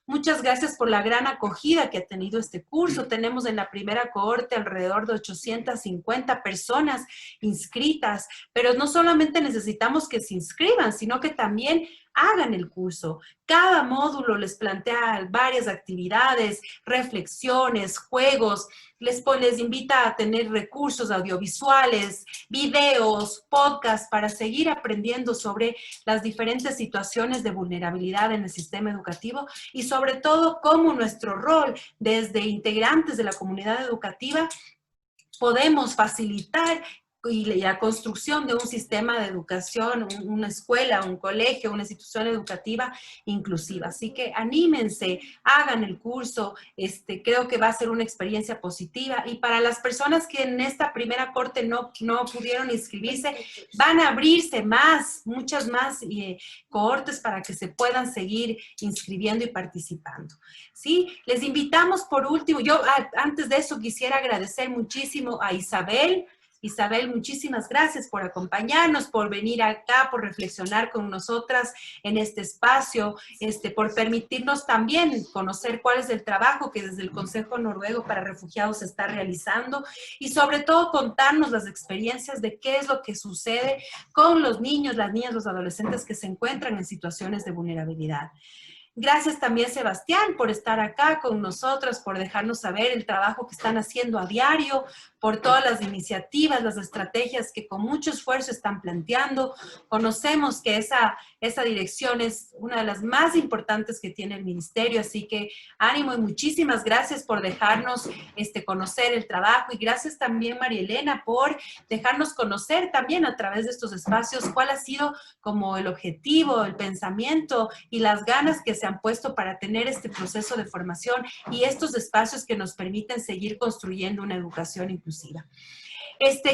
Muchas gracias por la gran acogida que ha tenido este curso. Tenemos en la primera cohorte alrededor de 850 personas inscritas, pero no solamente necesitamos que se inscriban, sino que también hagan el curso. Cada módulo les plantea varias actividades, reflexiones, juegos, les invita a tener recursos audiovisuales, videos, podcasts para seguir aprendiendo sobre las diferentes situaciones de vulnerabilidad en el sistema educativo y sobre todo cómo nuestro rol desde integrantes de la comunidad educativa podemos facilitar y la construcción de un sistema de educación, una escuela, un colegio, una institución educativa inclusiva. Así que anímense, hagan el curso, creo que va a ser una experiencia positiva. Y para las personas que en esta primera corte no pudieron inscribirse, van a abrirse muchas más cohortes para que se puedan seguir inscribiendo y participando. ¿Sí? Les invitamos por último, yo antes de eso quisiera agradecer muchísimo a Isabel. Isabel, muchísimas gracias por acompañarnos, por venir acá, por reflexionar con nosotras en este espacio, por permitirnos también conocer cuál es el trabajo que desde el Consejo Noruego para Refugiados se está realizando y sobre todo contarnos las experiencias de qué es lo que sucede con los niños, las niñas, los adolescentes que se encuentran en situaciones de vulnerabilidad. Gracias también, Sebastián, por estar acá con nosotros, por dejarnos saber el trabajo que están haciendo a diario, por todas las iniciativas, las estrategias que con mucho esfuerzo están planteando. Conocemos que esa dirección es una de las más importantes que tiene el ministerio, así que ánimo y muchísimas gracias por dejarnos conocer el trabajo y gracias también, María Elena, por dejarnos conocer también a través de estos espacios cuál ha sido como el objetivo, el pensamiento y las ganas que se han puesto para tener este proceso de formación y estos espacios que nos permiten seguir construyendo una educación inclusiva.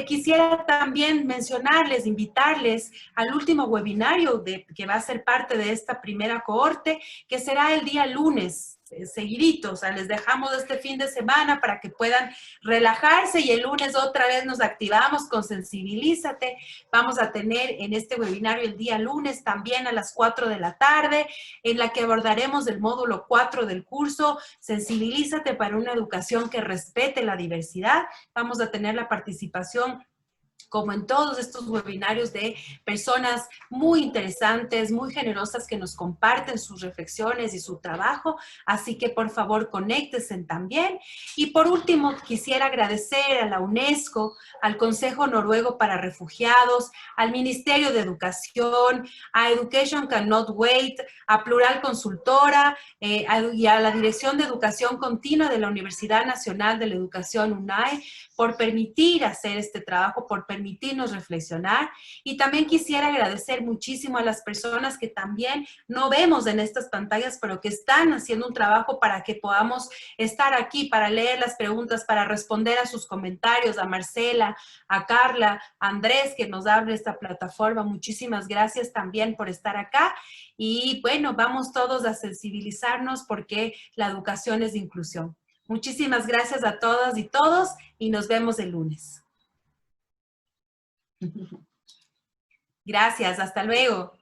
Quisiera también mencionarles, invitarles al último webinario que va a ser parte de esta primera cohorte, que será el día lunes, seguidito, o sea, les dejamos este fin de semana para que puedan relajarse y el lunes otra vez nos activamos con Sensibilízate. Vamos a tener en este webinario el día lunes también a las 4 de la tarde, en la que abordaremos el módulo 4 del curso, Sensibilízate para una educación que respete la diversidad. Vamos a tener la participación, como en todos estos webinarios, de personas muy interesantes, muy generosas que nos comparten sus reflexiones y su trabajo, así que por favor conéctense también. Y por último, quisiera agradecer a la UNESCO, al Consejo Noruego para Refugiados, al Ministerio de Educación, a Education Cannot Wait, a Plural Consultora y a la Dirección de Educación Continua de la Universidad Nacional de la Educación, UNAE, por permitir hacer este trabajo, por permitirnos reflexionar. Y también quisiera agradecer muchísimo a las personas que también no vemos en estas pantallas, pero que están haciendo un trabajo para que podamos estar aquí, para leer las preguntas, para responder a sus comentarios, a Marcela, a Carla, a Andrés, que nos abre esta plataforma. Muchísimas gracias también por estar acá. Y bueno, vamos todos a sensibilizarnos porque la educación es de inclusión. Muchísimas gracias a todas y todos y nos vemos el lunes. Gracias, hasta luego.